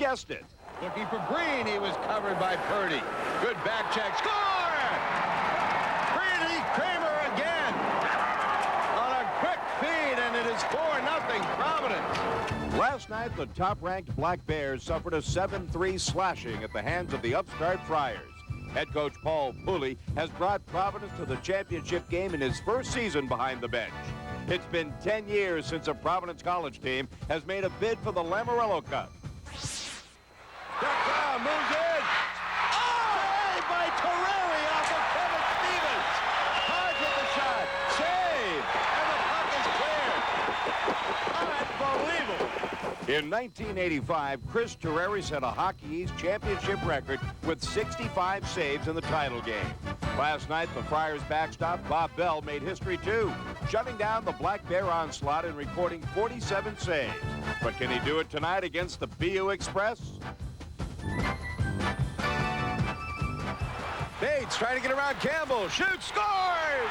guessed it. Looking for Green. He was covered by Purdy. Good back check. Score! Brady Kramer again. On a quick feed, and it is 4-0 Providence. Last night, the top-ranked Black Bears suffered a 7-3 slashing at the hands of the upstart Friars. Head coach Paul Pooley has brought Providence to the championship game in his first season behind the bench. It's been 10 years since a Providence college team has made a bid for the Lamorello Cup. Duck down, moves in. Oh! Saved by Terreri off of Kevin Stevens. Hard hit the shot. Save. And the puck is cleared. Unbelievable. In 1985, Chris Terreri set a Hockey East championship record with 65 saves in the title game. Last night, the Friars backstop Bob Bell made history too, shutting down the Black Bear onslaught and recording 47 saves. But can he do it tonight against the BU Express? Bates trying to get around Campbell. Shoots, scores!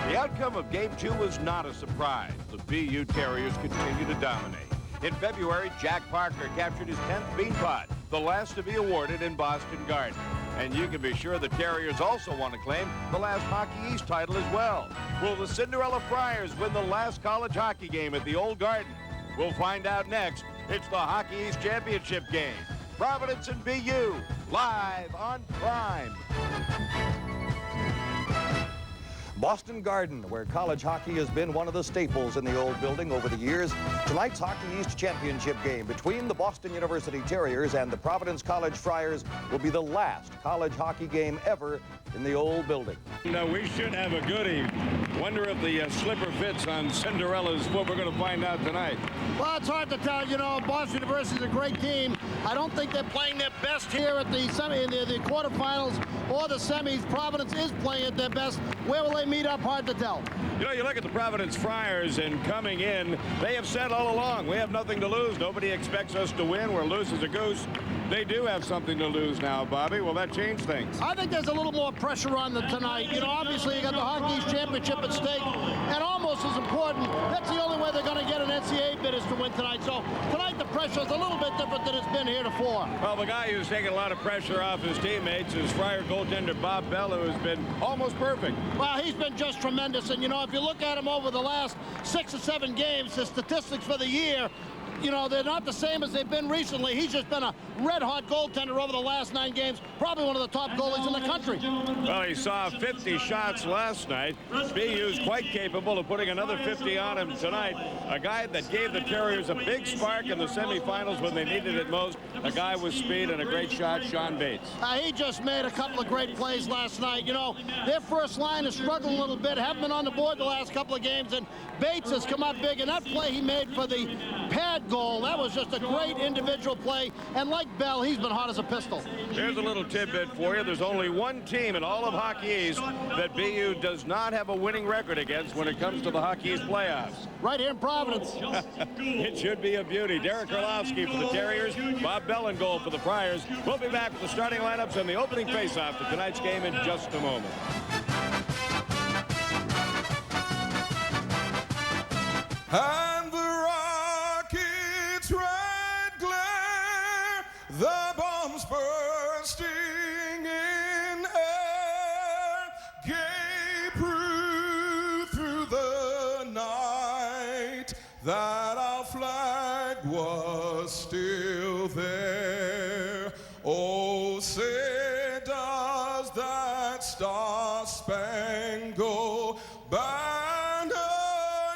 The outcome of Game 2 was not a surprise. The BU Terriers continue to dominate. In February, Jack Parker captured his 10th beanpot, the last to be awarded in Boston Garden. And you can be sure the Terriers also want to claim the last Hockey East title as well. Will the Cinderella Friars win the last college hockey game at the Old Garden? We'll find out next. It's the Hockey East Championship game. Providence and BU, live on Prime. Boston Garden, where college hockey has been one of the staples in the old building over the years. Tonight's Hockey East Championship game between the Boston University Terriers and the Providence College Friars will be the last college hockey game ever in the old building. No, we should have a goodie. Wonder if the slipper fits on Cinderella's foot. We're going to find out tonight. Well, it's hard to tell. You know, Boston University is a great team. I don't think they're playing their best here at the the quarterfinals or the semis. Providence is playing at their best. Where will they meet up? Hard to tell. You know, you look at the Providence Friars, and coming in, they have said all along, we have nothing to lose. Nobody expects us to win. We're loose as a goose. They do have something to lose now, Bobby. Will that change things? I think there's a little more pressure on them tonight. You know, obviously you got the Hockey East Championship at stake, and almost as important, that's the only way they're going to get an NCAA bid is to win tonight. So tonight the pressure is a little bit different than it's been heretofore. Well, the guy who's taking a lot of pressure off his teammates is Friar goaltender Bob Bell, who has been almost perfect. Well, he's been just tremendous, and you know, if you look at him over the last 6 or 7 games, the statistics for the year, you know, they're not the same as they've been recently. He's just been a red-hot goaltender over the last 9 games, probably one of the top goalies in the country. Well, he saw 50 shots last night. BU's quite capable of putting another 50 on him tonight. A guy that gave the Terriers a big spark in the semifinals when they needed it most. A guy with speed and a great shot, Sean Bates. He just made a couple of great plays last night. You know, their first line is struggling a little bit, haven't been on the board the last couple of games, and Bates has come up big, and that play he made for the pad goal, that was just a great individual play, and like Bell, he's been hot as a pistol. Here's a little tidbit for you. There's only one team in all of Hockey East that BU does not have a winning record against when it comes to the Hockey East playoffs. Right here in Providence. It should be a beauty. Derek Orlowski for the Terriers, Bob Bell in goal for the Friars. We'll be back with the starting lineups and the opening faceoff for tonight's game in just a moment. And the rocket's red glare, the bombs bursting in air, gave proof through the night that our flag was still there. Oh, say does that star-spangled banner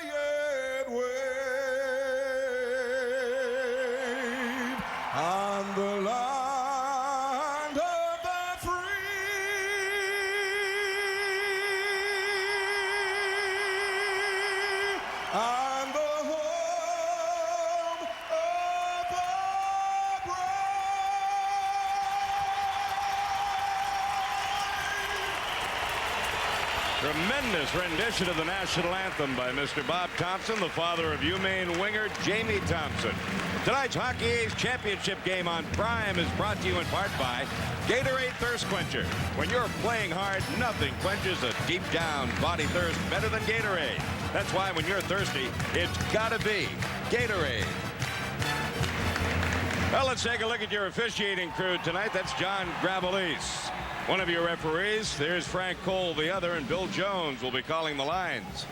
yet wave on the land of the free, and the home of the Tremendous rendition of the national anthem by Mr. Bob Thompson, the father of UMaine winger Jamie Thompson. Tonight's Hockey East Championship game on Prime is brought to you in part by Gatorade Thirst Quencher. When you're playing hard, nothing quenches a deep down body thirst better than Gatorade. That's why when you're thirsty, it's gotta be Gatorade. Well, let's take a look at your officiating crew tonight. That's John Gravelise, one of your referees. There's Frank Cole, the other, and Bill Jones will be calling the lines.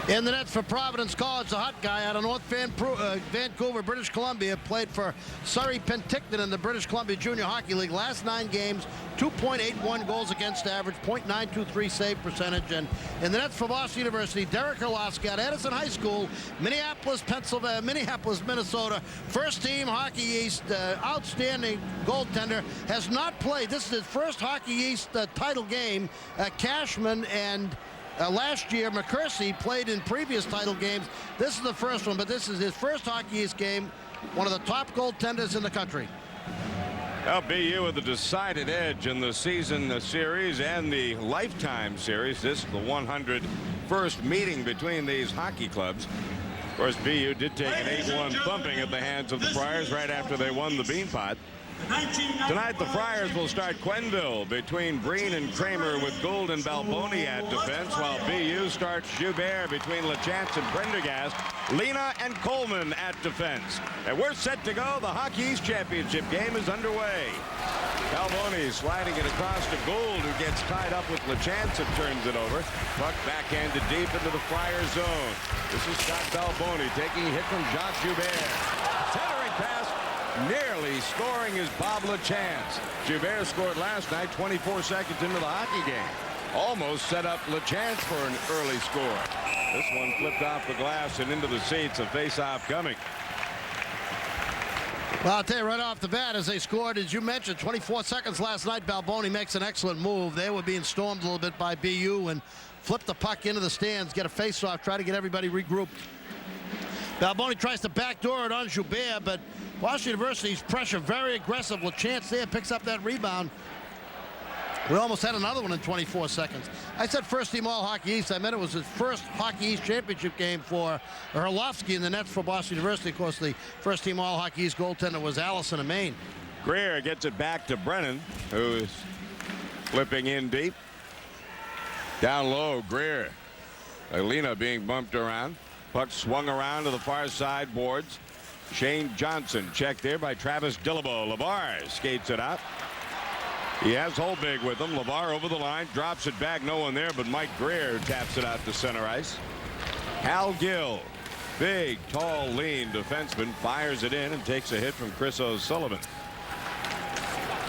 In the nets for Providence College, the hot guy out of North Vancouver, British Columbia, played for Surrey Penticton in the British Columbia Junior Hockey League. Last 9 games, 2.81 goals against average, .923 save percentage. And in the nets for Boston University, Derek Orlowski out of Edison High School, Minneapolis, Minnesota. First team Hockey East, outstanding goaltender, has not played. This is his first Hockey East title game. Cashman and last year, McCursey played in previous title games. This is the first one, but this is his first Hockey East game. One of the top goaltenders in the country. Well, BU with a decided edge in the season series and the lifetime series. This is the 101st meeting between these hockey clubs. Of course, BU did take an 8-1 thumping at the hands of the Friars right after they won the Beanpot. Tonight, the Friars will start Quenneville between Breen and Kramer with Gould and Balboni at defense, while BU starts Joubert between LaChance and Prendergast, Lena and Coleman at defense. And we're set to go. The Hockey East Championship game is underway. Balboni sliding it across to Gould, who gets tied up with LaChance and turns it over. Puck backhanded deep into the Friars zone. This is Scott Balboni taking a hit from Jacques Joubert. Centering pass. Nearly scoring is Bob LaChance. Joubert scored last night 24 seconds into the hockey game. Almost set up LaChance for an early score. This one flipped off the glass and into the seats. A face-off coming. Well, I'll tell you right off the bat, as they scored, as you mentioned, 24 seconds last night, Balboni makes an excellent move. They were being stormed a little bit by BU and flipped the puck into the stands, get a face-off, try to get everybody regrouped. Balboni tries to backdoor it on Joubert, but Boston University's pressure very aggressive. LaChance there picks up that rebound. We almost had another one in 24 seconds. I said first team all Hockey East. I meant it was his first Hockey East championship game for Orlovsky in the nets for Boston University. Of course, the first team all Hockey East goaltender was Allison of Maine. Greer gets it back to Brennan, who is flipping in deep. Down low, Greer. Lena being bumped around. Puck swung around to the far side boards. Shane Johnson checked there by Travis Dillabo. LeVar skates it out. He has Holbig with him. LeVar over the line, drops it back. No one there, but Mike Greer taps it out to center ice. Hal Gill, big, tall, lean defenseman, fires it in and takes a hit from Chris O'Sullivan.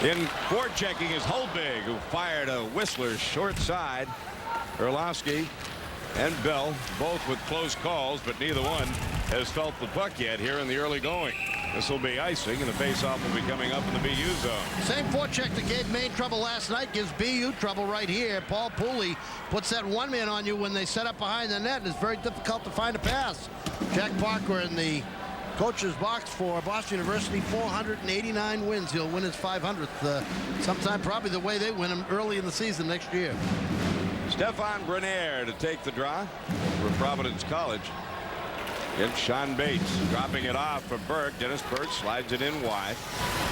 In forechecking is Holbig, who fired a Whistler short side. Orlowski and Bell both with close calls, but neither one has felt the puck yet here in the early going. This will be icing, and the faceoff will be coming up in the BU zone. Same forecheck that gave Maine trouble last night gives BU trouble right here. Paul Pooley puts that one man on you when they set up behind the net, and it's very difficult to find a pass. Jack Parker in the coach's box for Boston University, 489 wins. He'll win his 500th sometime, probably the way they win him early in the season next year. Stefan Brunner to take the draw for Providence College. Against Sean Bates, dropping it off for Burke. Dennis Burke slides it in wide.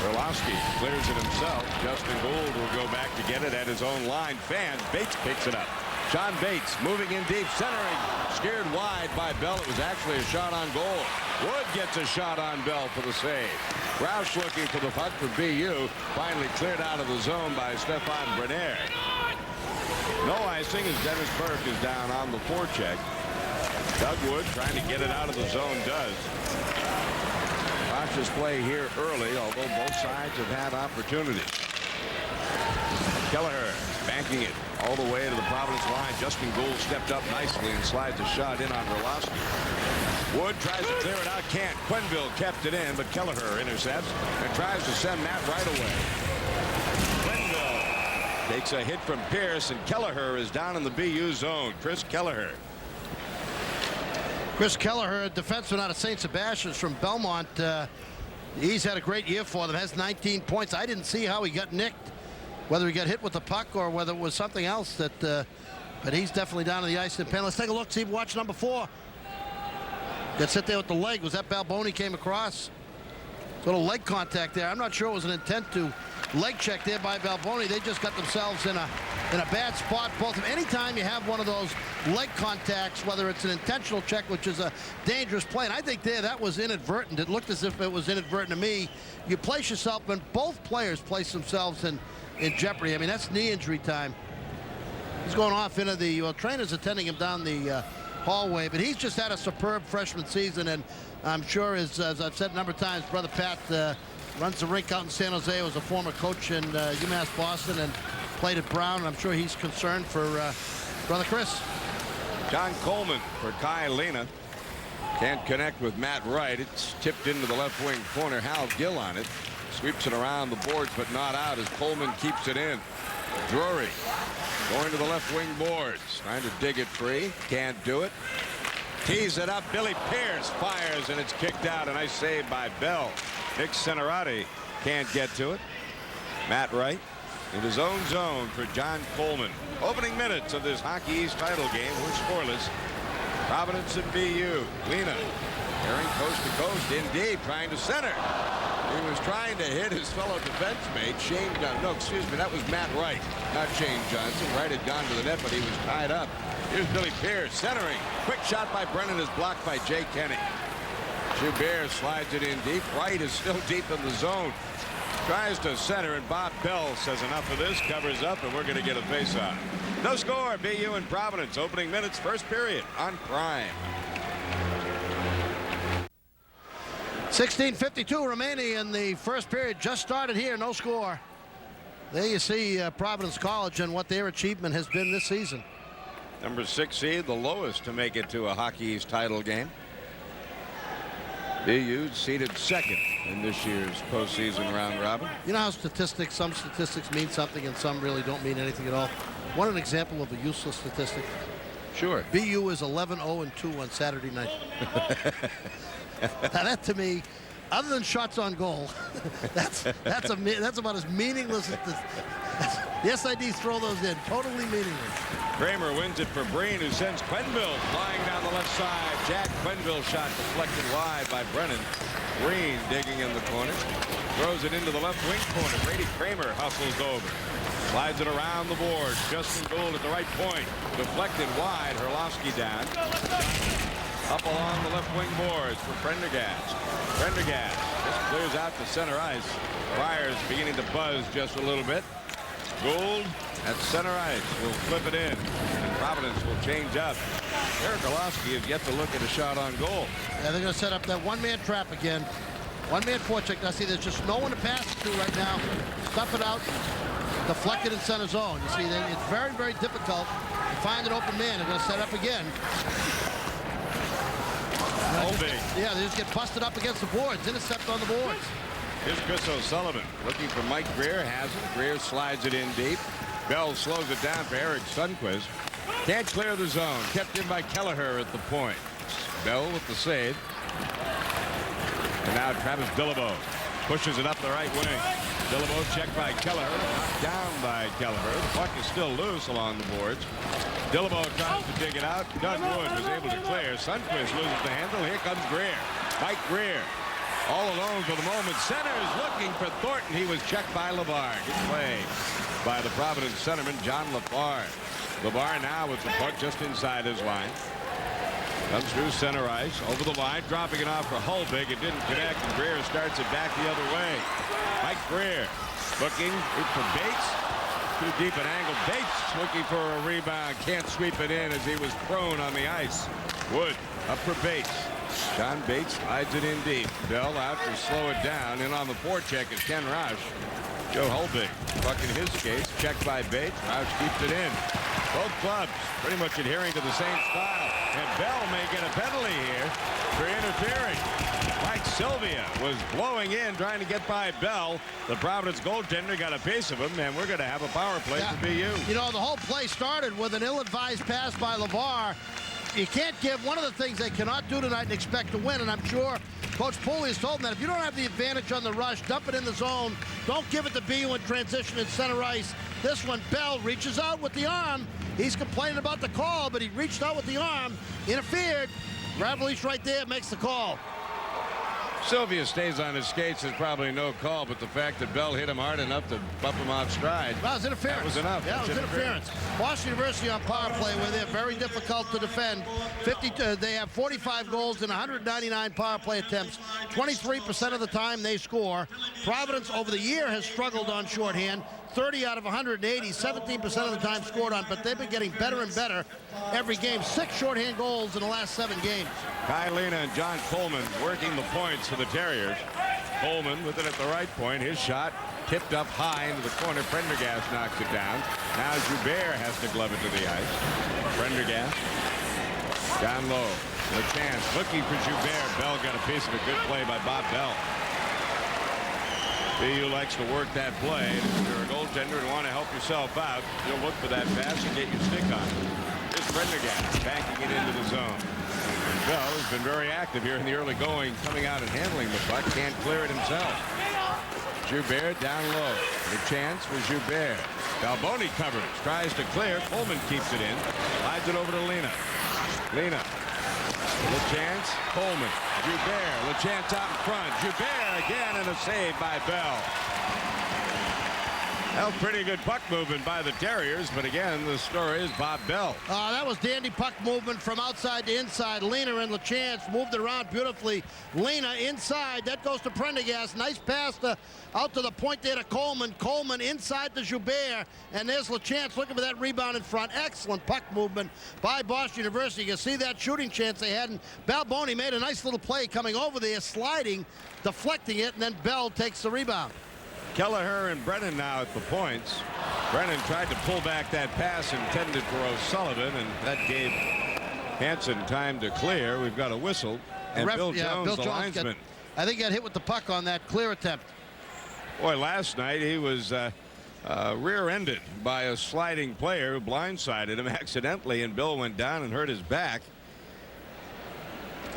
Orlowski clears it himself. Justin Gould will go back to get it at his own line. Fans, Bates picks it up. Sean Bates moving in deep, centering, steered wide by Bell. It was actually a shot on goal. Wood gets a shot on Bell for the save. Roush looking for the puck for BU. Finally cleared out of the zone by Stefan Brunner. No icing as Dennis Burke is down on the forecheck. Doug Wood trying to get it out of the zone does. Cautious play here early, although both sides have had opportunities. Kelleher banking it all the way to the Providence line. Justin Gould stepped up nicely and slides a shot in on Orlowski. Wood tries to clear it out, can't. Quenneville kept it in, but Kelleher intercepts and tries to send that right away. Quenneville takes a hit from Pierce, and Kelleher is down in the BU zone. Chris Kelleher. Chris Kelleher, a defenseman out of St. Sebastian's from Belmont. He's had a great year for them, has 19 points. I didn't see how he got nicked, whether he got hit with the puck or whether it was something else. But he's definitely down on the ice in the pen. Let's take a look, see watch number 4. Gets hit there with the leg. Was that Balboni came across? A little leg contact there. I'm not sure it was an intent to leg check there by Balboni. They just got themselves in a bad spot. Both of them. Anytime you have one of those leg contacts, whether it's an intentional check, which is a dangerous play, and I think that was inadvertent. It looked as if it was inadvertent to me. You place yourself, when both players place themselves in jeopardy. I mean, that's knee injury time. He's going off into the trainers attending him down the hallway, but he's just had a superb freshman season, and I'm sure, as I've said a number of times, Brother Pat runs the rink out in San Jose, was a former coach in UMass Boston and played at Brown, and I'm sure he's concerned for Brother Chris. John Coleman for Kai Lena. Can't connect with Matt Wright. It's tipped into the left wing corner. Hal Gill on it. Sweeps it around the boards, but not out as Coleman keeps it in. Drury going to the left wing boards. Trying to dig it free. Can't do it. Tees it up. Billy Pierce fires, and it's kicked out. A nice save by Bell. Nick Centerati can't get to it. Matt Wright in his own zone for John Coleman. Opening minutes of this Hockey East title game. We're scoreless. Providence and BU. Lena carrying coast to coast in deep, trying to center. He was trying to hit his fellow defense mate, Shane Johnson. No, excuse me, that was Matt Wright, not Shane Johnson. Wright had gone to the net, but he was tied up. Here's Billy Pierce centering. Quick shot by Brennan is blocked by Jay Kenny. Joubert slides it in deep. Wright is still deep in the zone. Tries to center, and Bob Bell says enough of this, covers up, and we're going to get a face-off. No score, BU and Providence. Opening minutes, first period on Prime. 16:52 remaining in the first period. Just started here, no score. There you see Providence College and what their achievement has been this season. Number 6 seed, the lowest to make it to a Hockey East title game. BU seeded second in this year's postseason round robin. You know how some statistics mean something and some really don't mean anything at all? Want an example of a useless statistic? Sure. BU is 11-0-2 on Saturday night. Now that, to me, other than shots on goal, that's about as meaningless as the SIDs throw those in. Totally meaningless. Kramer wins it for Breen, who sends Quenville flying down the left side. Jack Quenville shot deflected wide by Brennan. Breen digging in the corner. Throws it into the left wing corner. Brady Kramer hustles over. Slides it around the board. Justin Gould at the right point. Deflected wide. Herlovsky down. Up along the left wing boards for Prendergast. Prendergast just clears out to center ice. Friars beginning to buzz just a little bit. Gould at center ice will flip it in, and Providence will change up. Eric Herlovsky has yet to look at a shot on goal. Yeah, they're going to set up that one-man trap again. One-man forecheck. Now, see, there's just no one to pass it to right now. Stuff it out. Deflect it in center zone. You see, it's very, very difficult to find an open man. They're going to set up again. Yeah, they just get busted up against the boards. Intercept on the boards. Here's Chris O'Sullivan looking for Mike Greer. Has it. Greer slides it in deep. Bell slows it down for Eric Sundquist. Can't clear the zone. Kept in by Kelleher at the point. Bell with the save. And now Travis Dillabo pushes it up the right wing. Dillabo checked by Kelleher. Knocked down by Kelleher. The puck is still loose along the boards. Dillabo tries to dig it out. Doug Wood was able to clear. Sundquist loses the handle. Here comes Greer. Mike Greer. All alone for the moment. Centers looking for Thornton. He was checked by LeVar. Good play by the Providence centerman, John LeVar. LeVar now with the puck just inside his line. Comes through center ice. Over the line. Dropping it off for Hulbig. It didn't connect, and Greer starts it back the other way. Mike Greer looking for Bates. Too deep an angle. Bates looking for a rebound. Can't sweep it in as he was prone on the ice. Wood up for Bates. John Bates slides it in deep. Bell out to slow it down. In on the forecheck is Ken Roush. Joe Hulbig puck in his skates. Checked by Bates. Roush keeps it in. Both clubs pretty much adhering to the same style. And Bell may get a penalty here for interfering. Mike Sylvia was blowing in, trying to get by Bell. The Providence goaltender got a piece of him, and we're going to have a power play for BU. You know, the whole play started with an ill-advised pass by LeVar. You can't give one of the things they cannot do tonight and expect to win, and I'm sure Coach Pooley has told them that if you don't have the advantage on the rush, dump it in the zone. Don't give it to BU in transition in center ice. This one, Bell reaches out with the arm. He's complaining about the call, but he reached out with the arm, interfered. Ravlich right there makes the call. Sylvia stays on his skates is probably no call, but the fact that Bell hit him hard enough to bump him off stride. Well, it was interference. That was enough. Yeah, it was interference. Boston University on power play, where they're very difficult to defend. They have 45 goals in 199 power play attempts. 23% of the time they score. Providence over the year has struggled on shorthand. 30 out of 180, 17% of the time scored on, but they've been getting better and better every game. 6 shorthand goals in the last 7 games. Kai Lena and John Coleman working the points for the Terriers. Coleman with it at the right point. His shot tipped up high into the corner. Prendergast knocks it down. Now Joubert has to glove it to the ice. Prendergast down low. A chance looking for Joubert. Bell got a piece of a good play by Bob Bell. BU likes to work that play. If you're a goaltender and want to help yourself out, you'll look for that pass and get your stick on it. Here's Prendergast backing it into the zone. Bell has been very active here in the early going, coming out and handling the puck. Can't clear it himself. Joubert down low. A chance for Joubert. Balboni covers. Tries to clear. Coleman keeps it in. Slides it over to Lena. Lena. LeChance, Coleman, Joubert, LeChance out in front. Joubert again, and a save by Bell. Well, pretty good puck movement by the Terriers, but again, the story is Bob Bell. That was dandy puck movement from outside to inside. Lena and LeChance moved it around beautifully. Lena inside, that goes to Prendergast. Nice pass out to the point there to Coleman. Coleman inside to Joubert, and there's LeChance looking for that rebound in front. Excellent puck movement by Boston University. You can see that shooting chance they had, and Balboni made a nice little play coming over there, sliding, deflecting it, and then Bell takes the rebound. Kelleher and Brennan now at the points. Brennan tried to pull back that pass intended for O'Sullivan, and that gave Hansen time to clear. We've got a whistle, and Bill Jones, the linesman. I think he got hit with the puck on that clear attempt. Boy, last night he was rear-ended by a sliding player who blindsided him accidentally, and Bill went down and hurt his back.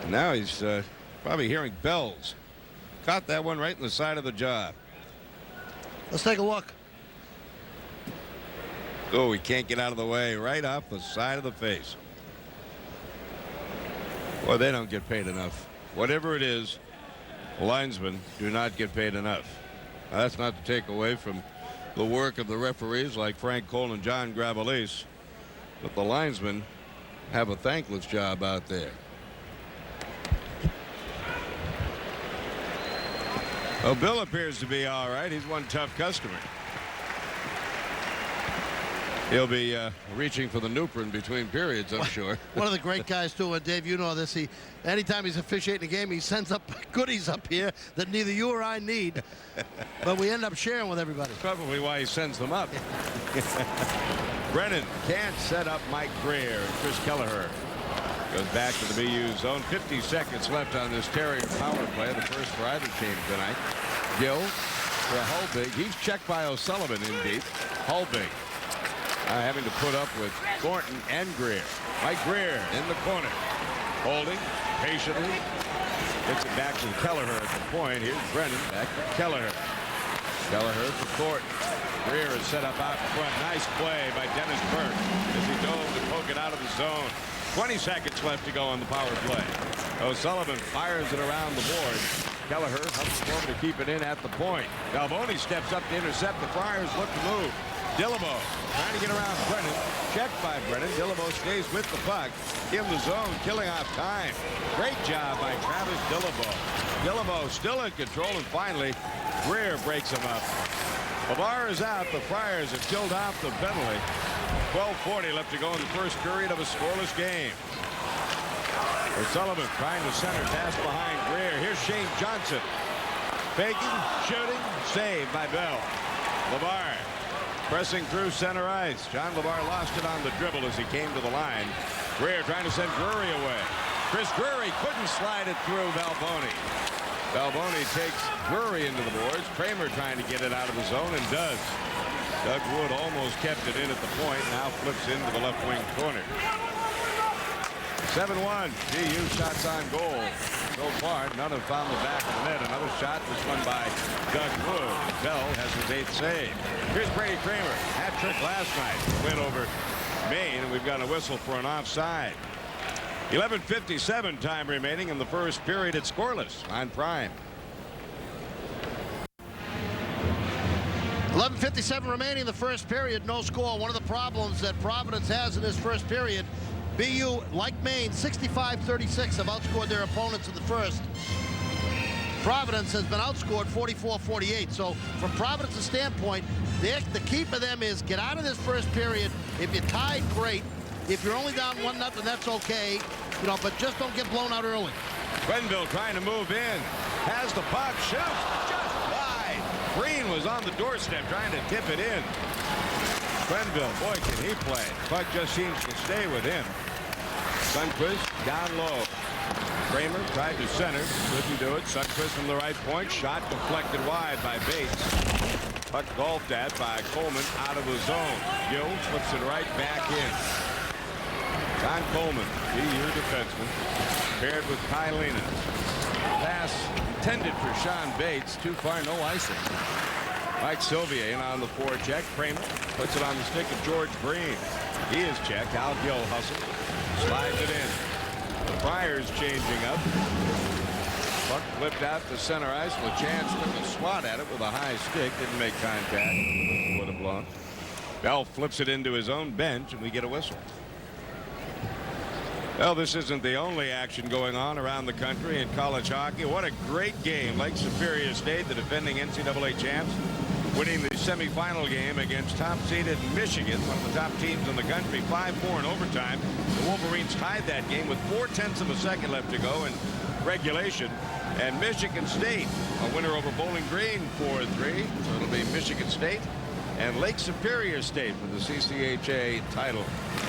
And now he's probably hearing bells. Caught that one right in the side of the jaw. Let's take a look. Oh, he can't get out of the way. Right off the side of the face. Boy, they don't get paid enough. Whatever it is, linesmen do not get paid enough. Now, that's not to take away from the work of the referees like Frank Cole and John Gravelis, but the linesmen have a thankless job out there. Well, Bill appears to be all right. He's one tough customer. He'll be reaching for the Nuprin between periods, I'm sure. One of the great guys, too, and Dave, you know this. Anytime he's officiating a game, he sends up goodies up here that neither you or I need. But we end up sharing with everybody. Probably why he sends them up. Brennan can't set up Mike Greer. Chris Kelleher goes back to the BU zone. 50 seconds left on this Terrier power play, the first for either team tonight. Gill for Hulbig. He's checked by O'Sullivan in deep. Hulbig having to put up with Thornton and Greer. Mike Greer in the corner. Holding patiently. Gets it back to Kelleher at the point. Here's Brennan back to Kelleher. Kelleher for Thornton. Greer is set up out in front. Nice play by Dennis Burke as he dove to poke it out of the zone. 20 seconds left to go on the power play. O'Sullivan fires it around the board. Kelleher helps home to keep it in at the point. Balboni steps up to intercept. The Friars look to move. Dillabo trying to get around Brennan. Checked by Brennan. Dillabo stays with the puck in the zone, killing off time. Great job by Travis Dillabo. Dillabo still in control, and finally Greer breaks him up. The bar is out. The Friars have killed off the penalty. 12:40 left to go in the first period of a scoreless game. O'Sullivan trying to center pass behind Greer. Here's Shane Johnson. Faking, shooting, saved by Bell. LeBar pressing through center ice. John LeBar lost it on the dribble as he came to the line. Greer trying to send Drury away. Chris Drury couldn't slide it through Balboni. Balboni takes Drury into the boards. Kramer trying to get it out of the zone and does. Doug Wood almost kept it in at the point. Now flips into the left wing corner. 7-1. BU shots on goal. So far, none have found the back of the net. Another shot, this one by Doug Wood. Bell has his 8th save. Here's Brady Kramer. Hat trick last night. Win over Maine, and we've got a whistle for an offside. 11:57 time remaining in the first period. It's scoreless on Prime. 11:57 remaining in the first period. No score. One of the problems that Providence has in this first period, BU, like Maine, 65-36 have outscored their opponents in the first. Providence has been outscored 44-48. So from Providence's standpoint, the key for them is get out of this first period. If you're tied, great. If you're only down 1-0, that's okay. You know, but just don't get blown out early. Quenneville trying to move in. Has the puck. Shoots. Just wide. Green was on the doorstep trying to tip it in. Quenneville, boy, can he play. Puck just seems to stay with him. Sundqvist down low. Kramer tried to center. Couldn't do it. Sundqvist from the right point. Shot deflected wide by Bates. Puck golfed at by Coleman out of the zone. Gill flips it right back in. John Coleman, BU defenseman, paired with Kylina. Pass intended for Sean Bates. Too far, no icing. Mike Sylvia in on the forecheck. Kramer puts it on the stick of George Green. He is checked. Al Gill hustles. Slides it in. The Friars changing up. Puck flipped out to center ice. LeChance took a swat at it with a high stick. Didn't make contact. Would have blown. Bell flips it into his own bench, and we get a whistle. Well, this isn't the only action going on around the country in college hockey. What a great game. Lake Superior State, the defending NCAA champs, winning the semifinal game against top-seeded Michigan, one of the top teams in the country, 5-4 in overtime. The Wolverines tied that game with 0.4 of a second left to go in regulation. And Michigan State, a winner over Bowling Green, 4-3. So it'll be Michigan State and Lake Superior State for the CCHA title.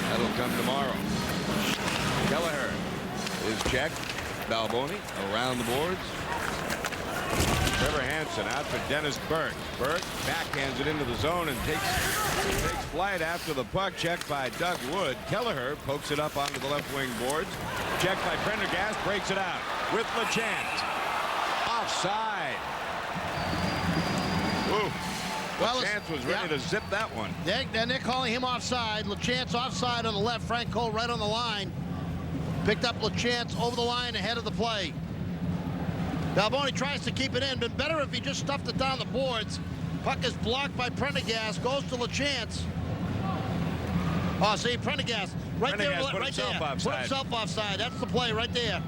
That'll come tomorrow. Kelleher is checked. Balboni around the boards. Trevor Hansen out for Dennis Burke. Burke backhands it into the zone and takes flight after the puck. Checked by Doug Wood. Kelleher pokes it up onto the left wing boards. Checked by Prendergast. Breaks it out with LeChance. Offside. Ooh. Well, LeChance was ready to zip that one. And they're calling him offside. LeChance offside on the left. Frank Cole right on the line. Picked up LeChance over the line ahead of the play. Balboni tries to keep it in. Been better if he just stuffed it down the boards. Puck is blocked by Prendergast. Goes to LeChance. Oh, see, Prendergast right there, put right himself there. offside. Put himself offside. That's the play right there.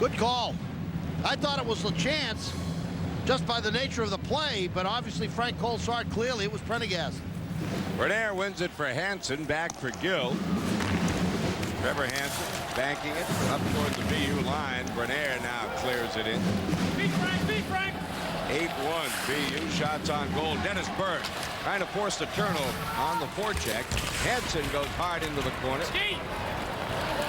Good call. I thought it was LeChance just by the nature of the play, but obviously Frank Cole saw it clearly. It was Prendergast. Bernier wins it for Hansen. Back for Gill. Trevor Hansen banking it up toward the BU line. Bernier now clears it in. Beat Frank. 8-1 BU. Shots on goal. Dennis Burke trying to force the turnover on the forecheck. Hansen goes hard into the corner. Skate.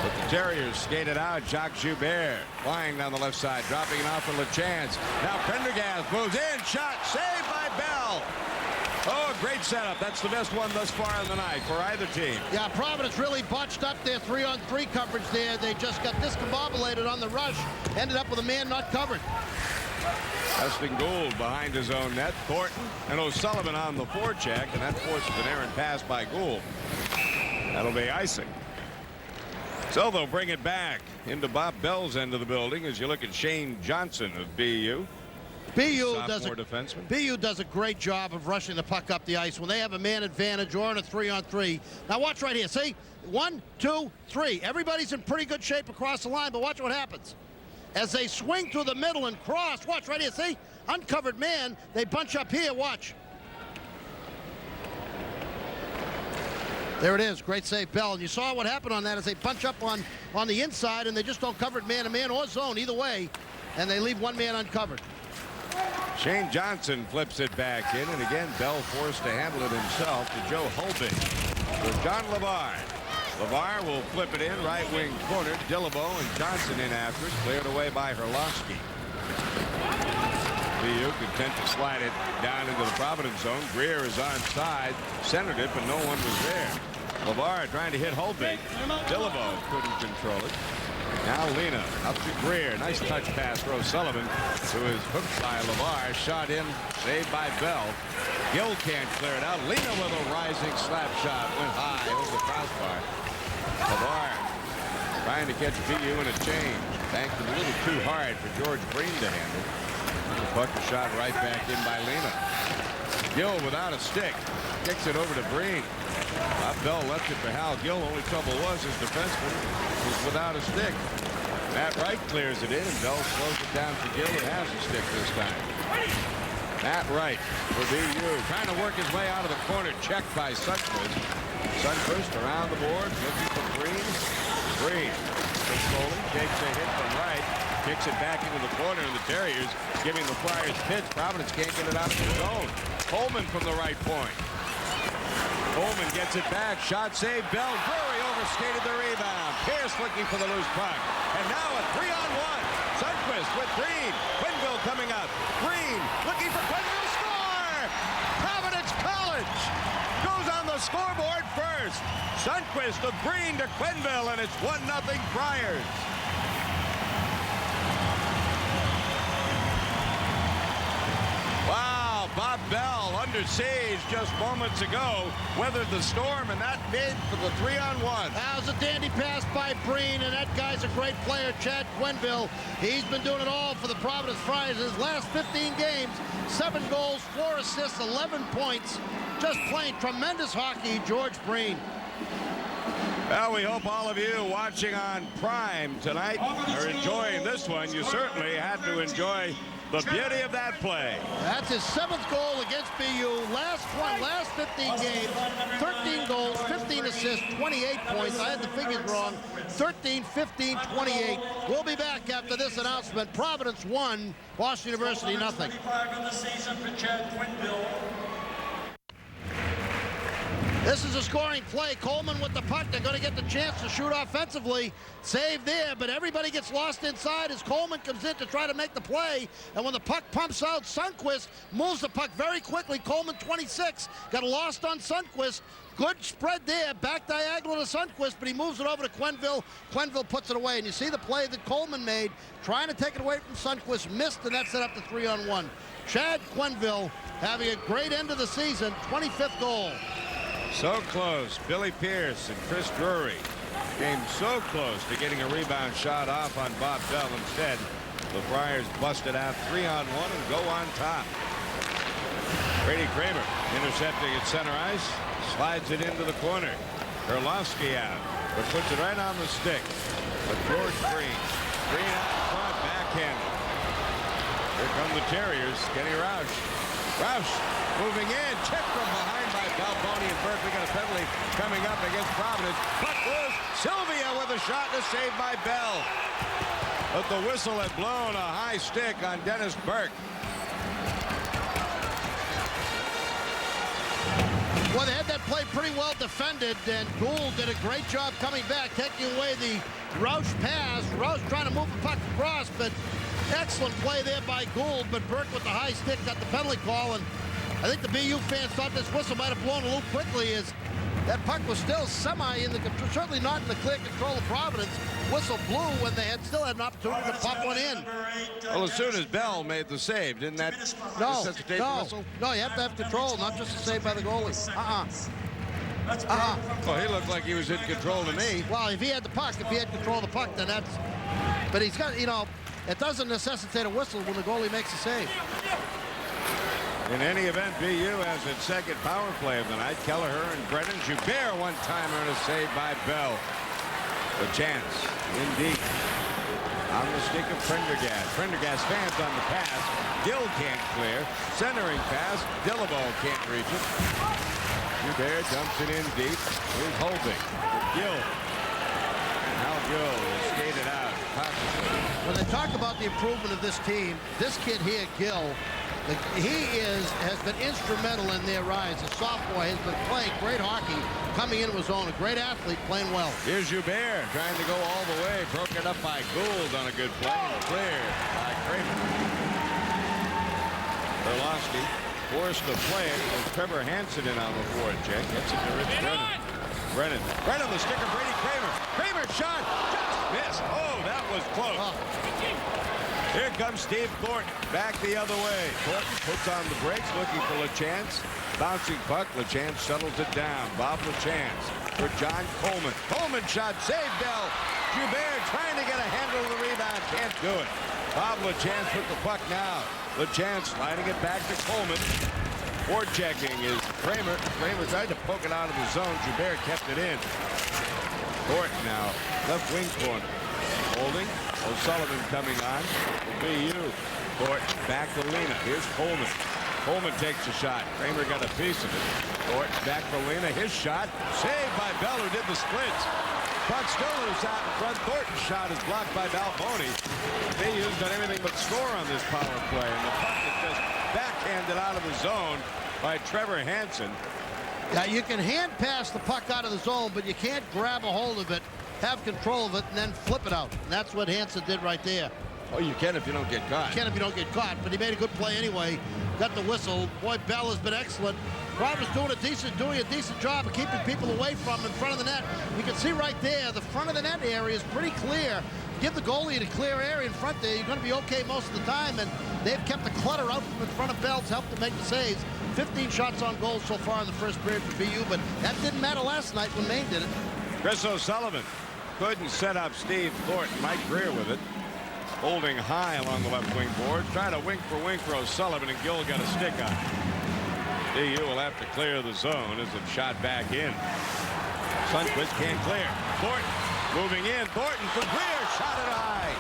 But the Terriers skated out. Jacques Joubert flying down the left side, dropping it off for LeChance. Now Prendergast moves in. Shot saved by Bell. Oh, great setup. That's the best one thus far in the night for either team. Yeah, Providence really botched up their 3-on-3 coverage there. They just got discombobulated on the rush. Ended up with a man not covered. Dustin Gould behind his own net. Thornton and O'Sullivan on the forecheck, and that forces an errant pass by Gould. That'll be icing. So they'll bring it back into Bob Bell's end of the building as you look at Shane Johnson of BU. BU does a great job of rushing the puck up the ice when they have a man advantage or in a 3-on-3. Now watch right here. See? 1, 2, 3. Everybody's in pretty good shape across the line, but watch what happens. As they swing through the middle and cross, watch right here. See? Uncovered man. They bunch up here. Watch. There it is. Great save, Bell. And you saw what happened on that as they bunch up on the inside, and they just don't cover it man-to-man or zone, either way, and they leave one man uncovered. Shane Johnson flips it back in, and again, Bell forced to handle it himself to Joe Hulbig. For John LeVar. LeVar will flip it in, right wing corner. Dillabo and Johnson in after it, cleared away by Herlovsky. BU content to slide it down into the Providence zone. Greer is onside, centered it, but no one was there. LeVar trying to hit Hulbig. Dillabo couldn't control it. Now Lena up to Greer. Nice touch pass for O'Sullivan, who is hooked by LeVar. Shot in, saved by Bell. Gill can't clear it out. Lena with a rising slap shot. Went high over the crossbar. LeVar trying to catch BU in a change. Banked it a little too hard for George Breen to handle. The puck is shot right back in by Lima. Gill without a stick. Kicks it over to Breen. Bob Bell left it for Hal Gill. Only trouble was his defenseman was without a stick. Matt Wright clears it in, and Bell slows it down for Gill, and has a stick this time. Matt Wright for BU, trying to work his way out of the corner, checked by Sundqvist. Sundqvist around the board, looking for Breen. Breen controlling, takes a hit from Wright, kicks it back into the corner, and the Terriers giving the Flyers pitch. Providence can't get it out of the zone. Coleman from the right point. Coleman gets it back, shot save, Bell. Drury overskated the rebound. Pierce looking for the loose puck. And now a 3-on-1. Sundqvist with Breen. Quenneville coming up. Breen looking for Quenneville. Score! Providence College goes on the scoreboard first. Sundqvist of Breen to Quenneville, and it's 1-0 Friars. Wow, Bob Bell under siege just moments ago weathered the storm, and that made for the 3-on-1. That was a dandy pass by Breen, and that guy's a great player, Chad Quenneville. He's been doing it all for the Providence Friars his last 15 games. 7 goals, 4 assists, 11 points. Just playing tremendous hockey, George Breen. Well, we hope all of you watching on Prime tonight are enjoying this one. You certainly had to enjoy the beauty of that play. That's his 7th goal against BU. Last 15 games, 13 goals, 15 assists, 28 points. I had the figures wrong. 13, 15, 28. We'll be back after this announcement. Providence 1, Boston University 0. This is a scoring play. Coleman with the puck. They're going to get the chance to shoot offensively. Save there, but everybody gets lost inside as Coleman comes in to try to make the play. And when the puck pumps out, Sundqvist moves the puck very quickly. Coleman, 26, got lost on Sundqvist. Good spread there, back diagonal to Sundqvist, but he moves it over to Quenneville. Quenneville puts it away, and you see the play that Coleman made, trying to take it away from Sundqvist, missed, and that set up the 3-on-1. Chad Quenneville having a great end of the season, 25th goal. So close. Billy Pierce and Chris Drury came so close to getting a rebound shot off on Bob Bell. Instead, the Friars busted out 3-on-1 and go on top. Brady Kramer intercepting at center ice, slides it into the corner. Herlovsky out, but puts it right on the stick. But George Breen. Breen out in front, backhanded. Here come the Terriers. Kenny Roush. Roush moving in, checked from behind by Balboni and Burke. We got a penalty coming up against Providence. Puck loose. Sylvia with a shot and a save by Bell. But the whistle had blown a high stick on Dennis Burke. Well, they had that play pretty well defended, and Gould did a great job coming back, taking away the Roush pass. Roush trying to move the puck across, but excellent play there by Gould, but Burke with the high stick got the penalty call, and I think the BU fans thought this whistle might have blown a little quickly as that puck was still semi in the control, certainly not in the clear control of Providence. Whistle blew when they still had an opportunity to pop one in. Well, as soon as Bell made the save, didn't that necessitate the whistle? No, you have to have control, not just a save by the goalie. Well, he looked like he was in control to me. Well, if he had the puck, if he had control of the puck, then that's... But he's got, you know, it doesn't necessitate a whistle when the goalie makes a save. In any event, BU has its second power play of the night. Kelleher and Brennan. Joubert one-timer and a save by Bell. The chance, indeed. On the stick of Prendergast. Prendergast fans on the pass. Gill can't clear. Centering pass. Dillabo can't reach it. Joubert dumps it in deep. Here's holding. Gill. And Hal Gill is skated out. When they talk about the improvement of this team, this kid here, Gill, he has been instrumental in their rise. The sophomore has been playing great hockey, coming into his own. A great athlete, playing well. Here's Joubert trying to go all the way. Broken up by Gould on a good play. Clear by Kramer. Herlovsky forced to play it with Trevor Hansen in on the forecheck. Gets it to Rich Brennan. Brennan, the stick of Brady Kramer. Kramer shot. Just missed. Oh, that was close. Here comes Steve Thornton, back the other way. Thornton puts on the brakes, looking for LaChance. Bouncing puck, LaChance settles it down. Bob LaChance for John Coleman. Coleman shot, save Bell. Joubert trying to get a handle of the rebound. Can't do it. Bob LaChance with the puck now. LaChance sliding it back to Coleman. Forechecking is Kramer. Kramer tried to poke it out of the zone. Joubert kept it in. Thornton now, left wing corner. Holding. O'Sullivan coming on. Will be you. Thornton back to Lena. Here's Coleman. Coleman takes a shot. Kramer got a piece of it. Thornton back for Lena. His shot. Saved by Bell, who did the splits. Puck still loose out in front. Thornton's shot is blocked by Balboni. BU's done everything but score on this power play. And the puck is just backhanded out of the zone by Trevor Hansen. Yeah, you can hand pass the puck out of the zone, but you can't grab a hold of it, have control of it, and then flip it out. And that's what Hansen did right there. Oh, you can if you don't get caught. You can if you don't get caught, but he made a good play anyway. Got the whistle. Boy, Bell has been excellent. Providence doing a decent job of keeping people away from in front of the net. You can see right there, the front of the net area is pretty clear. Give the goalie a clear area in front there, you're going to be okay most of the time, and they've kept the clutter out from in front of Bell to help them make the saves. 15 shots on goal so far in the first period for BU, but that didn't matter last night when Maine did it. Chris O'Sullivan couldn't set up Steve Thornton. Mike Greer with it. Holding high along the left wing board. Trying to wink for O'Sullivan, and Gill got a stick on it. BU will have to clear the zone as it's shot back in. Sundquist can't clear. Thornton moving in. Thornton for Greer. Shot it high.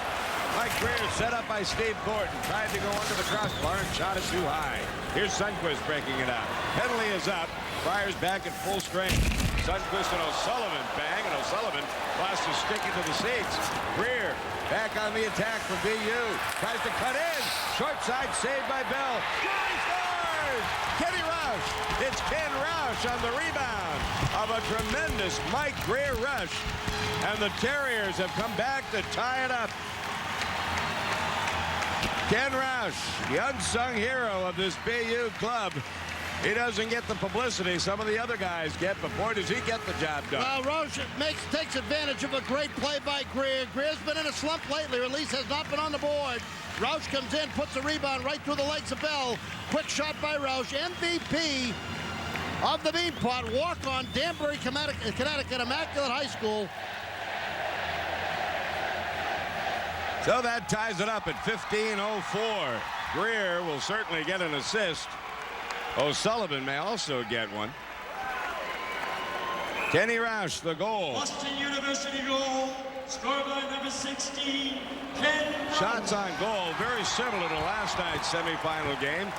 Mike Greer set up by Steve Thornton. Tried to go under the crossbar and shot it too high. Here's Sundquist breaking it out. Penalty is up. Friars back at full strength. Sundquist and O'Sullivan bang, and O'Sullivan lost his stick into the seats. Greer back on the attack for BU. Tries to cut in. Short side saved by Bell. He scores! Kenny Roush. It's Ken Roush on the rebound of a tremendous Mike Greer rush. And the Terriers have come back to tie it up. Ken Roush, the unsung hero of this BU club. He doesn't get the publicity some of the other guys get, but boy, does he get the job done. Well, Roush takes advantage of a great play by Greer. Greer's been in a slump lately, or at least has not been on the board. Roush comes in, puts a rebound right through the legs of Bell. Quick shot by Roush. MVP of the Beanpot, walk-on, Danbury, Connecticut, Immaculate High School. So that ties it up at 15:04. Greer will certainly get an assist. O'Sullivan may also get one. Kenny Roush, the goal. Boston University goal, scored by number 16, Ken Roush. Shots on goal, very similar to last night's semifinal game.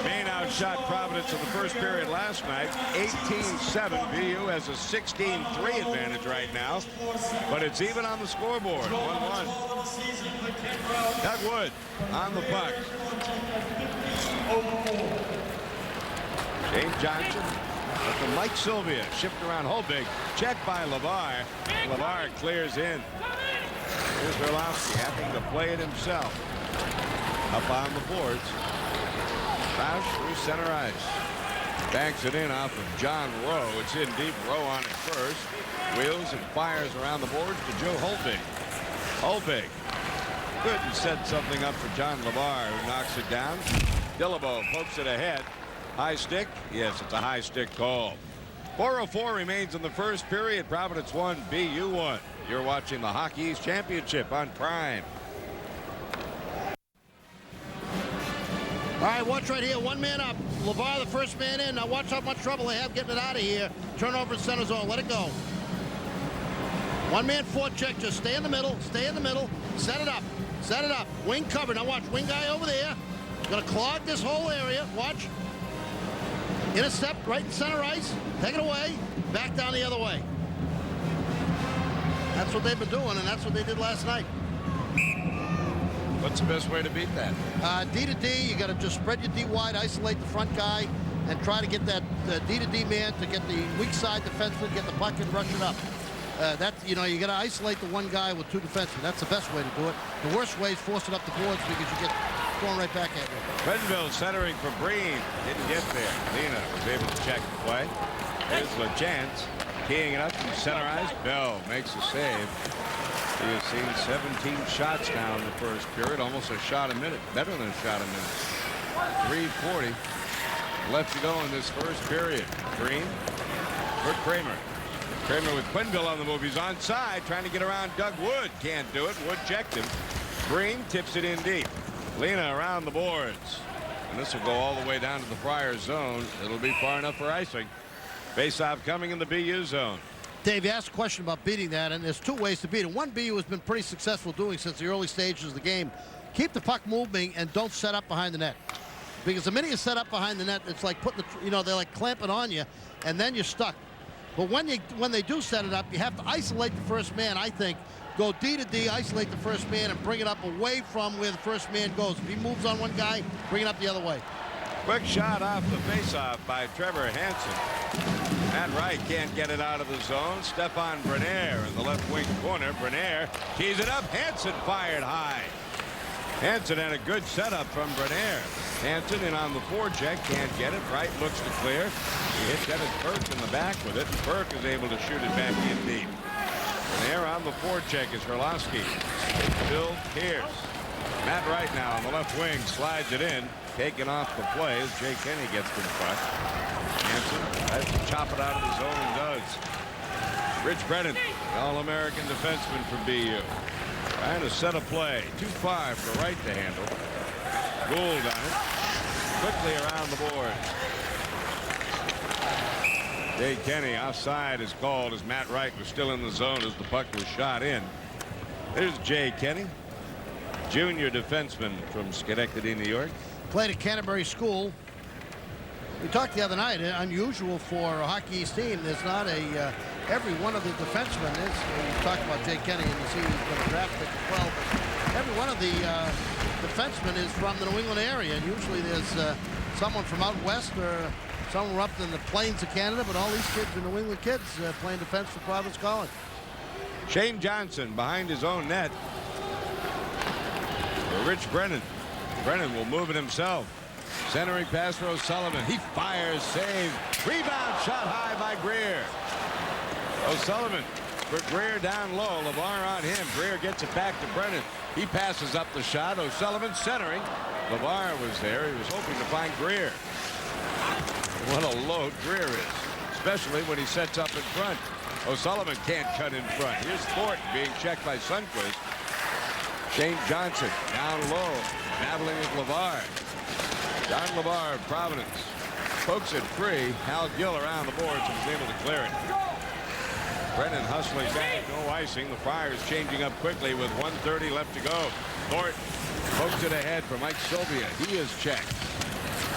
Maine outshot Providence in the first period last night, 18-7. BU has a 16-3 advantage right now, but it's even on the scoreboard, 1-1. Doug Wood on the puck. James Johnson to Mike Sylvia, shipped around Holbig, checked by LeVar. LeVar clears in. Here's Verlowski having to play it himself. Up on the boards. Roush through center ice. Banks it in off of John Rowe. It's in deep. Rowe on it first. Wheels and fires around the boards to Joe Holbig. Holbig couldn't set something up for John LeVar, who knocks it down. Dillabo pokes it ahead. High stick? Yes, it's a high stick call. 4:04 remains in the first period. Providence 1, BU 1. You're watching the Hockey East Championship on Prime. All right, watch right here. One man up. LeVar, the first man in. Now watch how much trouble they have getting it out of here. Turnover in center zone. Let it go. One man forecheck. Just stay in the middle. Stay in the middle. Set it up. Set it up. Wing cover. Now watch. Wing guy over there. Gonna clog this whole area. Watch. Intercept right in center ice. Take it away. Back down the other way. That's what they've been doing, and that's what they did last night. What's the best way to beat that? D to D, you got to just spread your D wide, isolate the front guy, and try to get that D to D man to get the weak side defenseman, get the puck and rush it up. You got to isolate the one guy with two defensemen. That's the best way to do it. The worst way is force it up the boards because you get going right back at you. Benville centering for Breen. Didn't get there. Lena was able to check the play. Here's LaChance. Keying it up from center ice. Bell makes a save. He has seen 17 shots now in the first period. Almost a shot a minute. Better than a shot a minute. 3:40 left to go in this first period. Green for Kramer. Kramer with Quenneville on the move. He's onside, trying to get around Doug Wood. Can't do it. Wood checked him. Green tips it in deep. Lena around the boards. And this will go all the way down to the Friars zone. It'll be far enough for icing. Face-off coming in the BU zone. Dave, you asked a question about beating that, and there's two ways to beat it. One, BU has been pretty successful doing since the early stages of the game. Keep the puck moving and don't set up behind the net. Because the minute you set up behind the net, it's like putting the, they're like clamping on you, and then you're stuck. But when they do set it up, you have to isolate the first man, I think. Go D to D, isolate the first man, and bring it up away from where the first man goes. If he moves on one guy, bring it up the other way. Quick shot off the faceoff by Trevor Hansen. Matt Wright can't get it out of the zone. Stefan Bernier in the left wing corner. Bernier keys it up. Hansen fired high. Hansen had a good setup from Bernier. Hansen in on the forecheck, can't get it. Wright looks to clear. He hits Dennis Burke in the back with it, and Burke is able to shoot it back in deep. Bernier on the forecheck is Herlowski. Bill Pierce. Matt Wright now on the left wing slides it in. Taken off the play as Jay Kenny gets to the puck. Hansen tries to chop it out of the zone and does. Rich Brennan, the All-American defenseman for BU. Trying to set a play. Too far for Wright to handle. Gould on it. Quickly around the boards. Jay Kenny offside is called as Matt Wright was still in the zone as the puck was shot in. There's Jay Kenny, junior defenseman from Schenectady, New York. Played at Canterbury School. We talked the other night, unusual for a Hockey East team. There's not every one of the defensemen is. You talk about Jay Kenny and you see he's been a draft pick as well. But every one of the defensemen is from the New England area. And usually there's someone from out west or someone up in the plains of Canada. But all these kids are New England kids playing defense for Providence College. Shane Johnson behind his own net. For Rich Brennan. Brennan will move it himself. Centering pass for O'Sullivan. He fires, save. Rebound shot high by Greer. O'Sullivan for Greer down low. LeVar on him. Greer gets it back to Brennan. He passes up the shot. O'Sullivan centering. LeVar was there. He was hoping to find Greer. What a load Greer is, especially when he sets up in front. O'Sullivan can't cut in front. Here's Thornton being checked by Sundquist. Shane Johnson down low, battling with LeVar. John LeVar of Providence pokes it free. Hal Gill around the boards and is able to clear it. Brennan hustling back, no icing. The Friars changing up quickly with 1:30 left to go. Thornton pokes it ahead for Mike Sylvia. He is checked.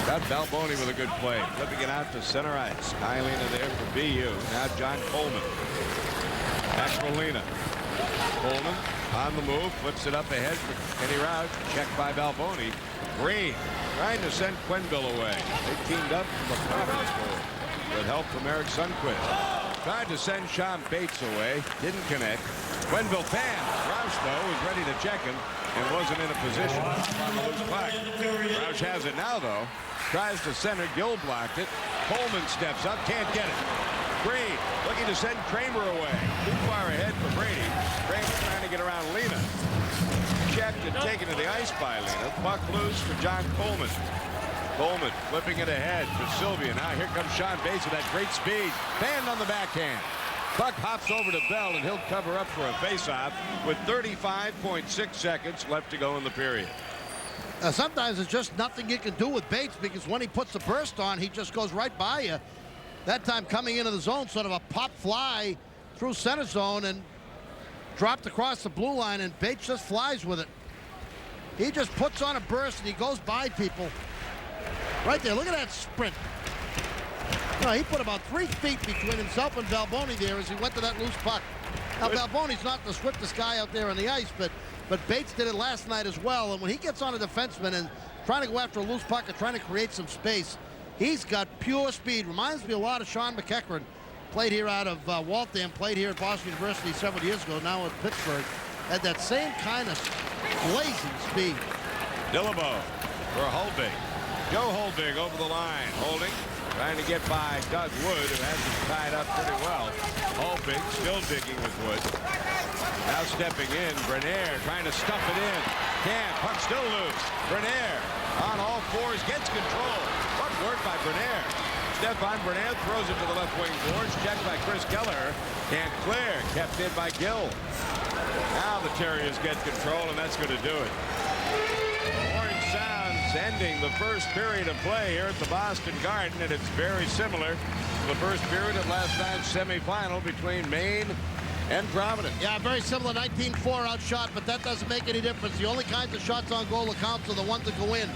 Got Balboni with a good play. Flipping it out to center ice. Kylina there for BU. Now John Coleman. Back for Lena. Coleman on the move. Flips it up ahead for Kenny Roush. Checked by Balboni. Green trying to send Quenneville away. They teamed up from the Providence goal. Good help from Eric Sundquist. Tried to send Sean Bates away. Didn't connect. Quenneville fans. Roush, though, was ready to check him and wasn't in a position on the loose puck. Roush has it now, though. Tries to center. Gill blocked it. Coleman steps up. Can't get it. Green looking to send Kramer away. Too far ahead for Brady. Kramer trying to get around Lena. Checked and taken to the ice by Lena. Puck loose for John Coleman. Coleman flipping it ahead for Sylvia. Now here comes Sean Bates with that great speed. Banned on the backhand. Puck hops over to Bell, and he'll cover up for a faceoff with 35.6 seconds left to go in the period. Sometimes it's just nothing you can do with Bates because when he puts the burst on, he just goes right by you. That time coming into the zone, sort of a pop fly through center zone and dropped across the blue line, and Bates just flies with it. He just puts on a burst and he goes by people. Right there, look at that sprint. No, he put about 3 feet between himself and Balboni there as he went to that loose puck. Now, Balboni's not the swiftest guy out there on the ice, but Bates did it last night as well. And when he gets on a defenseman and trying to go after a loose puck and trying to create some space, he's got pure speed. Reminds me a lot of Sean McEachran. Played here out of Waltham, played here at Boston University several years ago, now at Pittsburgh. Had that same kind of blazing speed. Dillabo for Holbig. Joe Holbig over the line. Holding. Trying to get by Doug Wood, who has it tied up pretty well. Holbig still digging with Wood. Now stepping in. Bernier trying to stuff it in. Can't. Puck still loose. Bernier on all fours. Gets control. What work by Bernier. Stefan Burnett throws it to the left wing boards. Checked by Chris Keller. Can't clear. Kept in by Gill. Now the Terriers get control, and that's going to do it. Horn sounds ending the first period of play here at the Boston Garden, and it's very similar to the first period of last night's semifinal between Maine and Providence. Yeah, very similar. 19-4 outshot, but that doesn't make any difference. The only kinds of shots on goal that counts are the ones that go in.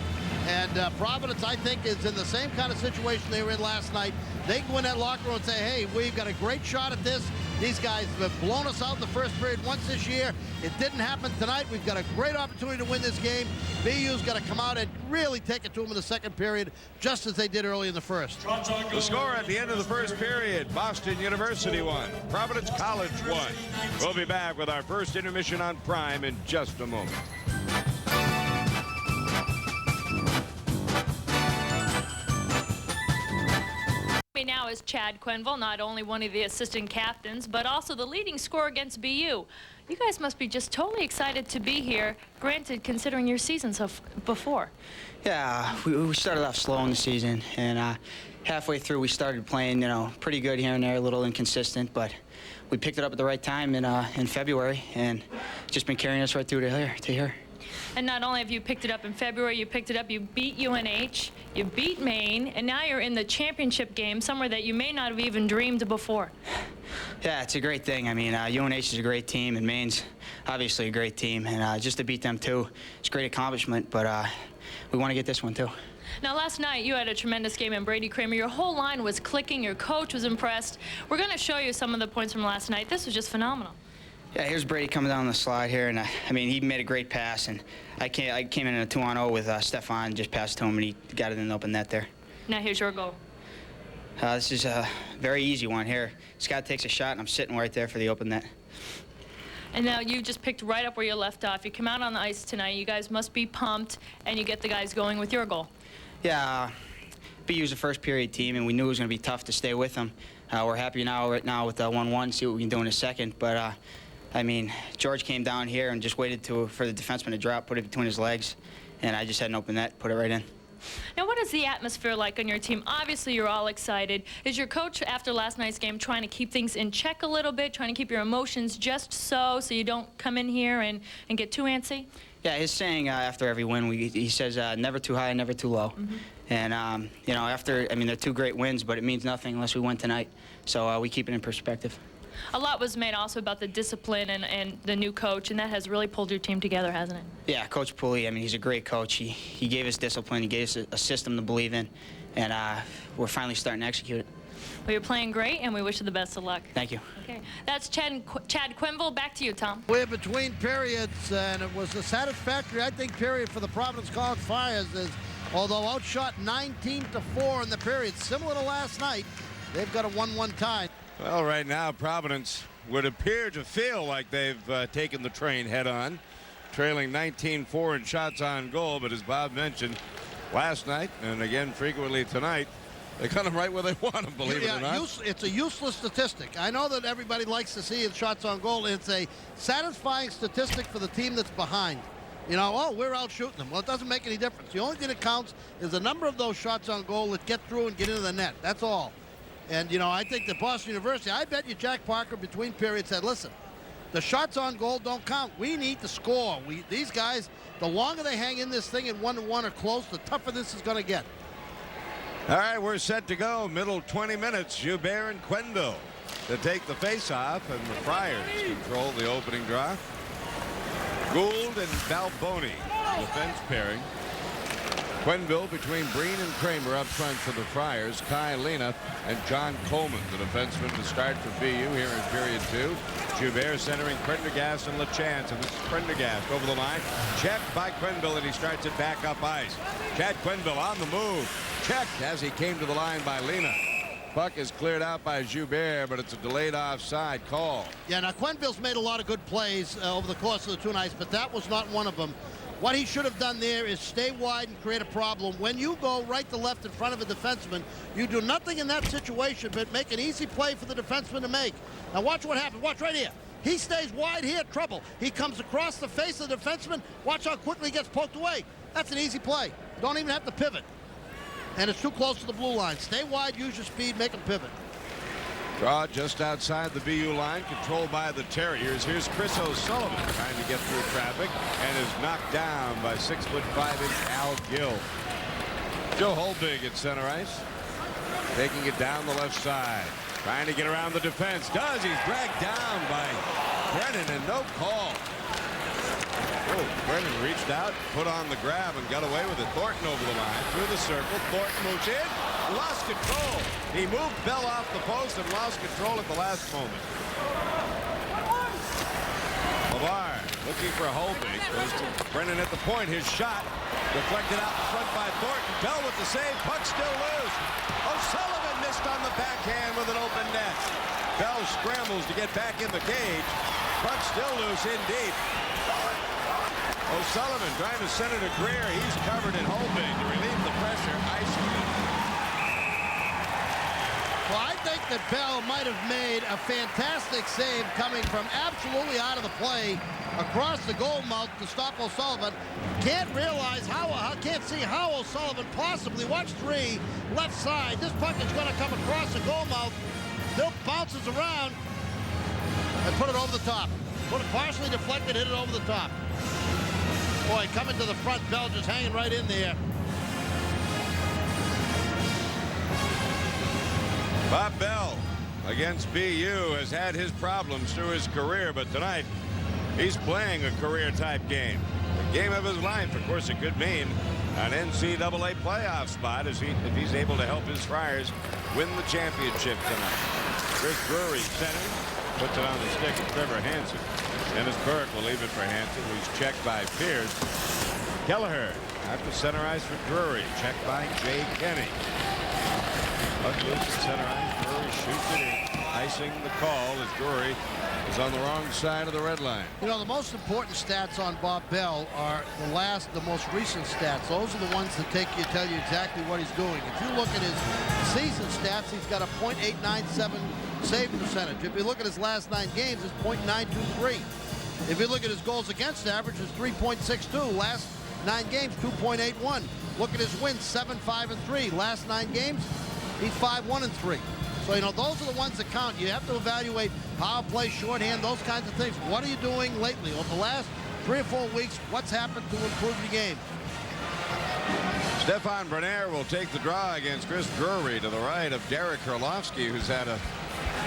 And Providence, I think, is in the same kind of situation they were in last night. They go in that locker room and say, hey, we've got a great shot at this. These guys have blown us out in the first period once this year. It didn't happen tonight. We've got a great opportunity to win this game. BU's got to come out and really take it to them in the second period, just as they did early in the first. The score at the end of the first period, Boston University won, Providence College won. We'll be back with our first intermission on Prime in just a moment. Now is Chad Quenville, not only one of the assistant captains, but also the leading scorer against BU. You guys must be just totally excited to be here, granted, considering your season before. Yeah, we started off slow in the season, and halfway through we started playing, pretty good here and there, a little inconsistent, but we picked it up at the right time in February, and it's just been carrying us right through to here. And not only have you picked it up in February, you picked it up, you beat UNH, you beat Maine, and now you're in the championship game, somewhere that you may not have even dreamed before. Yeah, it's a great thing. I mean, UNH is a great team, and Maine's obviously a great team, and just to beat them too, it's a great accomplishment, but we want to get this one too. Now, last night, you had a tremendous game, and Brady Kramer, your whole line was clicking, your coach was impressed. We're going to show you some of the points from last night. This was just phenomenal. Yeah, here's Brady coming down the slide here, and I mean, he made a great pass, and I came in a 2-on-0 with Stefan, just passed to him, and he got it in the open net there. Now here's your goal. This is a very easy one here. Scott takes a shot, and I'm sitting right there for the open net. And now you just picked right up where you left off. You come out on the ice tonight. You guys must be pumped, and you get the guys going with your goal. Yeah, BU's a first period team, and we knew it was going to be tough to stay with them. We're happy right now with the 1-1, see what we can do in a second, but I mean, George came down here and just waited for the defenseman to drop, put it between his legs, and I just had an open net, put it right in. Now, what is the atmosphere like on your team? Obviously, you're all excited. Is your coach, after last night's game, trying to keep things in check a little bit, trying to keep your emotions just so you don't come in here and get too antsy? Yeah, his saying after every win, he says, never too high, never too low. Mm-hmm. And, they're two great wins, but it means nothing unless we win tonight. So we keep it in perspective. A lot was made also about the discipline and the new coach, and that has really pulled your team together, hasn't it? Yeah, Coach Pooley, I mean, he's a great coach. He gave us discipline. He gave us a system to believe in, and we're finally starting to execute it. Well, you're playing great, and we wish you the best of luck. Thank you. Okay, that's Chad Quenville. Back to you, Tom. We're between periods, and it was a satisfactory, I think, period for the Providence College Friars. Although outshot 19-4 in the period, similar to last night, they've got a 1-1 tie. Well, right now, Providence would appear to feel like they've taken the train head-on, trailing 19-4 in shots on goal. But as Bob mentioned, last night, and again frequently tonight, they got them right where they want them, believe it or not. It's a useless statistic. I know that everybody likes to see shots on goal. It's a satisfying statistic for the team that's behind. We're out shooting them. Well, it doesn't make any difference. The only thing that counts is the number of those shots on goal that get through and get into the net. That's all. And, I think that Boston University, I bet you Jack Parker between periods said, listen, the shots on goal don't count. We need to score. These guys, the longer they hang in this thing at 1-1 or close, the tougher this is going to get. All right, we're set to go. Middle 20 minutes. Joubert and Quenville to take the face-off, and the Friars control the opening draw. Gould and Balboni, defense pairing. Quenville between Breen and Kramer up front for the Friars. Kai Lena and John Coleman, the defenseman, to start for BU here in period 2. Joubert centering Prendergast and LaChance, and this is Prendergast over the line. Checked by Quenville, and he starts it back up ice. Chad Quenville on the move. Checked as he came to the line by Lena. Puck is cleared out by Joubert, but it's a delayed offside call. Yeah, now Quenville's made a lot of good plays over the course of the two nights, but that was not one of them. What he should have done there is stay wide and create a problem. When you go right to left in front of a defenseman, you do nothing in that situation but make an easy play for the defenseman to make. Now watch what happens. Watch right here. He stays wide here, trouble. He comes across the face of the defenseman. Watch how quickly he gets poked away. That's an easy play. Don't even have to pivot. and it's too close to the blue line. Stay wide, use your speed, make them pivot. Draw just outside the BU line, controlled by the Terriers. Here's Chris O'Sullivan trying to get through traffic and is knocked down by 6'5" Al Gill. Joe Holbig at center ice, taking it down the left side, trying to get around the defense. Does. He's dragged down by Brennan and no call. Oh, Brennan reached out, put on the grab, and got away with it. Thornton over the line, through the circle. Thornton moves in, lost control. He moved Bell off the post and lost control at the last moment. LeVar looking for Holbig. Goes to Brennan at the point. His shot deflected out in front by Thornton. Bell with the save. Puck still loose. O'Sullivan missed on the backhand with an open net. Bell scrambles to get back in the cage. Puck still loose in deep. O'Sullivan trying to send it to Greer. He's covered in Holbig to relieve the pressure. Icing it. Well, I think that Bell might have made a fantastic save coming from absolutely out of the play across the goal mouth to stop O'Sullivan. Can't see how O'Sullivan possibly, watch 3, left side. This puck is going to come across the goal mouth. Still bounces around and put it over the top. Put it partially deflected, hit it over the top. Boy, coming to the front, Bell just hanging right in there. Bob Bell against BU has had his problems through his career, but tonight he's playing a career-type game. The game of his life. Of course, it could mean an NCAA playoff spot if he's able to help his Friars win the championship tonight. Chris Drury centering, puts it on the stick of Trevor Hansen. Dennis Burke will leave it for Hansen, who's checked by Pierce. Kelleher at the center ice for Drury, checked by Jay Kenny. Puck loose at center ice. Drury shoots it in, icing the call as Drury is on the wrong side of the red line. You know, the most important stats on Bob Bell are the most recent stats. Those are the ones that tell you exactly what he's doing. If you look at his season stats, he's got a .897 save percentage. If you look at his last 9 games, it's .923. If you look at his goals against average, it's 3.62. Last 9 games, 2.81. Look at his wins, 7-5-3. Last 9 games, he's 5-1-3. So, you know, those are the ones that count. You have to evaluate power play, shorthand, those kinds of things. What are you doing lately? Over the last 3 or 4 weeks, what's happened to improve your game? Stefan Bernier will take the draw against Chris Drury to the right of Derek Herlovsky, who's had a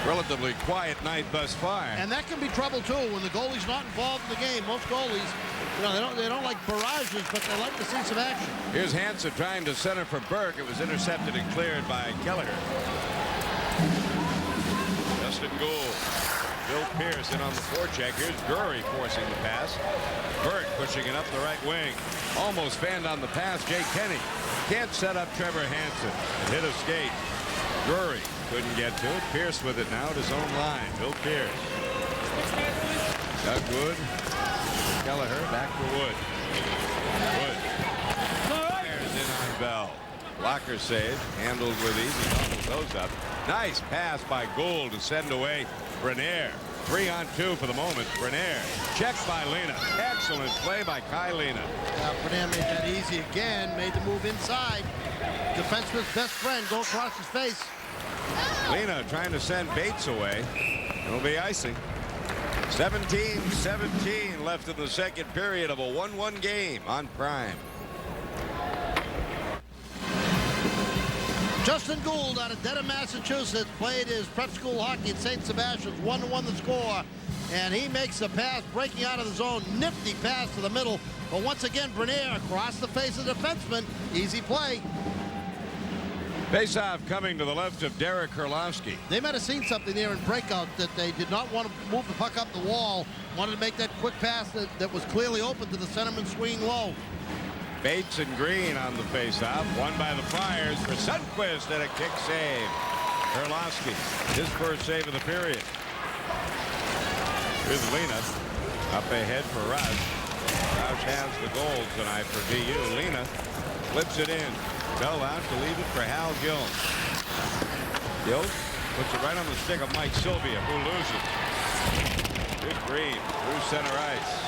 relatively quiet night thus far. And that can be trouble, too, when the goalie's not involved in the game. Most goalies, you know, they don't like barrages, but they like to see some action. Here's Hansen trying to center for Burke. It was intercepted and cleared by Kelleher. Justin Gould. Bill Pierce in on the forecheck. Here's Drury forcing the pass. Burke pushing it up the right wing. Almost fanned on the pass. Jay Kenny can't set up Trevor Hansen. It hit a skate. Drury couldn't get to it. Pierce with it now at his own line. Bill Pierce. Doug Wood. Kelleher back to Wood. Wood. Fires in on Bell. Blocker save. Handled with easy. Those up. Nice pass by Gould to send away Bernier. 3-on-2 for the moment. Bernier checked by Lena. Excellent play by Kai Lena. Bernier made that easy again. Made the move inside. Defenseman's best friend go across his face. Lena trying to send Bates away. It'll be icing. 17-17 left in the second period of a 1-1 game on Prime. Justin Gould out of Dedham, Massachusetts, played his prep school hockey at St. Sebastian's, 1-1 the score, and he makes a pass, breaking out of the zone, nifty pass to the middle, but once again, Bernier across the face of the defenseman, easy play. Face-off coming to the left of Derek Herlovsky. They might have seen something there in breakout that they did not want to move the puck up the wall, wanted to make that quick pass that was clearly open to the centerman swinging low. Bates and Green on the face-off. Won by the Friars for Sundqvist and a kick save. Herlovsky, his first save of the period. Here's Lena up ahead for Roush. Roush has the goal tonight for BU. Lena flips it in. Bell out to leave it for Hal Gill. Gill puts it right on the stick of Mike Sylvia, who loses. Here's Green through center ice.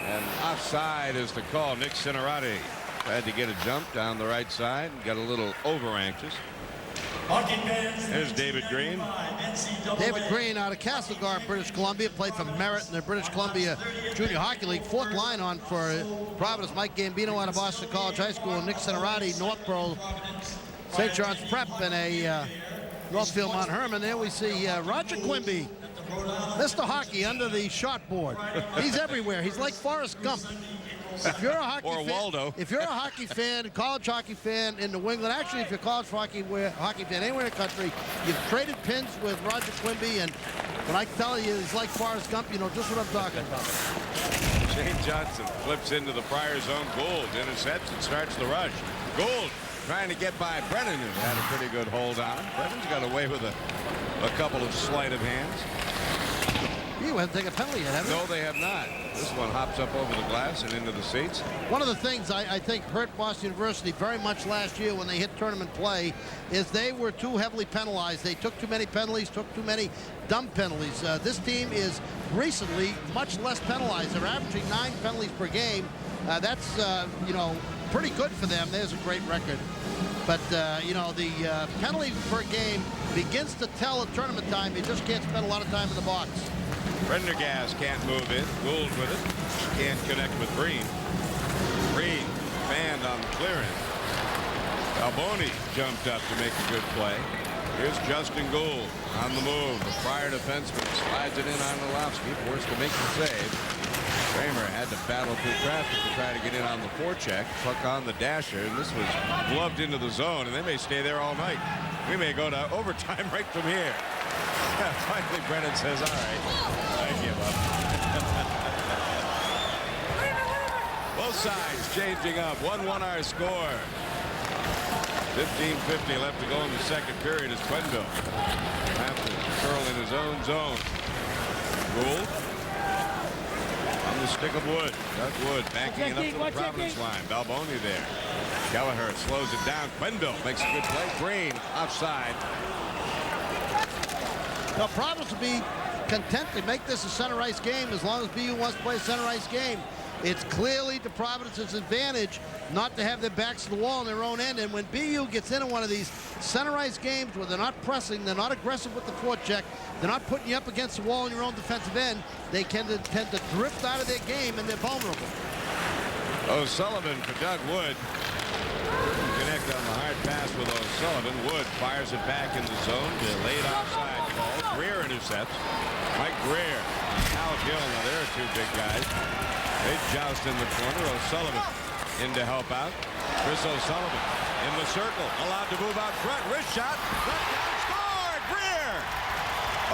And offside is the call. Nick Cinerati had to get a jump down the right side and got a little over-anxious. There's David Green. David Green out of Castlegar, British Columbia, played for Merritt in the British Columbia Junior Hockey League. Fourth line on for Providence. Mike Gambino out of Boston College High School. Nick Cinerati, Northborough, St. John's Prep, and a Northfield Mount Herman. There we see Roger Quimby, Mr. Hockey under the shot board. He's everywhere. He's like Forrest Gump. If you're a hockey or fan, Waldo. If you're a hockey fan, college hockey fan in New England, actually, if you're a college hockey fan anywhere in the country, you've traded pins with Roger Quimby, and when I tell you he's like Forrest Gump, you know just what I'm talking about. Shane Johnson flips into the Friars zone. Gould intercepts and starts the rush. Gould trying to get by Brennan, who had a pretty good hold on. Brennan's got away with a couple of sleight of hands. You haven't taken a penalty yet, have you? No, they have not. This one hops up over the glass and into the seats. One of the things I think hurt Boston University very much last year when they hit tournament play is they were too heavily penalized. They took too many penalties, took too many dumb penalties. This team is recently much less penalized. They're averaging 9 penalties per game. That's, you know, pretty good for them. There's a great record. But, you know, the penalty per game begins to tell at tournament time. You just can't spend a lot of time in the box. Prendergast can't move in. Gould with it. Can't connect with Green. Green fanned on the clearance. Alboni jumped up to make a good play. Here's Justin Gould on the move. The Friar defenseman slides it in on Orlovsky, forced to make the save. Kramer had to battle through traffic to try to get in on the forecheck. Puck on the dasher, and this was gloved into the zone, and they may stay there all night. We may go to overtime right from here. Finally, Brennan says, all right, I give up. Both sides changing up. 1-1 our score. 15:50 left to go in the second period as Quenville have to curl in his own zone. Gould on the stick of Wood. Doug Wood backing it up to the Providence line. Balboni there. Kelleher slows it down. Quenville makes a good play. Green offside. Now, Providence will be content to make this a center ice game as long as BU wants to play a center ice game. It's clearly to Providence's advantage not to have their backs to the wall on their own end. And when BU gets into one of these center ice games where they're not pressing, they're not aggressive with the forecheck, they're not putting you up against the wall on your own defensive end, they tend to drift out of their game and they're vulnerable. O'Sullivan for Doug Wood. Connect on the hard pass with O'Sullivan. Wood fires it back in the zone. Delayed offside call. Greer intercepts. Mike Greer. Al Gill. Now there are two big guys. They joust in the corner. O'Sullivan in to help out. Chris O'Sullivan in the circle. Allowed to move out front. Wrist shot. Left down. Scored. Greer.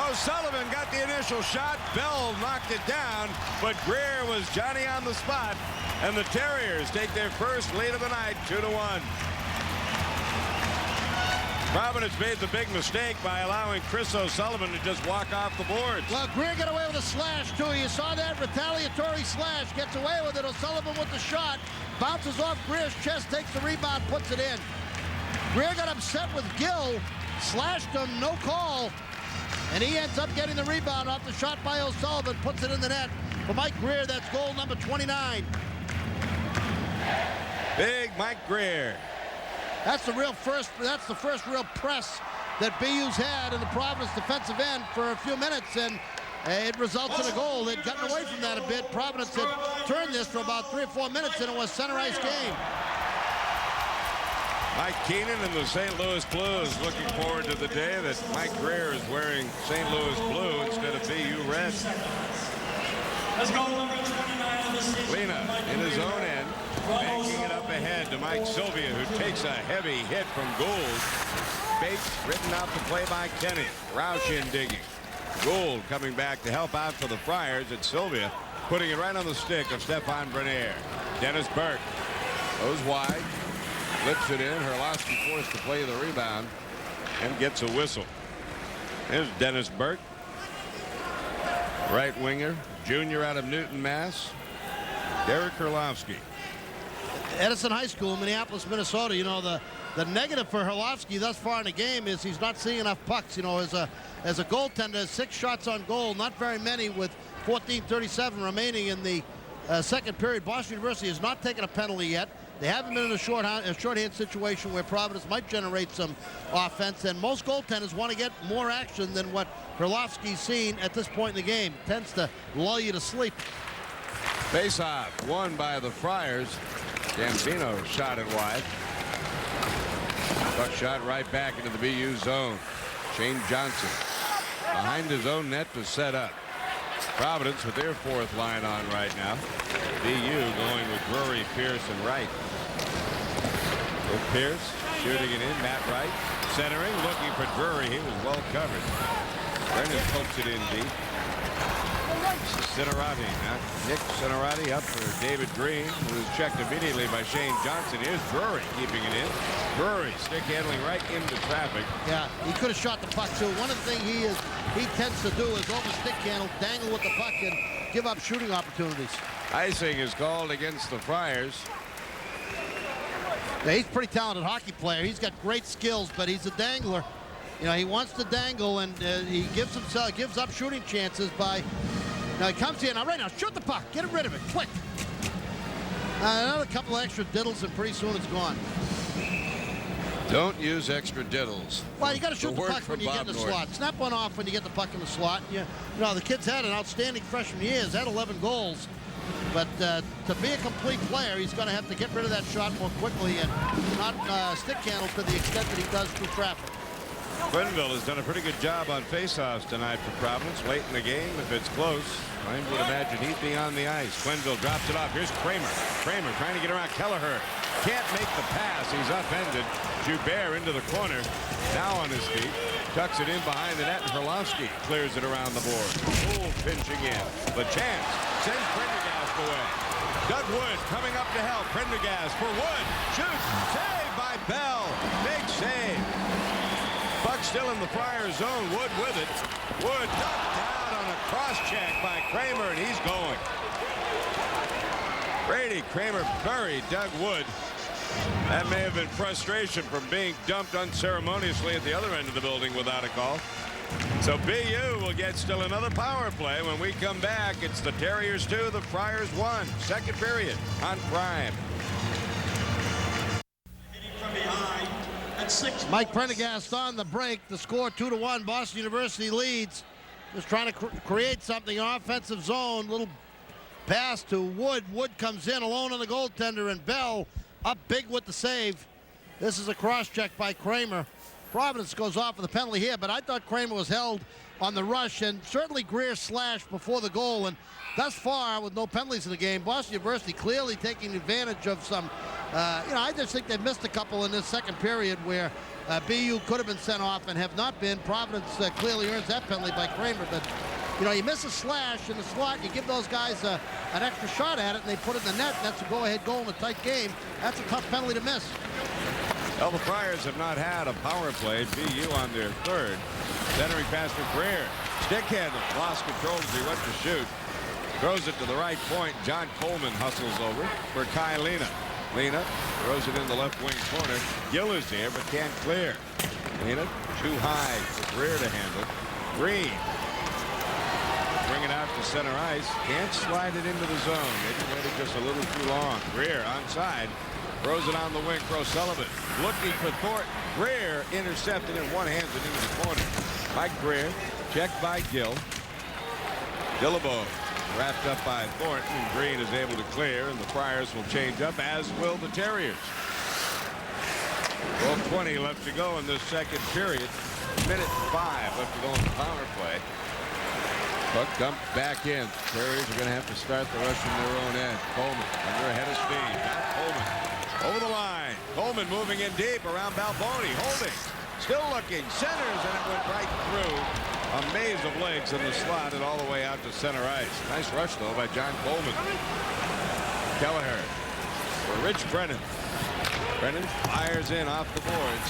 O'Sullivan got the initial shot. Bell knocked it down. But Greer was Johnny on the spot. And the Terriers take their first lead of the night, 2-1. Providence made the big mistake by allowing Chris O'Sullivan to just walk off the boards. Well, Greer got away with a slash, too. You saw that retaliatory slash. Gets away with it. O'Sullivan with the shot. Bounces off Greer's chest, takes the rebound, puts it in. Greer got upset with Gill. Slashed him, no call. And he ends up getting the rebound off the shot by O'Sullivan. Puts it in the net. For Mike Greer, that's goal number 29. Big Mike Greer. That's the first real press that BU's had in the Providence defensive end for a few minutes, and it results in a goal. They'd gotten away from that a bit. Providence had turned this for about 3 or 4 minutes, and it was center ice game. Mike Keenan and the St. Louis Blues looking forward to the day that Mike Greer is wearing St. Louis blue instead of BU red. Let's go number 29 of the season. Lena in his own end, banking it up ahead to Mike Sylvia, who takes a heavy hit from Gould. Bates written out the play by Kenny. Roush in digging. Gould coming back to help out for the Friars. It's Sylvia putting it right on the stick of Stefan Bernier. Dennis Burke goes wide, flips it in. Herlovsky forced to play the rebound and gets a whistle. There's Dennis Burke, right winger, junior out of Newton, Mass. Derek Herlovsky. Edison High School, Minneapolis, Minnesota. You know, the negative for Herlovsky thus far in the game is he's not seeing enough pucks. You know, as a goaltender, 6 shots on goal, not very many with 14:37 remaining in the second period. Boston University has not taken a penalty yet. They haven't been in a shorthand situation where Providence might generate some offense, and most goaltenders want to get more action than what Perlovsky's seen at this point in the game. Tends to lull you to sleep. Face-off won by the Friars. Gambino shot it wide. Puck shot right back into the BU zone. Shane Johnson behind his own net to set up. Providence with their fourth line on right now. BU going with Drury, Pierce, and Wright. With Pierce shooting it in. Matt Wright centering, looking for Drury. He was well covered. Brennan pokes it in deep. Cinerati, Nick Cinerati up for David Green, who was checked immediately by Shane Johnson. Here's Drury keeping it in. Drury stick handling right into traffic. Yeah, he could have shot the puck too. One of the things he tends to do is over stick handle, dangle with the puck, and give up shooting opportunities. Icing is called against the Friars. Yeah, he's a pretty talented hockey player. He's got great skills, but he's a dangler. You know, he wants to dangle, and he gives up shooting chances by. Now he comes here now. Right now, shoot the puck. Get rid of it. Quick. Another couple of extra diddles, and pretty soon it's gone. Don't use extra diddles. Well, you got to shoot the puck when you get in the slot. Snap one off when you get the puck in the slot. You know, the kid's had an outstanding freshman year. He's had 11 goals. But to be a complete player, he's going to have to get rid of that shot more quickly and not stick handle to the extent that he does through traffic. Quenneville has done a pretty good job on faceoffs tonight for Providence. Late in the game, if it's close, I would imagine he'd be on the ice. Quenneville drops it off. Here's Kramer. Kramer trying to get around Kelleher. Can't make the pass. He's upended. Joubert into the corner. Now on his feet. Tucks it in behind the net. And Perlovsky clears it around the board. Gould pinching in. The chance sends Prendergast away. Doug Wood coming up to help. Prendergast for Wood. Shoots. Saved by Bell. Big save. Puck still in the Friars zone. Wood with it. Wood ducked down on a cross check by Kramer, and he's going. Brady Kramer buried Doug Wood. That may have been frustration from being dumped unceremoniously at the other end of the building without a call. So BU will get still another power play. When we come back, it's the Terriers 2, the Friars 1. Second period on Prime. From behind. Mike Prendergast on the break. The score 2-1. Boston University leads. Just trying to create something. Offensive zone. Little pass to Wood. Wood comes in alone on the goaltender, and Bell up big with the save. This is a cross check by Kramer. Providence goes off with a penalty here, but I thought Kramer was held on the rush, and certainly Greer slashed before the goal. And thus far, with no penalties in the game, Boston University clearly taking advantage of some. I just think they missed a couple in this second period where BU could have been sent off and have not been. Providence clearly earns that penalty by Kramer, but you miss a slash in the slot, you give those guys an extra shot at it, and they put it in the net, and that's a go-ahead goal in a tight game. That's a tough penalty to miss. Well, the Friars have not had a power play. BU on their third. Centering pass for Greer. Stick handle. Lost control as he went to shoot. Throws it to the right point. John Coleman hustles over for Kai Lena. Lena throws it in the left wing corner. Gill is here, but can't clear. Lena too high for Greer to handle. Green. Bring it out to center ice. Can't slide it into the zone. Maybe waited just a little too long. Greer onside. Throws it on the wing for O'Sullivan. Looking for Thornton. Greer intercepted and one-handed into the corner. Mike Greer checked by Gill. Dillabo wrapped up by Thornton, and Green is able to clear, and the Friars will change up, as will the Terriers. 12:20 left to go in this second period. Minute 5 left to go in the power play. Puck dumped back in. Terriers are going to have to start the rush from their own end. Coleman under a head of speed. Now Coleman over the line. Coleman moving in deep around Balboni. Holding. Still looking. Centers, and it went right through a maze of legs in the slot and all the way out to center ice. Nice rush, though, by John Coleman. Kelleher for Rich Brennan. Brennan fires in off the boards.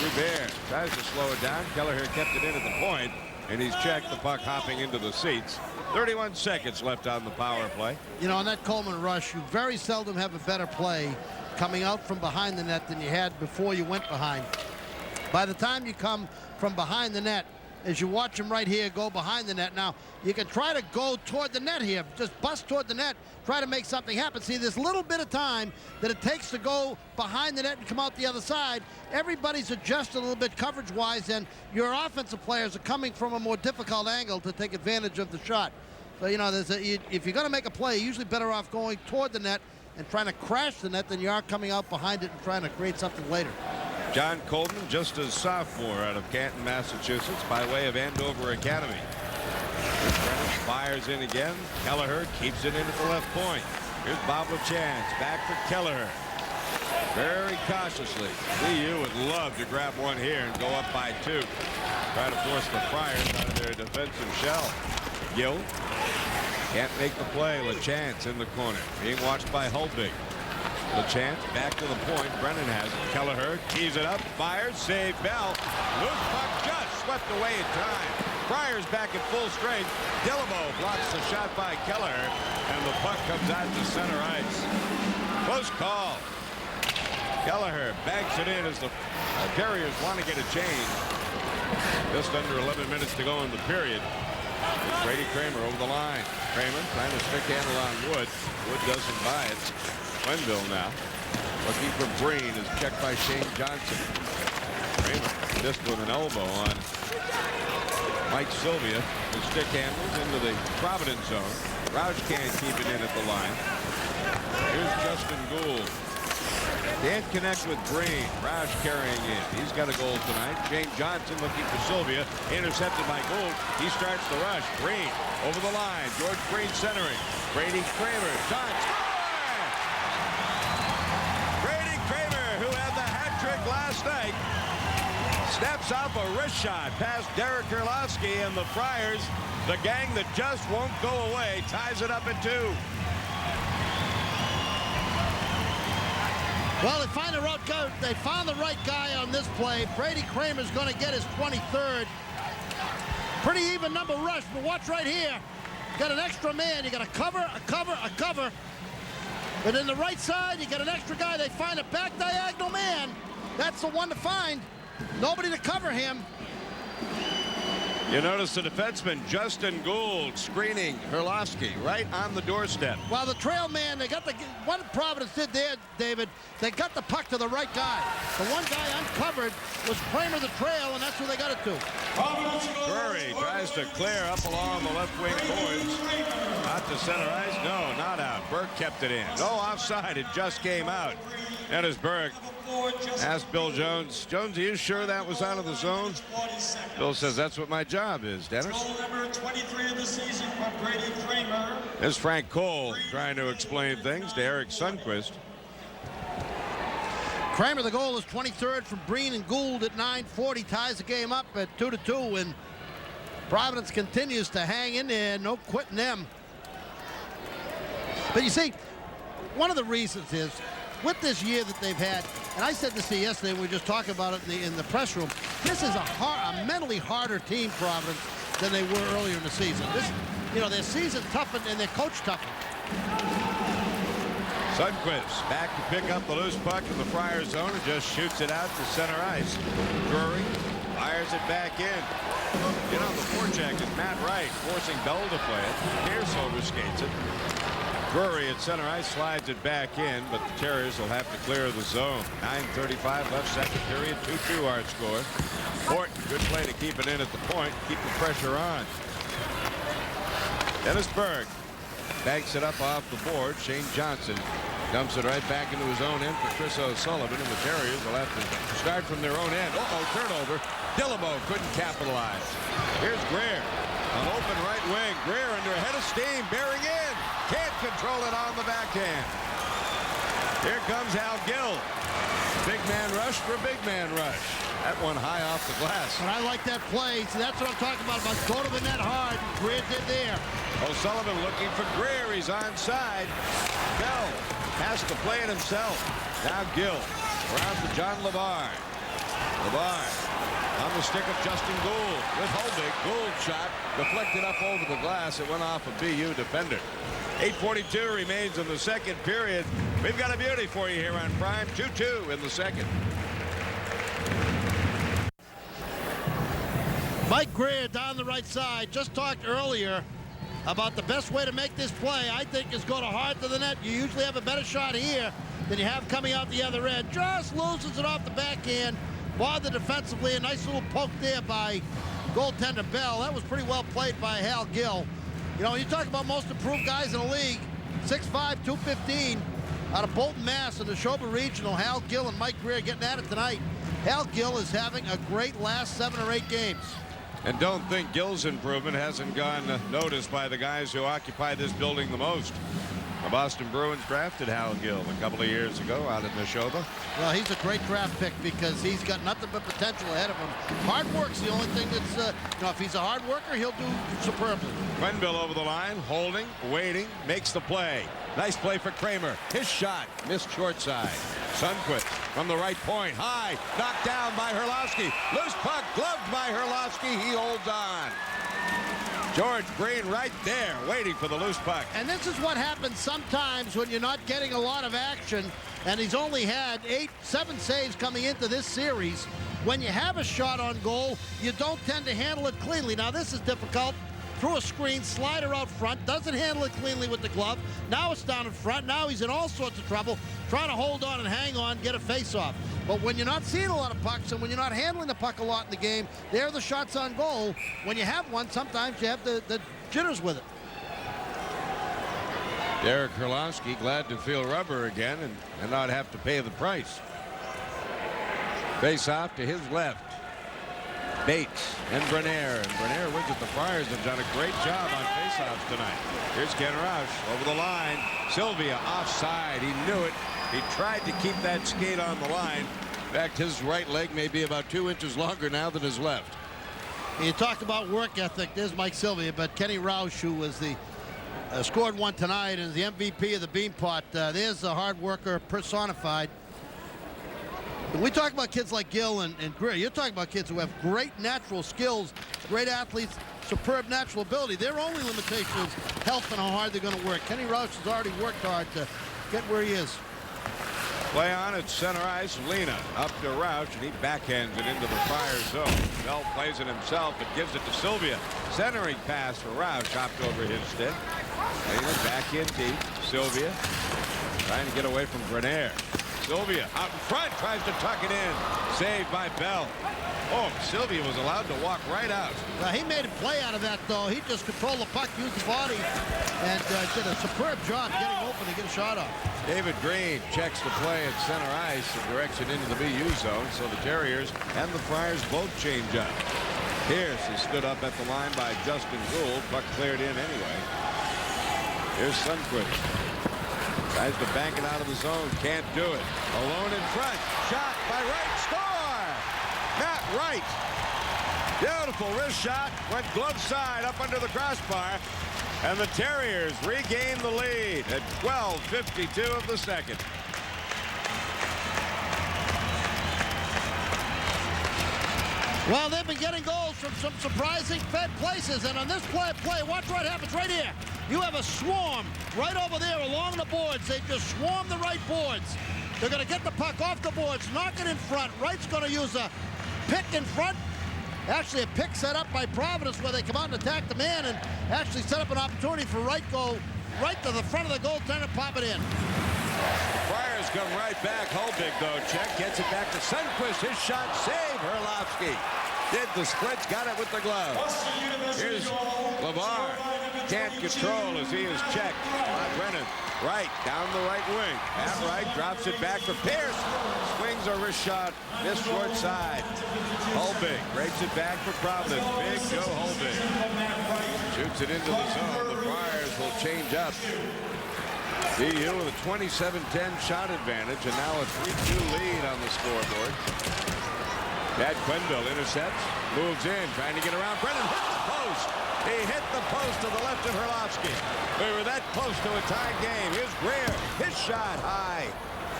Joubert tries to slow it down. Kelleher kept it in at the point, and he's checked the puck hopping into the seats. 31 seconds left on the power play. On that Coleman rush, you very seldom have a better play coming out from behind the net than you had before you went behind. By the time you come from behind the net, as you watch him right here go behind the net. Now, you can try to go toward the net here. Just bust toward the net, try to make something happen. See, there's a little bit of time that it takes to go behind the net and come out the other side. Everybody's adjusted a little bit coverage-wise, and your offensive players are coming from a more difficult angle to take advantage of the shot. So, you know, if you're going to make a play, you're usually better off going toward the net and trying to crash the net than you are coming out behind it and trying to create something later. John Colton, just a sophomore out of Canton, Massachusetts, by way of Andover Academy. Brennan fires in again. Kelleher keeps it in at the left point. Here's Bob LaChance, back for Kelleher. Very cautiously. BU would love to grab one here and go up by 2. Try to force the Friars out of their defensive shell. Gill can't make the play. LaChance in the corner, being watched by Hulbig. LaChance back to the point. Brennan has it. Kelleher tees it up, fires, save Bell. Loose puck just swept away in time. Friars back at full strength. Dillabo blocks the shot by Kelleher, and the puck comes out to center ice. Close call. Kelleher banks it in as the Terriers want to get a change. Just under 11 minutes to go in the period. Brady Kramer over the line. Kramer trying to stick handle on Wood. Wood doesn't buy it. Quenville now looking for Breen, is checked by Shane Johnson. Kramer just with an elbow on Mike Sylvia. The stick handles into the Providence zone. Roush can't keep it in at the line. Here's Justin Gould. Can't connect with Breen. Roush carrying in. He's got a goal tonight. Shane Johnson looking for Sylvia. Intercepted by Gould. He starts the rush. Breen over the line. George Breen centering. Brady Kramer. Shot. Last night steps up a wrist shot past Derek Kurlowski, and the Friars, the gang that just won't go away, ties it up at 2. Well, they found the right guy on this play. Brady Kramer's going to get his 23rd. Pretty even number rush, but watch right here. Got an extra man. You got a cover, a cover, a cover. But in the right side, you got an extra guy. They find a back diagonal man. That's the one to find. Nobody to cover him. You notice the defenseman, Justin Gould, screening Kurlowski right on the doorstep. Well, the trail man, what Providence did there, David, they got the puck to the right guy. The one guy uncovered was Kramer the trail, and that's who they got it to. Drury tries to clear up along the left wing boards. Out to center ice. No, not out. Burke kept it in. No offside. It just came out. And as Burke asked Bill Jones, Jones, are you sure that was out of the zone? Bill says, that's what my job is, Dennis. Number 23 of the season from Brady Kramer. There's Frank Cole trying to explain things to Eric Sundquist. Kramer, the goal is 23rd from Breen, and Gould at 9:40 ties the game up at 2-2, and Providence continues to hang in there. No quitting them. But you see, one of the reasons is, with this year that they've had, and I said this to you yesterday, we were just talking about it in the press room, this is a mentally harder team, Providence, than they were earlier in the season. Their season toughened and their coach toughened. Sundquist back to pick up the loose puck in the Friars zone and just shoots it out to center ice. Drury fires it back in. You know, the forecheck is Matt Wright forcing Bell to play it. Pierce overskates it. Drury at center ice slides it back in, but the Terriers will have to clear the zone. 9:35 left, second period. 2-2 our score. Horton, good play to keep it in at the point, keep the pressure on. Dennis Berg banks it up off the board. Shane Johnson dumps it right back into his own end for Chris O'Sullivan, and the Terriers will have to start from their own end. Turnover. Dillabo couldn't capitalize. Here's Greer on open right wing. Greer under a head of steam, bearing in. Can't control it on the backhand. Here comes Al Gill. Big man rush for big man rush. That one high off the glass. And I like that play. So that's what I'm talking about go to the net hard. Greer did there. O'Sullivan looking for Greer. He's onside. Bell has to play it himself. Now Gill around for John LeVar. LeVar on the stick of Justin Gould with Hulbig. Gould shot deflected up over the glass. It went off a BU defender. 8:42 remains in the second period. We've got a beauty for you here on Prime. 2-2 in the second. Mike Greer down the right side. Just talked earlier about the best way to make this play, I think, is go to hard to the net. You usually have a better shot here than you have coming out the other end. Just loses it off the backhand. Bothered defensively. A nice little poke there by goaltender Bell. That was pretty well played by Hal Gill. You know, you talk about most improved guys in the league, 6'5", 215, out of Bolton, Mass, in the Neshoba Regional. Hal Gill and Mike Greer getting at it tonight. Hal Gill is having a great last 7 or 8 games. And don't think Gill's improvement hasn't gone noticed by the guys who occupy this building the most. The Boston Bruins drafted Hal Gill a couple of years ago out at Neshoba. Well, he's a great draft pick because he's got nothing but potential ahead of him. Hard work's the only thing that's, you know, if he's a hard worker, he'll do superbly. Quenneville over the line, holding, waiting, makes the play. Nice play for Kramer. His shot missed short side. Sundquist from the right point. High. Knocked down by Herlowski. Loose puck gloved by Herlowski. He holds on. George Breen right there waiting for the loose puck. And this is what happens sometimes when you're not getting a lot of action. And he's only had 7 saves coming into this series. When you have a shot on goal, you don't tend to handle it cleanly. Now, this is difficult. Through a screen, slider out front, doesn't handle it cleanly with the glove. Now it's down in front. Now he's in all sorts of trouble, trying to hold on and hang on, get a face-off. But when you're not seeing a lot of pucks and when you're not handling the puck a lot in the game, there are the shots on goal. When you have one, sometimes you have the jitters with it. Derek Herlowski glad to feel rubber again and not have to pay the price. Face off to his left. Bates and Bernier. And Bernier wins it. The Friars have done a great job on faceoffs tonight. Here's Ken Roush over the line. Sylvia offside. He knew it. He tried to keep that skate on the line. In fact, his right leg may be about 2 inches longer now than his left. You talked about work ethic. There's Mike Sylvia, but Kenny Roush, who was the scored one tonight and is the MVP of the Beanpot. There's a hard worker personified. When we talk about kids like Gill and Greer, you're talking about kids who have great natural skills, great athletes, superb natural ability. Their only limitation is health and how hard they're going to work. Kenny Roush has already worked hard to get where he is. Play on at center ice. Lena up to Roush, and he backhands it into the Friars zone. Bell plays it himself, but gives it to Sylvia. Centering pass for Roush, chopped over his stick. Lena back in deep. Sylvia trying to get away from Bernier. Sylvia out in front, tries to tuck it in. Saved by Bell. Oh, Sylvia was allowed to walk right out. Well, he made a play out of that, though. He just controlled the puck, used the body, and did a superb job getting open to get a shot off. David Green checks the play at center ice and directs it into the BU zone, so the Terriers and the Friars both change up. Pierce is stood up at the line by Justin Gould. Puck cleared in anyway. Here's Sundquist. Tries to bank it out of the zone. Can't do it. Alone in front. Shot by Wright. Score! Matt Wright. Beautiful wrist shot. Went glove side up under the crossbar. And the Terriers regain the lead at 12:52 of the second. Well, they've been getting goals from some surprising fed places. And on this play, watch what happens right here. You have a swarm right over there along the boards. They just swarm the right boards. They're going to get the puck off the boards, knock it in front. Wright's going to use a pick in front. Actually, a pick set up by Providence where they come out and attack the man and actually set up an opportunity for Wright go right to the front of the goaltender, pop it in. The Friars come right back. Holbig, though, check, gets it back to Sundquist. His shot, save. Herlowski did the splits, got it with the glove. Here's LeVar. Can't control as he is checked. Brennan, right, down the right wing. At right, drops it back for Pierce. Swings a wrist shot, missed short side. Holbig breaks it back for Providence. Big Joe Holbig. Shoots it into the zone. The Friars will change up. BU with a 27-10 shot advantage, and now a 3-2 lead on the scoreboard. Chad Quenneville intercepts, moves in, trying to get around. Brennan hit the post. He hit the post to the left of Herlowski. We were that close to a tie game. Here's Greer. His shot high.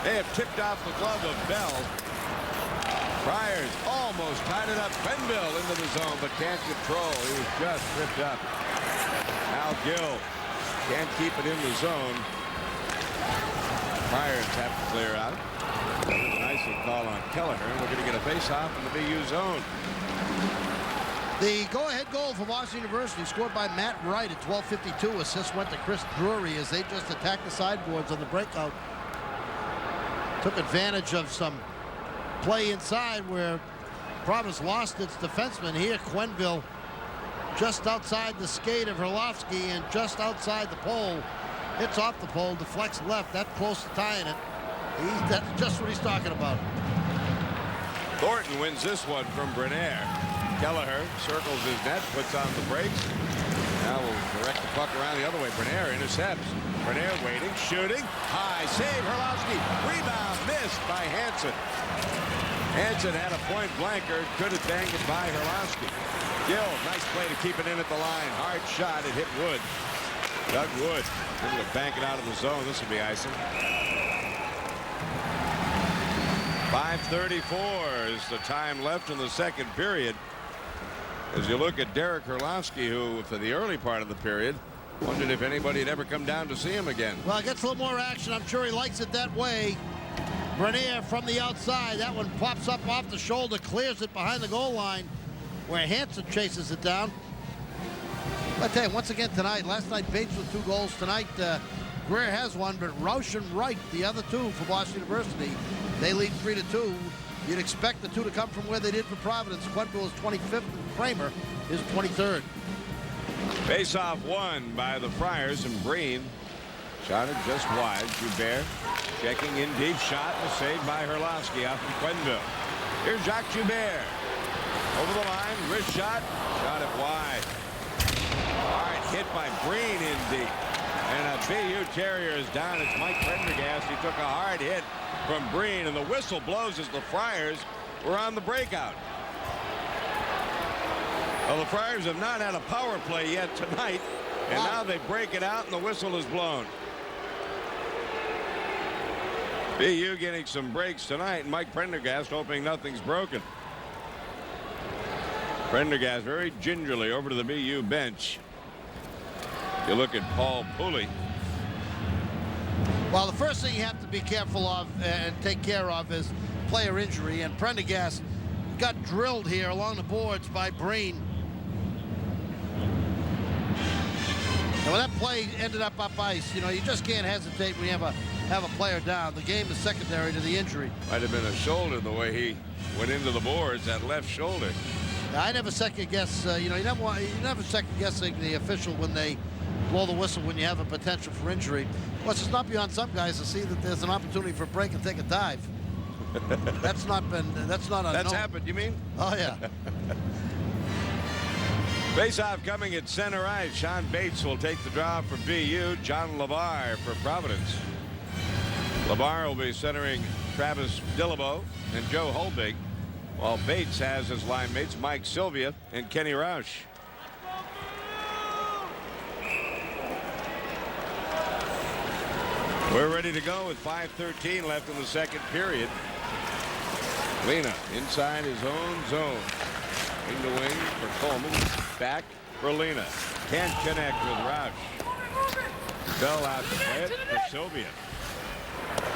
They have tipped off the glove of Bell. Friars almost tied it up. Quenneville into the zone, but can't control. He was just tripped up. Al Gill can't keep it in the zone. Friars have to clear out. Nice call on Kelleher. We're going to get a face-off in the BU zone. The go-ahead goal for Boston University, scored by Matt Wright at 12:52. Assist went to Chris Drury as they just attacked the sideboards on the breakout. Took advantage of some play inside where Providence lost its defenseman. Here, Quenneville just outside the skate of Herlovsky and just outside the pole. Hits off the pole, deflects left. That's close to tying it. That's just what he's talking about. Thornton wins this one from Bernier. Kelleher circles his net, puts on the brakes. Now we'll direct the puck around the other way. Bernier intercepts. Bernier waiting, shooting. High save. Herlovsky. Rebound missed by Hansen. Hansen had a point blanker. Could have banged it by Herlovsky. Gill, nice play to keep it in at the line. Hard shot. It hit Wood. Doug Wood able to bank it out of the zone. This will be icing. 5:34 is the time left in the second period. As you look at Derek Herlovsky, who for the early part of the period wondered if anybody had ever come down to see him again. Well, it gets a little more action. I'm sure he likes it that way. Bernier from the outside. That one pops up off the shoulder, clears it behind the goal line where Hansen chases it down. I tell you, once again tonight, last night Bates with 2 goals. Tonight, Greer has one, but Roush and Wright, the other 2 for Boston University, they lead 3-2. You'd expect the 2 to come from where they did for Providence. Quenneville is 25th, and Kramer is 23rd. Face-off won by the Friars, and Breen shot it just wide. Joubert checking in deep, shot was saved by Herlovsky out from Quenneville. Here's Jacques Joubert. Over the line, wrist shot, shot it wide. Hard hit by Breen in deep. And a BU Terrier is down. It's Mike Prendergast. He took a hard hit from Breen, and the whistle blows as the Friars were on the breakout. Well, the Friars have not had a power play yet tonight, and now they break it out, and the whistle is blown. BU getting some breaks tonight, and Mike Prendergast hoping nothing's broken. Prendergast very gingerly over to the BU bench. You look at Paul Pooley. Well, the first thing you have to be careful of and take care of is player injury, and Prendergast got drilled here along the boards by Breen. And when that play ended up ice, you know, you just can't hesitate when you have a player down. The game is secondary to the injury. Might have been a shoulder the way he went into the boards, that left shoulder. I never second guess. You never second guessing the official when they blow the whistle when you have a potential for injury. Plus, it's not beyond some guys to see that there's an opportunity for a break and take a dive. That's not unknown. That's happened, you mean? Oh yeah. Face-off coming at center ice. Sean Bates will take the draw for BU. John LeBar for Providence. LeBar will be centering Travis Dillabo and Joe Holbig, while Bates has his line mates Mike Sylvia and Kenny Roush. We're ready to go with 5:13 left in the second period. Lena inside his own zone. Wing to wing for Coleman. Back for Lena. Can't connect with Roush. Bell out to play it for Sylvia.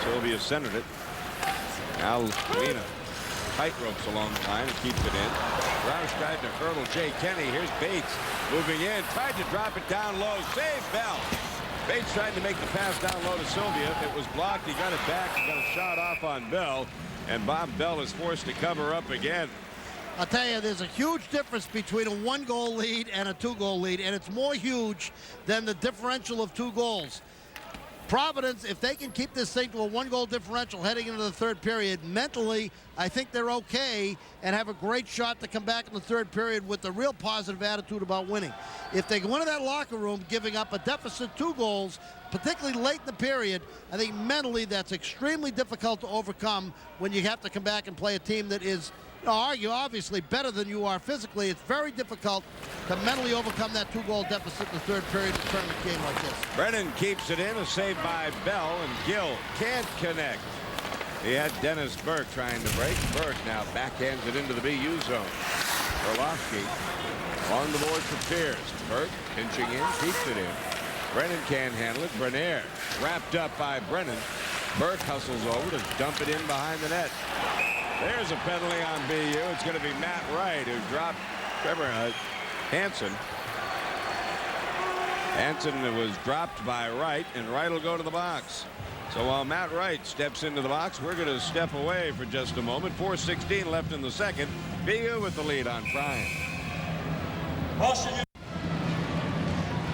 Sylvia centered it. Now Lena tight ropes a long time and keeps it in. Roush tried to hurdle Jay Kenny. Here's Bates moving in. Tried to drop it down low. Save Bell. Bates tried to make the pass down low to Sylvia. It was blocked. He got it back. He got a shot off on Bell. And Bob Bell is forced to cover up again. I'll tell you, there's a huge difference between a 1-goal lead and a 2-goal lead, and it's more huge than the differential of 2 goals. Providence, if they can keep this thing to a 1-goal differential heading into the third period, mentally, I think they're okay and have a great shot to come back in the third period with a real positive attitude about winning. If they go into that locker room giving up a deficit 2 goals, particularly late in the period, I think mentally that's extremely difficult to overcome when you have to come back and play a team that is, obviously better than you are physically. It's very difficult to mentally overcome that 2-goal deficit in the third period of a tournament game like this. Brennan keeps it in, a save by Bell, and Gill can't connect. He had Dennis Burke trying to break. Burke now backhands it into the BU zone. Orlovsky along the boards for Pierce. Burke pinching in, keeps it in. Brennan can't handle it. Bernier wrapped up by Brennan. Burke hustles over to dump it in behind the net. There's a penalty on BU. It's going to be Matt Wright, who dropped Hansen. Hansen was dropped by Wright, and Wright will go to the box. So while Matt Wright steps into the box, we're going to step away for just a moment. 4:16 left in the second. BU with the lead on Prime.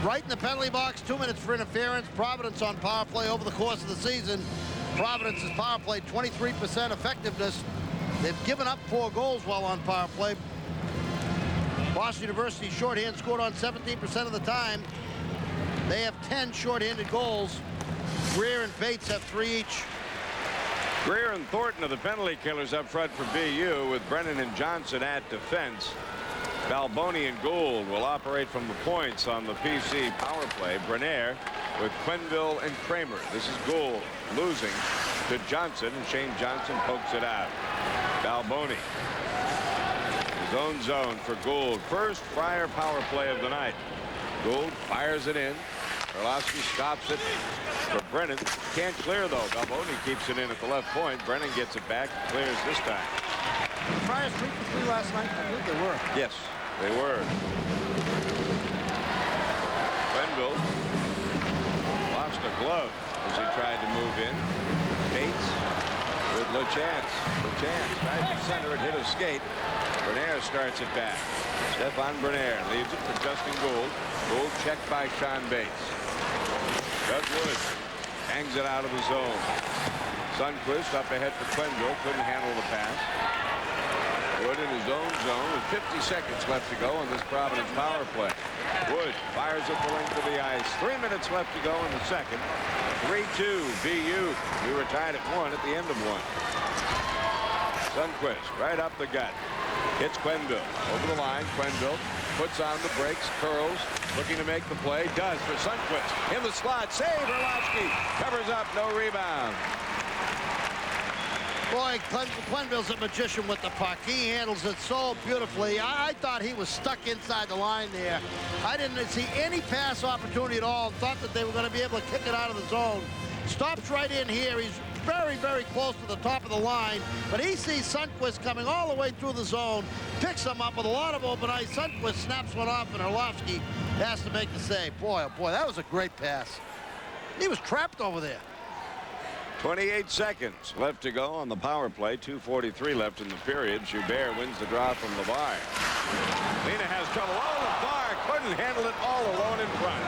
Right in the penalty box, 2 minutes for interference. Providence on power play over the course of the season. Providence's power play 23% effectiveness. They've given up 4 goals while on power play. Boston University shorthand scored on 17% of the time. They have 10 shorthanded goals. Greer and Bates have 3 each. Greer and Thornton are the penalty killers up front for BU, with Brennan and Johnson at defense. Balboni and Gould will operate from the points on the PC power play. Brenner with Quenville and Kramer. This is Gould losing to Johnson, and Shane Johnson pokes it out. Balboni. His own zone for Gould. First Friar power play of the night. Gould fires it in. Orlowski stops it for Brennan. Can't clear though. Balboni keeps it in at the left point. Brennan gets it back. Clears this time. Friars 3 for 3 last night. I believe they were. Yes, they were. Quenville lost a glove as he tried to move in. Bates with LeChance. LeChance tried to center it, hit a skate. Bernier starts it back. Stefan Bernier leaves it for Justin Gould. Gould checked by Sean Bates. Doug Wood hangs it out of the zone. Sundquist up ahead for Quenville. Couldn't handle the pass. Wood in his own zone with 50 seconds left to go on this Providence power play. Wood fires it the length of the ice. 3 minutes left to go in the second. 3-2 BU. We were tied at 1 at the end of 1. Sundquist right up the gut. Hits Quenville. Over the line. Quenville puts on the brakes. Curls. Looking to make the play. Does for Sundquist. In the slot. Save. Orlowski. Covers up. No rebound. Boy, Quenville's a magician with the puck. He handles it so beautifully. I thought he was stuck inside the line there. I didn't see any pass opportunity at all. Thought that they were going to be able to kick it out of the zone. Stops right in here. He's very, very close to the top of the line. But he sees Sundquist coming all the way through the zone. Picks him up with a lot of open ice. Sundquist snaps one off, and Orlowski has to make the save. Boy, oh boy, that was a great pass. He was trapped over there. 28 seconds left to go on the power play. 2:43 left in the period. Joubert wins the draw from LeVar. Lena has trouble. Oh, LeVar couldn't handle it all alone in front.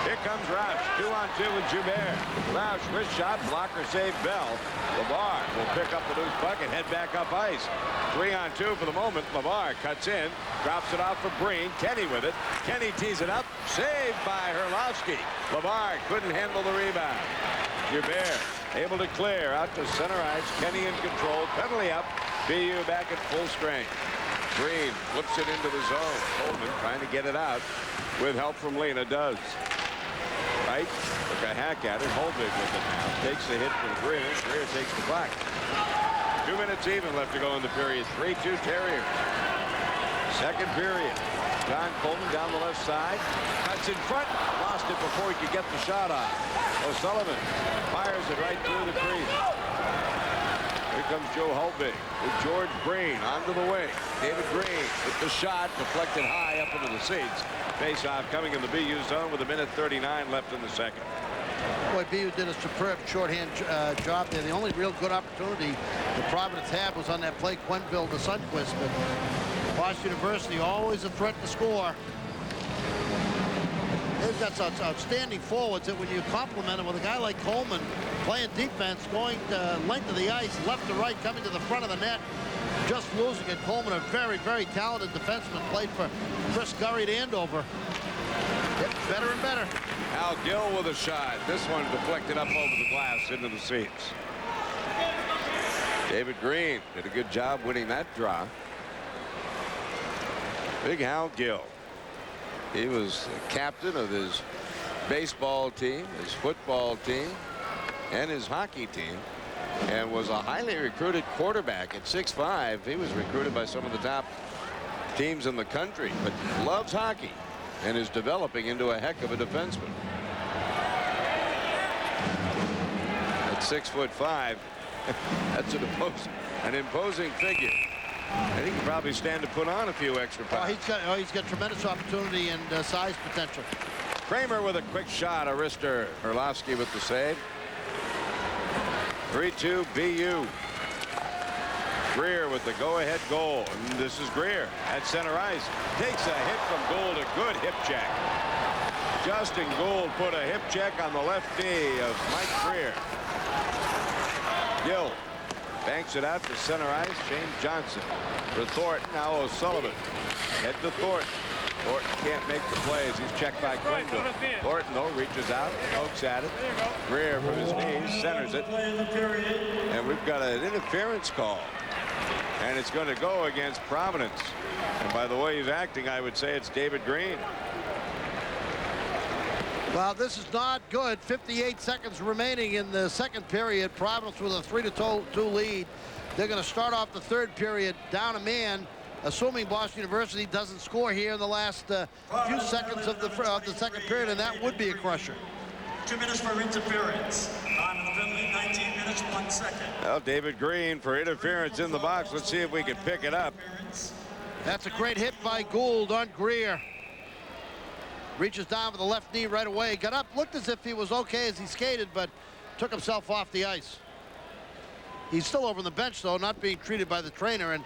Here comes Roush. 2-on-2 with Joubert. Roush, wrist shot, blocker save Bell. LeVar will pick up the loose puck and head back up ice. 3-on-2 for the moment. LeVar cuts in, drops it off for Breen. Kenny with it. Kenny tees it up. Saved by Orlowski. LeVar couldn't handle the rebound. Joubert able to clear out to center ice. Kenny in control. Penalty up. BU back at full strength. Green flips it into the zone. Coleman trying to get it out with help from Lena. Does. Right. Took a hack at it. Holbig with it now. Takes the hit from Greer. Greer takes the puck. 2 minutes even left to go in the period. 3-2 Terriers. Second period. John Coleman down the left side. Cuts in front. Lost it before he could get the shot off. O'Sullivan fires it right through the crease. Here comes Joe Holbig with George Breen onto the wing. David Green with the shot deflected high up into the seats. Face-off coming in the BU zone with 1:39 left in the second. Boy, BU did a superb shorthand job there. The only real good opportunity the Providence had was on that play Quenville to Sundquist. But Boston University always a threat to score. They've got such outstanding forwards that when you compliment them with a guy like Coleman playing defense, going the length of the ice, left to right, coming to the front of the net, just losing it. Coleman, a very, very talented defenseman, played for Chris Gurry at Andover. Getting better and better. Al Gill with a shot. This one deflected up over the glass into the seats. David Green did a good job winning that draw. Big Al Gill. He was the captain of his baseball team, his football team, and his hockey team, and was a highly recruited quarterback at 6'5". He was recruited by some of the top teams in the country, but loves hockey and is developing into a heck of a defenseman. At 6'5", that's an imposing figure. And he can probably stand to put on a few extra pounds. He's got tremendous opportunity and size potential. Kramer with a quick shot. Arister Orlovsky with the save. 3-2 BU. Greer with the go-ahead goal. And this is Greer at center ice. Takes a hit from Gould. A good hip check. Justin Gould put a hip check on the left knee of Mike Greer. Gill banks it out to center ice. James Johnson for Thornton. Now O'Sullivan. Head to Thornton. Thornton can't make the plays. He's checked by Quinville. Thornton, though, reaches out, pokes at it. Greer from his knees, centers it. And we've got an interference call. And it's going to go against Providence. And by the way he's acting, I would say it's David Green. Well, this is not good. 58 seconds remaining in the second period. Providence with a 3-2 lead. They're going to start off the third period down a man, assuming Boston University doesn't score here in the last few seconds of the second period, and that would be a crusher. 2 minutes for interference. Time of the penalty, 19 minutes, 1 second. Well, David Green for interference in the box. Let's see if we can pick it up. That's a great hit by Gould on Greer. Reaches down with the left knee right away. Got up, looked as if he was okay as he skated, but took himself off the ice. He's still over on the bench, though, not being treated by the trainer. And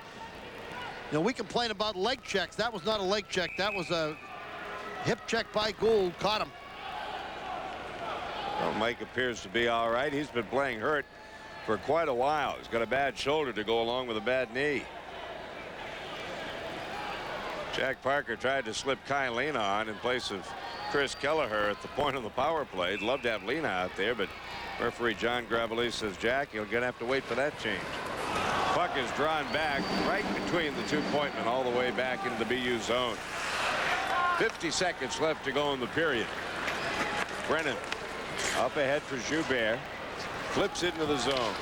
you know, we complain about leg checks. That was not a leg check. That was a hip check by Gould. Caught him. Well, Mike appears to be all right. He's been playing hurt for quite a while. He's got a bad shoulder to go along with a bad knee. Jack Parker tried to slip Kai Lena on in place of Chris Kelleher at the point of the power play. He'd love to have Lena out there, but referee John Gravely says, Jack, you're going to have to wait for that change. Puck is drawn back right between the two point men all the way back into the BU zone. 50 seconds left to go in the period. Brennan up ahead for Joubert. Flips it into the zone.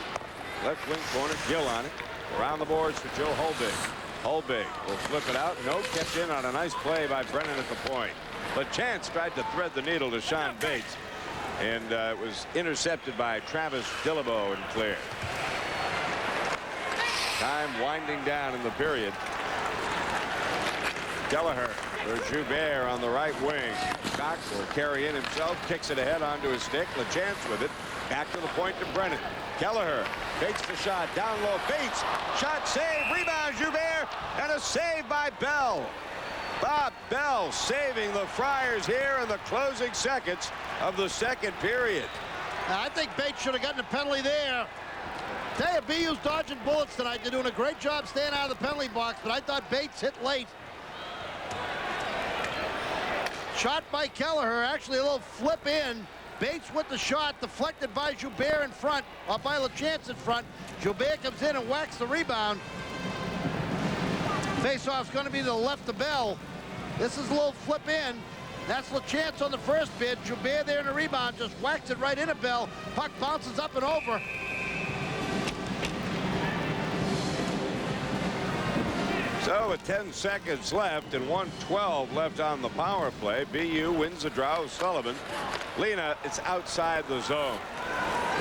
Left wing corner, Gill on it. Around the boards for Joe Holbig. Holbig will flip it out. No, kept in on a nice play by Brennan at the point. But Chance tried to thread the needle to Sean Bates. And it was intercepted by Travis Dillabo and clear. Time winding down in the period. Kelleher for Joubert on the right wing. Cox will carry in himself, kicks it ahead onto his stick. LaChance with it. Back to the point to Brennan. Kelleher fakes the shot down low. Bates shot, save, rebound, Joubert, and a save by Bell. Bob Bell saving the Friars here in the closing seconds of the second period. Now, I think Bates should have gotten a penalty there. Tell you, BU's dodging bullets tonight. They're doing a great job staying out of the penalty box, but I thought Bates hit late. Shot by Kelleher, actually a little flip in. Bates with the shot, deflected by Joubert in front, or by LaChance in front. Joubert comes in and whacks the rebound. Face-off's going to be to the left of Bell. This is a little flip in. That's LaChance on the first bid. Joubert there in the rebound, just whacks it right into Bell. Puck bounces up and over. So with 10 seconds left and 1:12 left on the power play, BU wins the draw. O'Sullivan. Lena, it's outside the zone.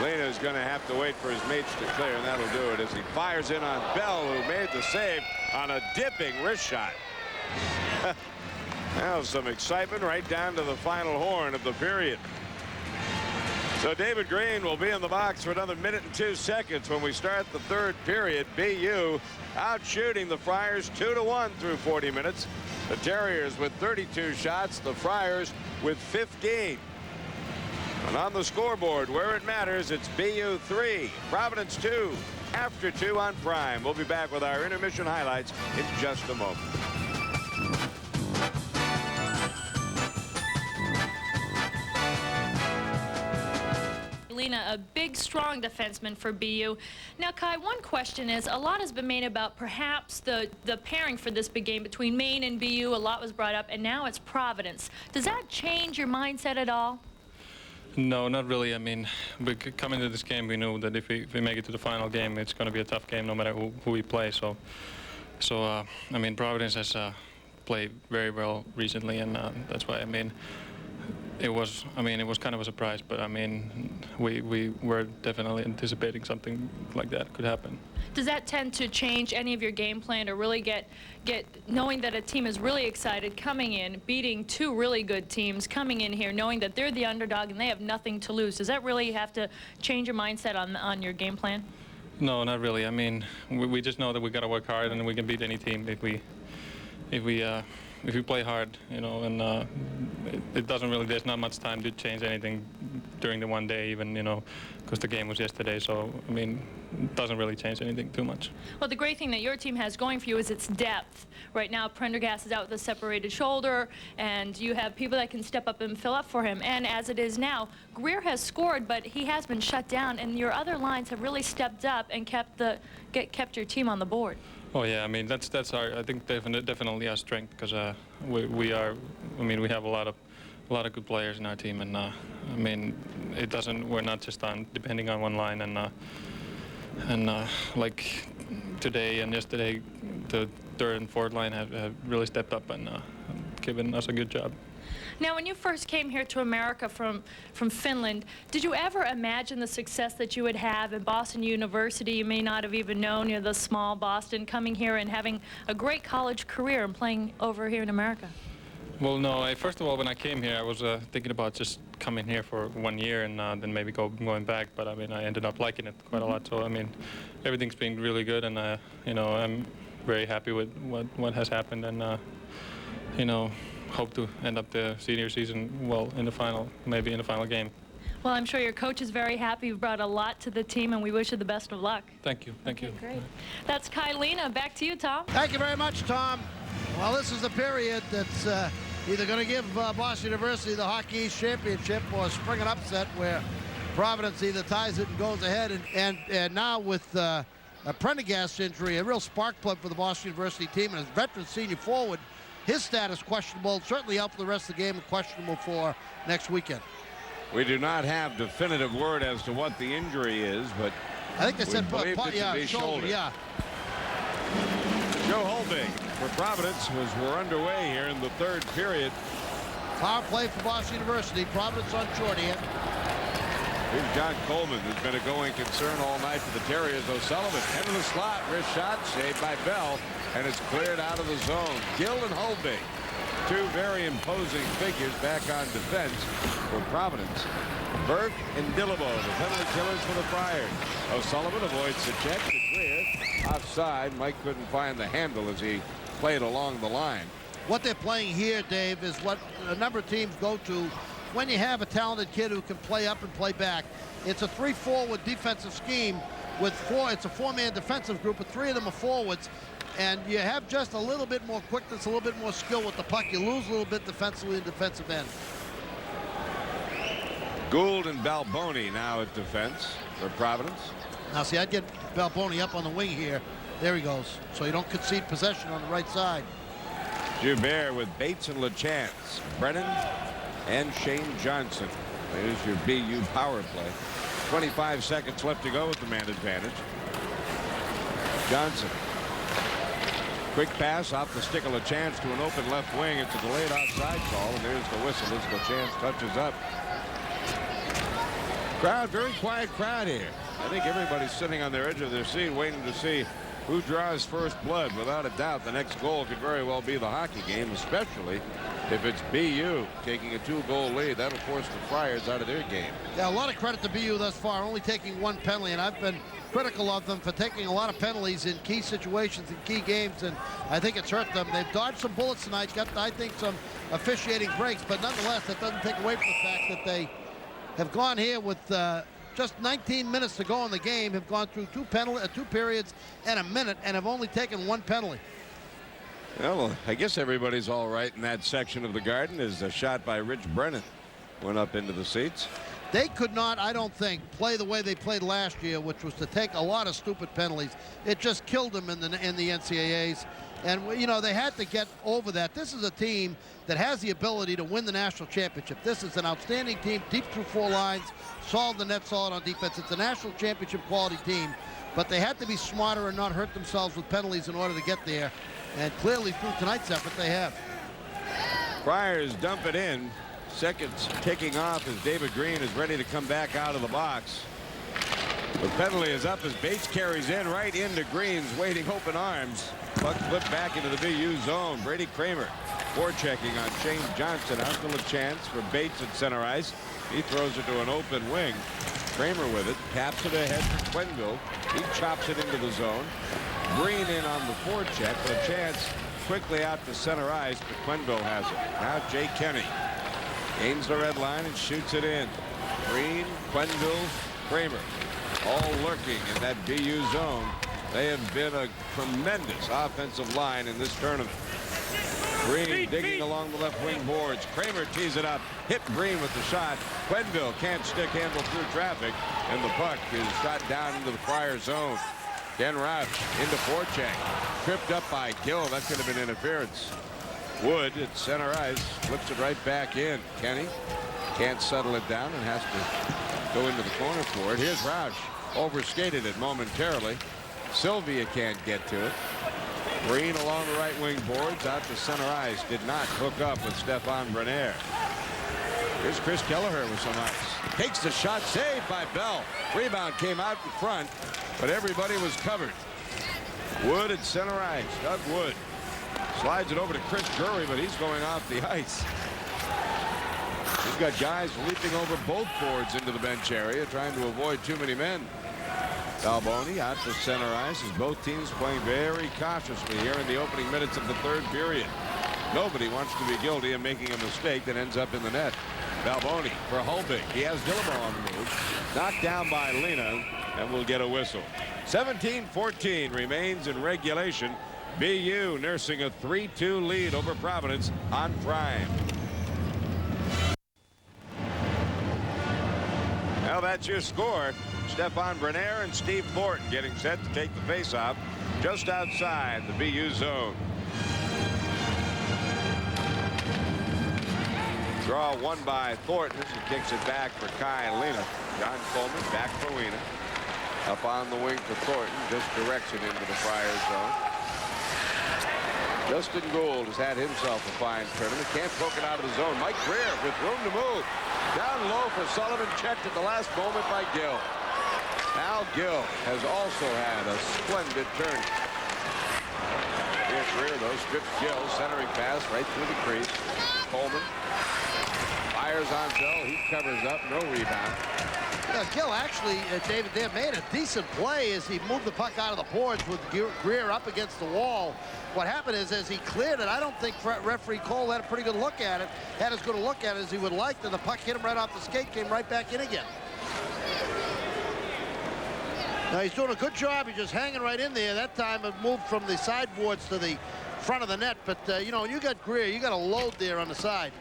Lena is going to have to wait for his mates to clear, and that'll do it as he fires in on Bell, who made the save on a dipping wrist shot. Now some excitement right down to the final horn of the period. So David Green will be in the box for another minute and 2 seconds when we start the third period. BU out shooting the Friars 2-1 through 40 minutes. The Terriers with 32 shots, the Friars with 15. And on the scoreboard, where it matters, it's BU 3, Providence 2, after 2 on Prime. We'll be back with our intermission highlights in just a moment. Lena, a big, strong defenseman for BU. Now, Kai, one question is, a lot has been made about perhaps the pairing for this big game between Maine and BU. A lot was brought up, and now it's Providence. Does that change your mindset at all? No, not really. I mean, coming to this game, we knew that if we make it to the final game, it's going to be a tough game no matter who we play. So I mean, Providence has played very well recently, and that's why, I mean, it was kind of a surprise, but I mean, we were definitely anticipating something like that could happen. Does that tend to change any of your game plan, to really get knowing that a team is really excited coming in, beating two really good teams, coming in here knowing that they're the underdog and they have nothing to lose? Does that really have to change your mindset on your game plan? No, not really. I mean, we just know that we got to work hard and we can beat any team if we play hard, you know, and it doesn't really, there's not much time to change anything during the one day even, you know, because the game was yesterday. So, I mean, it doesn't really change anything too much. Well, the great thing that your team has going for you is its depth. Right now, Prendergast is out with a separated shoulder, and you have people that can step up and fill up for him. And as it is now, Greer has scored, but he has been shut down, and your other lines have really stepped up and kept your team on the board. I mean, that's our, I think definitely our strength, because we have a lot of good players in our team, and I mean, we're not just depending on one line, and like today and yesterday, the third and fourth line have really stepped up and given us a good job. Now, when you first came here to America from Finland, did you ever imagine the success that you would have at Boston University? You may not have even known, you know, the small Boston, coming here and having a great college career and playing over here in America. Well, no. First of all, when I came here, I was thinking about just coming here for 1 year and then maybe going back. But I mean, I ended up liking it quite a lot. So I mean, everything's been really good, and you know, I'm very happy with what has happened, and you know, hope to end up the senior season well in the final, maybe in the final game. Well, I'm sure your coach is very happy. You've brought a lot to the team, and we wish you the best of luck. Thank you. Thank you. Great. That's Kylina. Back to you, Tom. Thank you very much, Tom. Well, this is the period that's either going to give Boston University the Hockey East Championship or spring an upset where Providence either ties it and goes ahead. And now with a Prendergast injury, a real spark plug for the Boston University team, and as veteran senior forward, his status questionable, certainly out for the rest of the game and questionable for next weekend. We do not have definitive word as to what the injury is, but I think they said shoulder. Yeah. Joe Holbig for Providence we're underway here in the third period. Power play for Boston University. Providence on short here. Here's John Coleman, who's been a going concern all night for the Terriers. O'Sullivan into the slot, wrist shot, saved by Bell, and it's cleared out of the zone. Gill and Holbig, two very imposing figures back on defense for Providence. Burke and Dillabo, the penalty killers for the Friars. O'Sullivan avoids the check to clear. Offside. Mike couldn't find the handle as he played along the line. What they're playing here, Dave, is what a number of teams go to when you have a talented kid who can play up and play back. It's a 3-forward defensive scheme with it's a 4-man defensive group, but 3 of them are forwards. And you have just a little bit more quickness, a little bit more skill with the puck. You lose a little bit defensively in defensive end. Gould and Balboni now at defense for Providence. Now, see, I'd get Balboni up on the wing here. There he goes. So you don't concede possession on the right side. Joubert with Bates and LaChance. Brennan and Shane Johnson. There's your BU power play. 25 seconds left to go with the man advantage. Johnson. Quick pass off the stick of LaChance to an open left wing. It's a delayed offside call, and there's the whistle as LaChance touches up. Crowd, very quiet crowd here. I think everybody's sitting on their edge of their seat waiting to see who draws first blood. Without a doubt, the next goal could very well be the hockey game, especially if it's BU taking a 2-goal lead. That'll force the Friars out of their game. Yeah, a lot of credit to BU thus far, only taking 1 penalty, and I've been critical of them for taking a lot of penalties in key situations in key games, and I think it's hurt them. They've dodged some bullets tonight, got, I think, some officiating breaks, but nonetheless, that doesn't take away from the fact that they have gone here with just 19 minutes to go in the game, have gone through 2 periods and a minute, and have only taken 1 penalty. Well, I guess everybody's all right in that section of the Garden as a shot by Rich Brennan went up into the seats. They could not, I don't think, play the way they played last year, which was to take a lot of stupid penalties. It just killed them in the NCAAs. And, you know, they had to get over that. This is a team that has the ability to win the national championship. This is an outstanding team, deep through 4 lines, solid the net, solid on defense. It's a national championship quality team, but they had to be smarter and not hurt themselves with penalties in order to get there. And clearly through tonight's effort, they have. Friars dump it in. Seconds ticking off as David Green is ready to come back out of the box. The penalty is up as Bates carries in right into Green's waiting open arms. Puck flipped back into the BU zone. Brady Kramer forechecking on Shane Johnson. Out still a chance for Bates at center ice. He throws it to an open wing. Kramer with it. Taps it ahead for Quenneville. He chops it into the zone. Green in on the forecheck, but a chance quickly out to center ice, but Quenneville has it. Now Jay Kenny gains the red line and shoots it in. Green, Quenneville, Kramer all lurking in that BU zone. They have been a tremendous offensive line in this tournament. Green digging along the left wing boards. Kramer tees it up. Hit Green with the shot. Quenneville can't stick handle through traffic, and the puck is shot down into the Friar zone. Ken Roush into forecheck. Tripped up by Gill. That could have been interference. Wood at center ice flips it right back in. Kenny can't settle it down and has to go into the corner for it. Here's Roush. Overskated it momentarily. Sylvia can't get to it. Green along the right wing boards out to center ice. Did not hook up with Stefan Brenner. Here's Chris Kelleher with some ice. Takes the shot, saved by Bell. Rebound came out in front, but everybody was covered. Wood at center ice. Doug Wood slides it over to Chris Drury, but he's going off the ice. He's got guys leaping over both boards into the bench area, trying to avoid too many men. Balboni out to center ice as both teams playing very cautiously here in the opening minutes of the third period. Nobody wants to be guilty of making a mistake that ends up in the net. Balboni for Hulbig. He has Guillemot on the move. Knocked down by Lena, and will get a whistle. 17-14 remains in regulation. BU nursing a 3-2 lead over Providence on Prime. Well, that's your score. Stefan Brenner and Steve Thornton getting set to take the faceoff just outside the BU zone. Draw won by Thornton as he kicks it back for Kai Lena. John Coleman back for Lena. Up on the wing for Thornton. Just directs it into the Friars zone. Justin Gould has had himself a fine tournament. Can't poke it out of the zone. Mike Greer with room to move. Down low for Sullivan. Checked at the last moment by Gill. Al Gill has also had a splendid turn. Here's Greer, though. Strips Gill. Centering pass right through the crease. Coleman fires on Bell. He covers up. No rebound. Yeah, Gill actually, David, they made a decent play as he moved the puck out of the boards with Greer up against the wall. What happened is, as he cleared it, I don't think referee Cole had a pretty good look at it. Had as good a look at it as he would like, and the puck hit him right off the skate, came right back in again. Now he's doing a good job. He's just hanging right in there. That time it moved from the sideboards to the front of the net. But, you know, you got Greer. You got a load there on the side.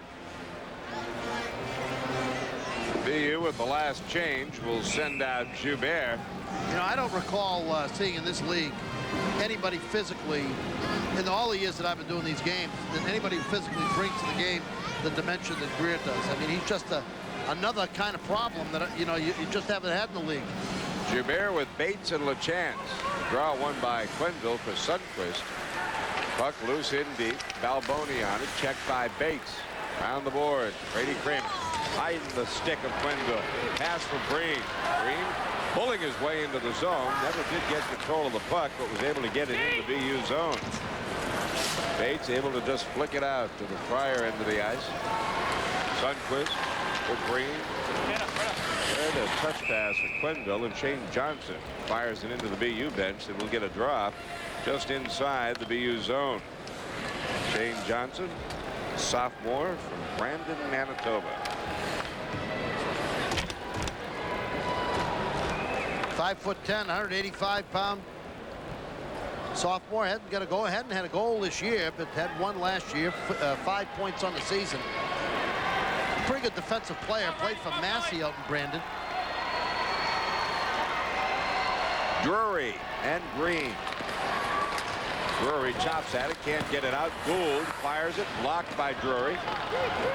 BU with the last change will send out Joubert. You know, I don't recall seeing in this league anybody physically, in all the years that I've been doing these games, that anybody physically brings to the game the dimension that Greer does. I mean, he's just another kind of problem that, you know, you just haven't had in the league. Joubert with Bates and LaChance. Draw won by Quenneville for Sundquist. Puck loose in deep. Balboni on it. Checked by Bates. Around the board. Brady Kramer hiding the stick of Quenneville. Pass for Green. Green pulling his way into the zone. Never did get control of the puck, but was able to get it into the BU zone. Bates able to just flick it out to the Friar end of the ice. Sundquist for Green. And a touch pass for Quenneville, and Shane Johnson fires it into the BU bench and will get a draw just inside the BU zone. Shane Johnson, sophomore from Brandon, Manitoba. 5'10", 185-pound sophomore. Hadn't got a goal. Hadn't had a goal this year, but had one last year. 5 points on the season. Pretty good defensive player. Played for Massey out in Brandon. Drury and Green. Drury chops at it, can't get it out. Gould fires it, blocked by Drury.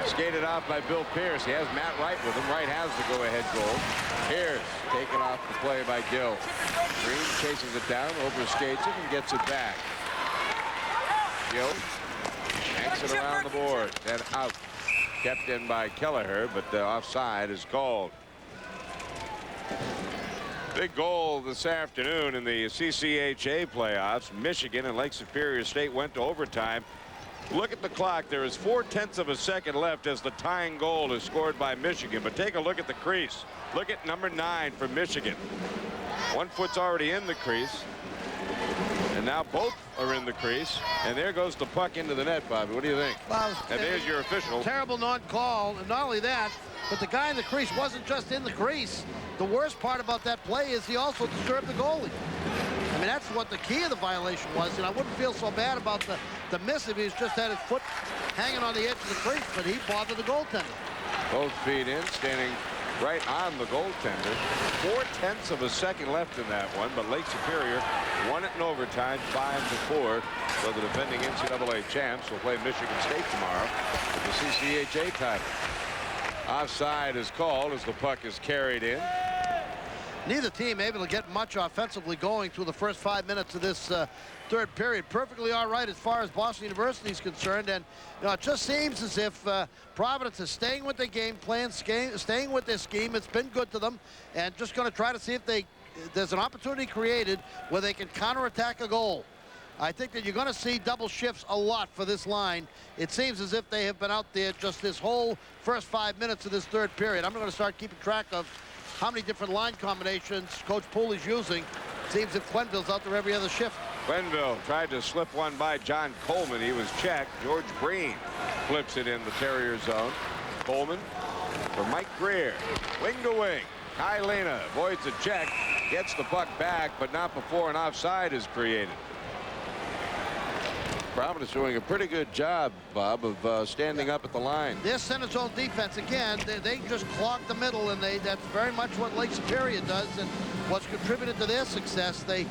Skated off by Bill Pierce. He has Matt Wright with him. Wright has the go-ahead goal. Pierce taken off the play by Gill. Green chases it down, overskates it, and gets it back. Gill yanks it around the board, then out. Kept in by Kelleher, but the offside is called. Big goal this afternoon in the CCHA playoffs. Michigan and Lake Superior State went to overtime. Look at the clock. There is 0.4 of a second left as the tying goal is scored by Michigan. But take a look at the crease. Look at number 9 for Michigan. One foot's already in the crease. And now both are in the crease. And there goes the puck into the net, Bobby. What do you think? Well, and there's your official. Terrible non-call. And not only that, but the guy in the crease wasn't just in the crease. The worst part about that play is he also disturbed the goalie. I mean, that's what the key of the violation was, and I wouldn't feel so bad about the miss if he's just had his foot hanging on the edge of the crease, but he bothered the goaltender. Both feet in, standing right on the goaltender. 0.4 of a second left in that one, but Lake Superior won it in overtime, 5-4. So the defending NCAA champs will play Michigan State tomorrow with the CCHA title. Offside is called as the puck is carried in. Neither team able to get much offensively going through the first 5 minutes of this third period. Perfectly all right as far as Boston University is concerned, and it just seems as if Providence is staying with their game plan, staying with their scheme. It's been good to them, and just going to try to see if there's an opportunity created where they can counterattack a goal. I think that you're going to see double shifts a lot for this line. It seems as if they have been out there just this whole first 5 minutes of this third period. I'm going to start keeping track of how many different line combinations Coach Pooley's using. It seems that Quenneville's out there every other shift. Quenneville tried to slip one by John Coleman. He was checked. George Breen flips it in the Terrier zone. Coleman for Mike Greer. Wing to wing. Kai Lena avoids a check. Gets the puck back, but not before an offside is created. Providence doing a pretty good job, Bob, of standing up at the line. Their center zone defense, again, they just clog the middle, and that's very much what Lake Superior does, and what's contributed to their success. They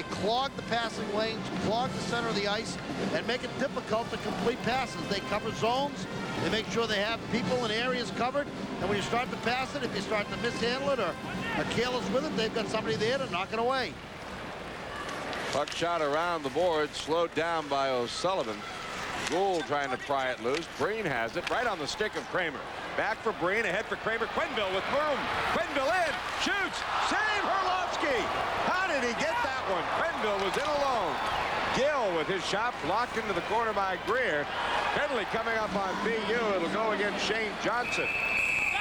clog the passing lanes, clog the center of the ice, and make it difficult to complete passes. They cover zones. They make sure they have people in areas covered, and when you start to pass it, if you start to mishandle it or are careless with it, they've got somebody there to knock it away. Puck shot around the board, slowed down by O'Sullivan. Gould trying to pry it loose. Breen has it right on the stick of Kramer. Back for Breen, ahead for Kramer. Quenneville with room. Quenneville in, shoots, save Herlovsky. How did he get that one? Quenneville was in alone. Gill with his shot blocked into the corner by Greer. Penalty coming up on BU. It'll go against Shane Johnson.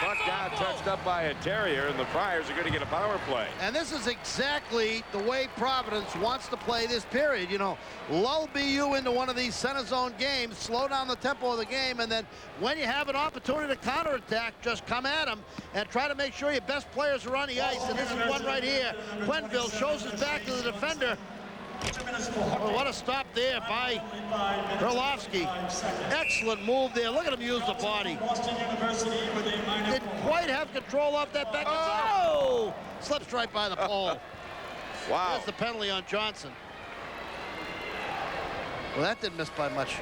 Puck down, touched up by a Terrier, and the Friars are going to get a power play. And this is exactly the way Providence wants to play this period. You know, lull BU into one of these center zone games, slow down the tempo of the game, and then when you have an opportunity to counterattack, just come at them and try to make sure your best players are on the ice. And this is one right here. Quenneville shows his back to the defender. Oh, what a stop there by Herlovsky. Excellent move there. Look at him use the body. Didn't quite have control off that back. Oh! Slips right by the pole. Wow. That's the penalty on Johnson. Well, that didn't miss by much.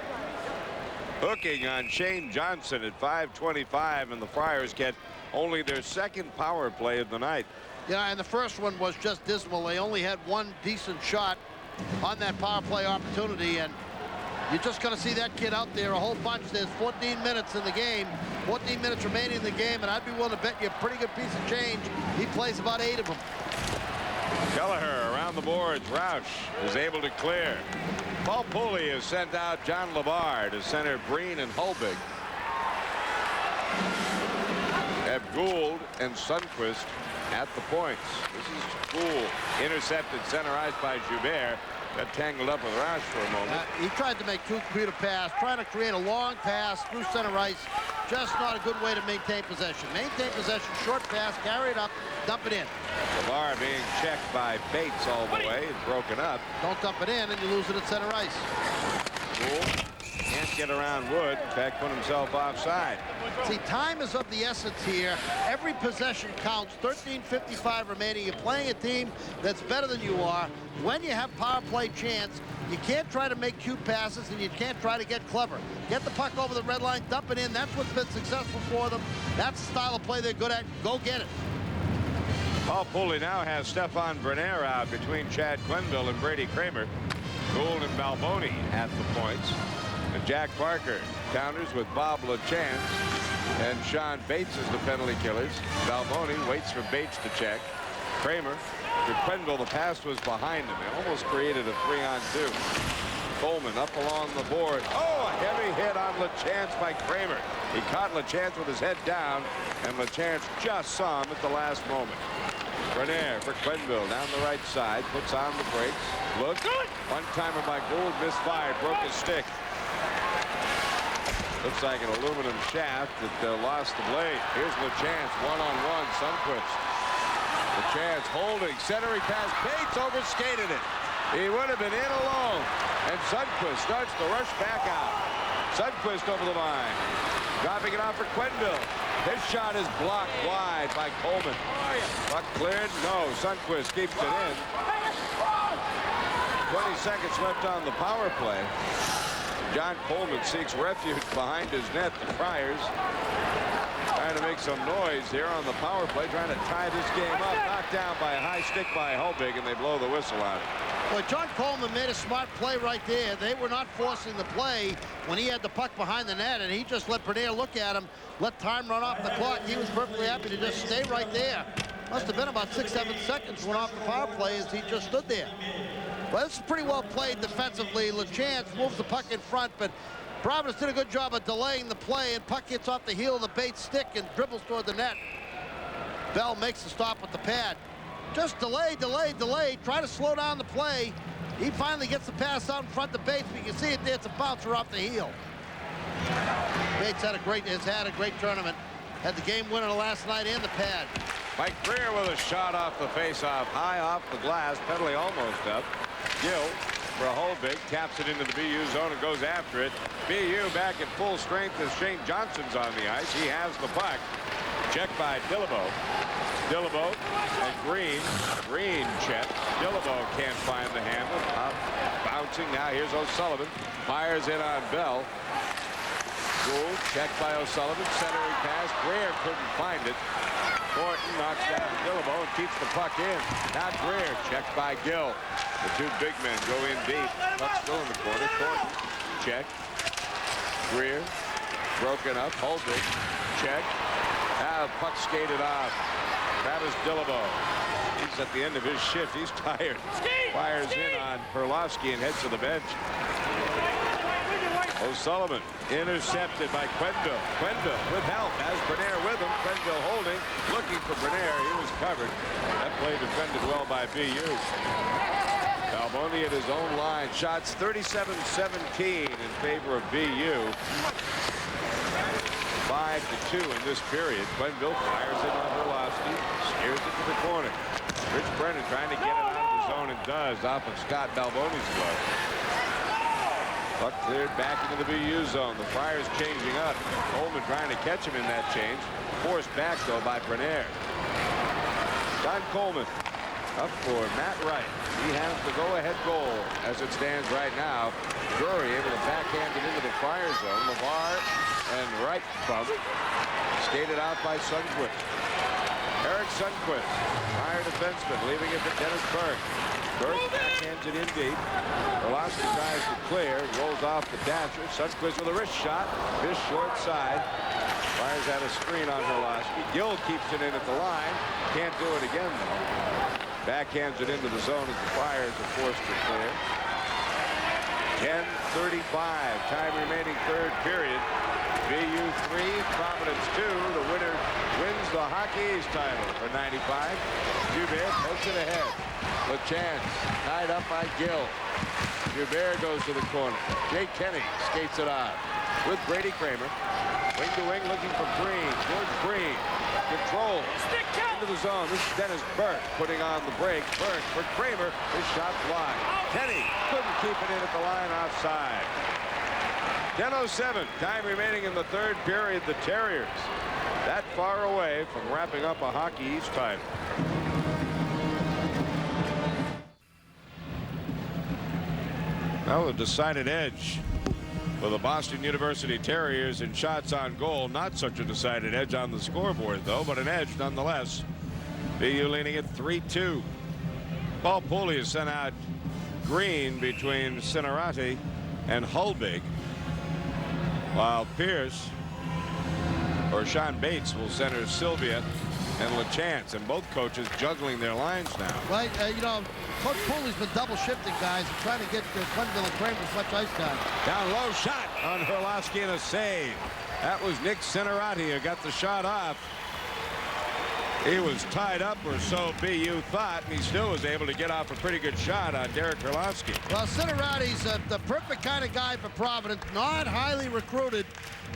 Hooking on Shane Johnson at 5:25, and the Friars get only their second power play of the night. Yeah, and the first one was just dismal. They only had one decent shot on that power play opportunity, and you're just going to see that kid out there a whole bunch. There's 14 minutes in the game, 14 minutes remaining in the game, and I'd be willing to bet you a pretty good piece of change he plays about 8 of them. Kelleher around the boards. Roush is able to clear. Paul Pooley has sent out John LeBar to center Breen and Hulbig. Have Gould and Sundquist at the points. This is Gould, intercepted center ice by Joubert. Got tangled up with Roush for a moment. He tried to make too cute a pass, trying to create a long pass through center ice. Just not a good way to maintain possession. Maintain possession, short pass, carry it up, dump it in. LeBar being checked by Bates all the way and broken up. Don't dump it in and you lose it at center ice. Gould can't get around Wood. In fact, put himself offside. See, time is of the essence here. Every possession counts. 13:55 remaining. You're playing a team that's better than you are. When you have power play chance, you can't try to make cute passes and you can't try to get clever. Get the puck over the red line, dump it in. That's what's been successful for them. That's the style of play they're good at. Go get it. Paul Pooley now has Stefan Bernier out between Chad Quenneville and Brady Kramer. Gould and Balboni at the points. And Jack Parker counters with Bob LaChance, and Sean Bates is the penalty killers. Balboni waits for Bates to check. Kramer to Quenville. The pass was behind him. They almost created a 3-on-2. Coleman up along the board. Oh, a heavy hit on LaChance by Kramer. He caught LaChance with his head down, and LaChance just saw him at the last moment. Bernier for Quenville down the right side, puts on the brakes. Look, one-timer by Gould, misfired, broke his stick. Looks like an aluminum shaft that lost the blade. Here's LaChance, one-on-one, Sundquist. LaChance holding, centering pass, Bates overskated it. He would have been in alone, and Sundquist starts to rush back out. Sundquist over the line, dropping it off for Quenville. His shot is blocked wide by Coleman. Puck cleared, no, Sundquist keeps it in. 20 seconds left on the power play. John Coleman seeks refuge behind his net. The Friars trying to make some noise here on the power play, trying to tie this game up. Knocked down by a high stick by Hulbig, and they blow the whistle on it. Well, John Coleman made a smart play right there. They were not forcing the play when he had the puck behind the net, and he just let Bernier look at him, let time run off the clock. He was perfectly happy to just stay right there. Must have been about 6-7 seconds went off the power play as he just stood there. Well, this is pretty well played defensively. LaChance moves the puck in front, but Providence did a good job of delaying the play, and puck hits off the heel of the Bates stick and dribbles toward the net. Bell makes the stop with the pad. Just delay, try to slow down the play. He finally gets the pass out in front of Bates, but you can see it there, it's a bouncer off the heel. Bates has had a great tournament. Had the game winner last night and the pad. Mike Greer with a shot off the face-off, high off the glass, penalty almost up. Gill for Hulbig, taps it into the BU zone and goes after it. BU back at full strength as Shane Johnson's on the ice. He has the puck. Checked by Dillabo. Dillabo and Green. Green check. Dillabo can't find the handle. Bouncing now. Here's O'Sullivan. Fires in on Bell. Gould checked by O'Sullivan. Centering pass. Greer couldn't find it. Thornton knocks down Dillabo and keeps the puck in. Now Greer checked by Gill. The two big men go in deep. Puck still in the corner. Thornton check. Greer broken up. Hulbig check. Now puck skated off. Travis Dillabo. He's at the end of his shift. He's tired. Fires in on Perlowski and heads to the bench. O'Sullivan intercepted by Quenville. Quenville with help. Has Bernier with him. Quenville holding. Looking for Bernier. He was covered. That play defended well by BU. Balboni at his own line. Shots 37-17 in favor of BU. 5-2 in this period. Quenville fires it on Perlowski. Steers it to the corner. Rich Brennan trying to get it out of the zone and does off of Scott Balboni's glove. Puck cleared back into the BU zone. The Friars changing up. Coleman trying to catch him in that change. Forced back, though, by Bernier. Don Coleman up for Matt Wright. He has the go-ahead goal as it stands right now. Drury able to backhand it into the Friar zone. LeVar and Wright bump. Skated out by Sundquist. Eric Sundquist, Friar defenseman, leaving it to Dennis Burke. Burke backhands it in deep. Perlowski tries to clear, rolls off the dasher. Sundquist with a wrist shot, his short side. Fires out a screen on Perlowski. Gill keeps it in at the line. Can't do it again, though. Backhands it into the zone as the Friars are forced to clear. 10:35, time remaining third period. BU 3, Providence 2. The winner wins the Hockey East title for 95. Joubert pokes it ahead. LaChance tied up by Gill. Joubert goes to the corner. Jake Kenny skates it off with Brady Kramer. Wing to wing looking for Green. George Green control into the zone. This is Dennis Burke putting on the break. Burke for Kramer. His shot blocked. Kenny couldn't keep it in at the line offside. 10:07. Time remaining in the third period. The Terriers that far away from wrapping up a Hockey East title. Well, a decided edge for the Boston University Terriers in shots on goal. Not such a decided edge on the scoreboard, though, but an edge nonetheless. BU leading at 3-2. Paul Pooley has sent out Green between Cinerati and Hulbig. While Pierce or Sean Bates will center Sylvia and LaChance, and both coaches juggling their lines now. Right, you know, Coach Pooley's been double shifting guys and trying to get Quenneville and Kramer as much ice time. Down low shot on Herlowski and a save. That was Nick Cinerati who got the shot off. He was tied up, or so BU thought, and he still was able to get off a pretty good shot on Derek Herlowski. Well, Cinerati's the perfect kind of guy for Providence, not highly recruited,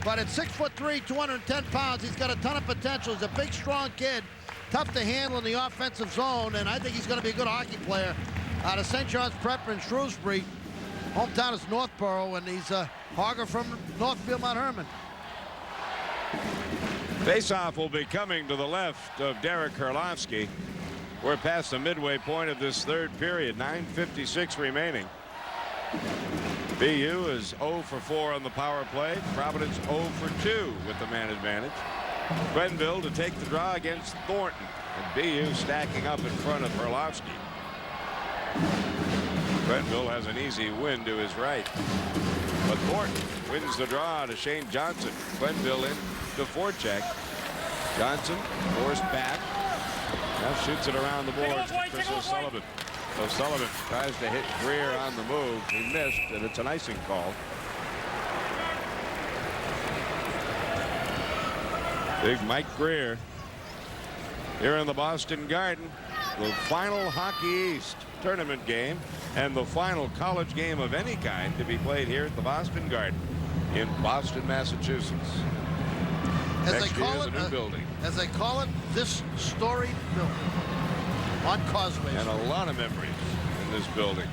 but at 6'3", 210 pounds, he's got a ton of potential. He's a big, strong kid, tough to handle in the offensive zone, and I think he's going to be a good hockey player out of St. John's Prep in Shrewsbury. Hometown is Northborough, and he's a hogger from Northfield, Mount Herman. Faceoff will be coming to the left of Derek Herlowski. We're past the midway point of this third period. 9:56 remaining. BU is 0 for 4 on the power play. Providence 0 for 2 with the man advantage. Quenneville to take the draw against Thornton. And BU stacking up in front of Herlowski. Quenneville has an easy win to his right. But Thornton wins the draw to Shane Johnson. Quenneville in to forecheck. Johnson forced back. Now shoots it around the boards to Chris O'Sullivan. O'Sullivan tries to hit Greer on the move. He missed, and it's an icing call. Big Mike Greer here in the Boston Garden. The final Hockey East tournament game and the final college game of any kind to be played here at the Boston Garden in Boston, Massachusetts. As Next they call year, it, the new building. As they call it, this storied building on Causeway. And a lot of memories in this building.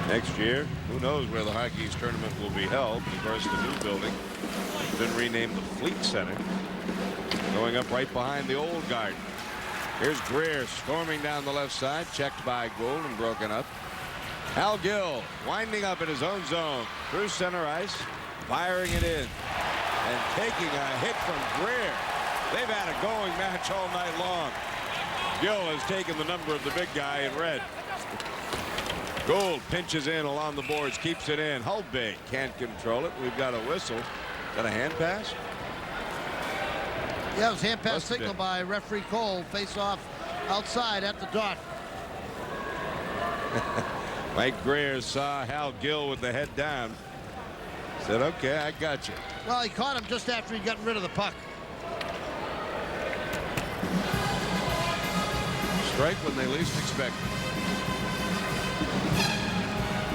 Next year, who knows where the Hockey East tournament will be held. Of course, the new building has been renamed the Fleet Center, going up right behind the old garden. Here's Greer storming down the left side, checked by Gould and broken up. Al Gill winding up in his own zone through center ice, firing it in and taking a hit from Greer. They've had a going match all night long. Gill has taken the number of the big guy in red. Gould pinches in along the boards, keeps it in. Hulbay can't control it. We've got a whistle. Got a hand pass? Yeah, it was hand pass signal by referee Cole. Face off outside at the dot. Mike Greer saw Hal Gill with the head down. Said, okay, I got you. Well, he caught him just after he got rid of the puck. Strike when they least expect it.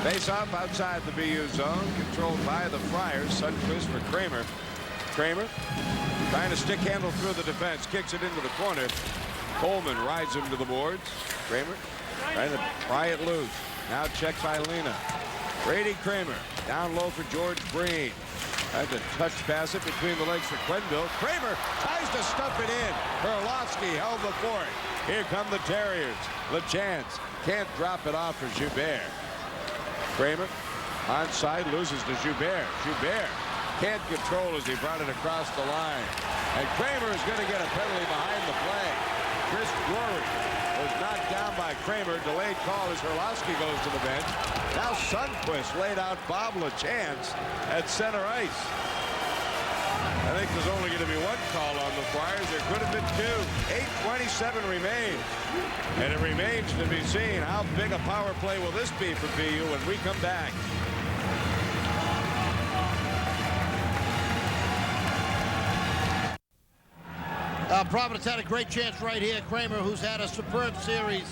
Face off outside the BU zone, controlled by the Friars. Sundquist for Kramer. Kramer trying to stick handle through the defense, kicks it into the corner. Coleman rides him to the boards. Kramer trying to pry it loose. Now checked by Lena. Brady Kramer down low for George Breen. Had to touch pass it between the legs for Quenneville. Kramer tries to stuff it in. Herlowski held the fort. Here come the Terriers. LaChance can't drop it off for Joubert. Kramer onside, loses to Joubert. Joubert can't control as he brought it across the line. And Kramer is going to get a penalty behind the play. Chris Drury was knocked down by Kramer. Delayed call as Herlowski goes to the bench. Now Sundquist laid out Bob LaChance at center ice. I think there's only going to be one call on the Flyers. There could have been two. 8:27 remains. And it remains to be seen how big a power play will this be for BU when we come back. Providence had a great chance right here. Kramer, who's had a superb series.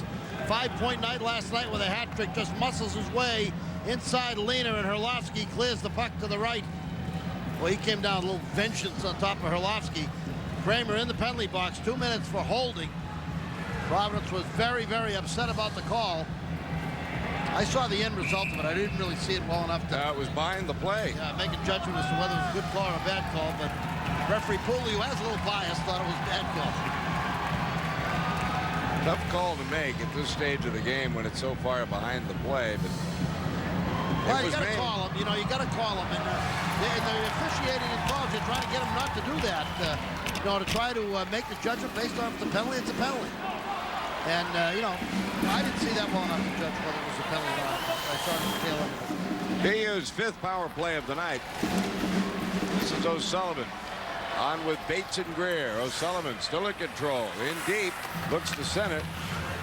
5-point night last night with a hat trick, just muscles his way inside Lena, and Herlowski clears the puck to the right. Well, he came down a little vengeance on top of Herlowski. Kramer in the penalty box, 2 minutes for holding. Providence was very, very upset about the call. I saw the end result of it. I didn't really see it well enough to... it was behind the play. Make a judgment as to whether it was a good call or a bad call, but referee Pooley, who has a little bias, thought it was a bad call. Tough call to make at this stage of the game when it's so far behind the play, but... Well, you got to call him. You know, you got to call him. And the officiating in calls, they're trying to get him not to do that. You know, to try to make the judgment based on the penalty, it's a penalty. And, you know, I didn't see that well enough to judge whether it was a penalty or not. I saw the tail end of it. BU's 5th power play of the night. This is O'Sullivan on with Bates and Greer. O'Sullivan still in control. In deep. Looks to center.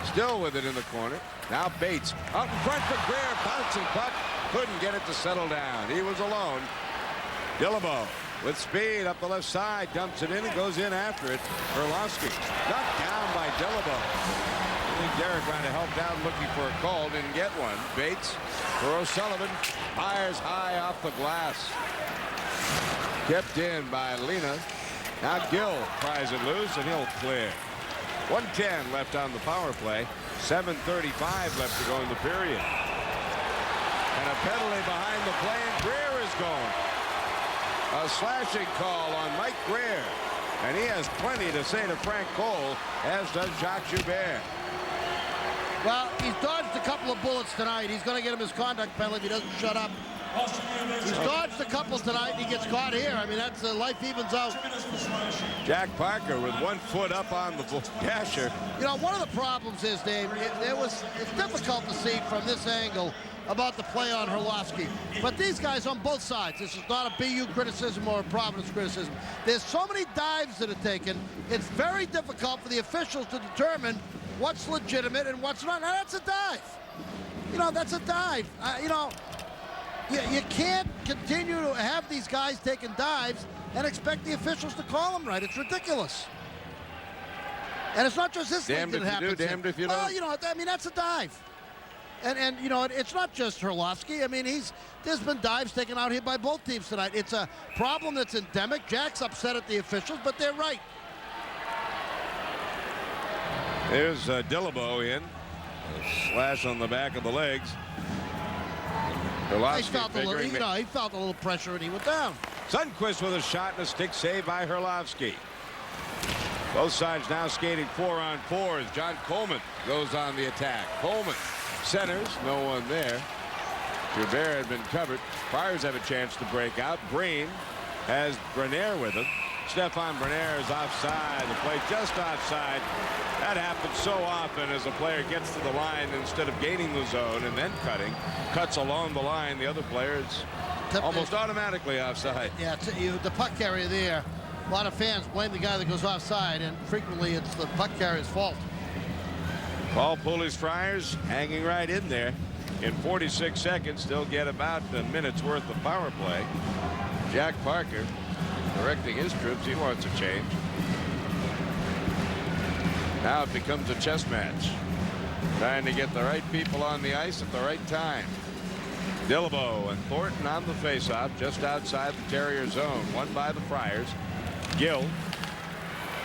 Still with it in the corner. Now Bates out in front for Greer. Bouncing puck. Couldn't get it to settle down. He was alone. Dillabo with speed up the left side. Dumps it in and goes in after it. Orlovsky knocked down by Dillabo. I think Derek trying to help down looking for a call. Didn't get one. Bates for O'Sullivan. Fires high off the glass. Kept in by Lena. Now Gill pries it loose and he'll clear. 1:10 left on the power play. 7:35 left to go in the period. And a penalty behind the play, and Greer is going. A slashing call on Mike Greer. And he has plenty to say to Frank Cole, as does Jacques Joubert. Well, he's dodged a couple of bullets tonight. He's going to get him his conduct penalty if he doesn't shut up. He's dodged a couple tonight, and he gets caught here. I mean, that's life evens out. Jack Parker with 1 foot up on the dasher. You know, one of the problems is, Dave, it's difficult to see from this angle about the play on Orlovsky. But these guys on both sides, this is not a BU criticism or a Providence criticism. There's so many dives that are taken, it's very difficult for the officials to determine what's legitimate and what's not. Now, that's a dive. You know, that's a dive. You know, you can't continue to have these guys taking dives and expect the officials to call them right. It's ridiculous. And it's not just this thing that happens. Damned if you don't. Well, you know, I mean, that's a dive. And you know, it's not just Orlovsky. I mean, there's been dives taken out here by both teams tonight. It's a problem that's endemic. Jack's upset at the officials, but they're right. There's Dillabo in. A slash on the back of the legs. He felt a little pressure and he went down. Sundqvist with a shot and a stick save by Orlovsky. Both sides now skating 4-on-4 as John Coleman goes on the attack. Coleman centers, no one there. Joubert had been covered. Friars have a chance to break out. Breen has Bernier with him. Stefan Bernier is offside. The play just offside. That happens so often as a player gets to the line instead of gaining the zone and then cuts along the line. The other player is almost automatically offside. Yeah, the puck carrier there. A lot of fans blame the guy that goes offside, and frequently it's the puck carrier's fault. Paul Pooley's Friars hanging right in there. In 46 seconds, they'll get about a minute's worth of power play. Jack Parker directing his troops. He wants a change. Now it becomes a chess match. Trying to get the right people on the ice at the right time. Dillabo and Thornton on the faceoff just outside the Terrier zone. Won by the Friars. Gill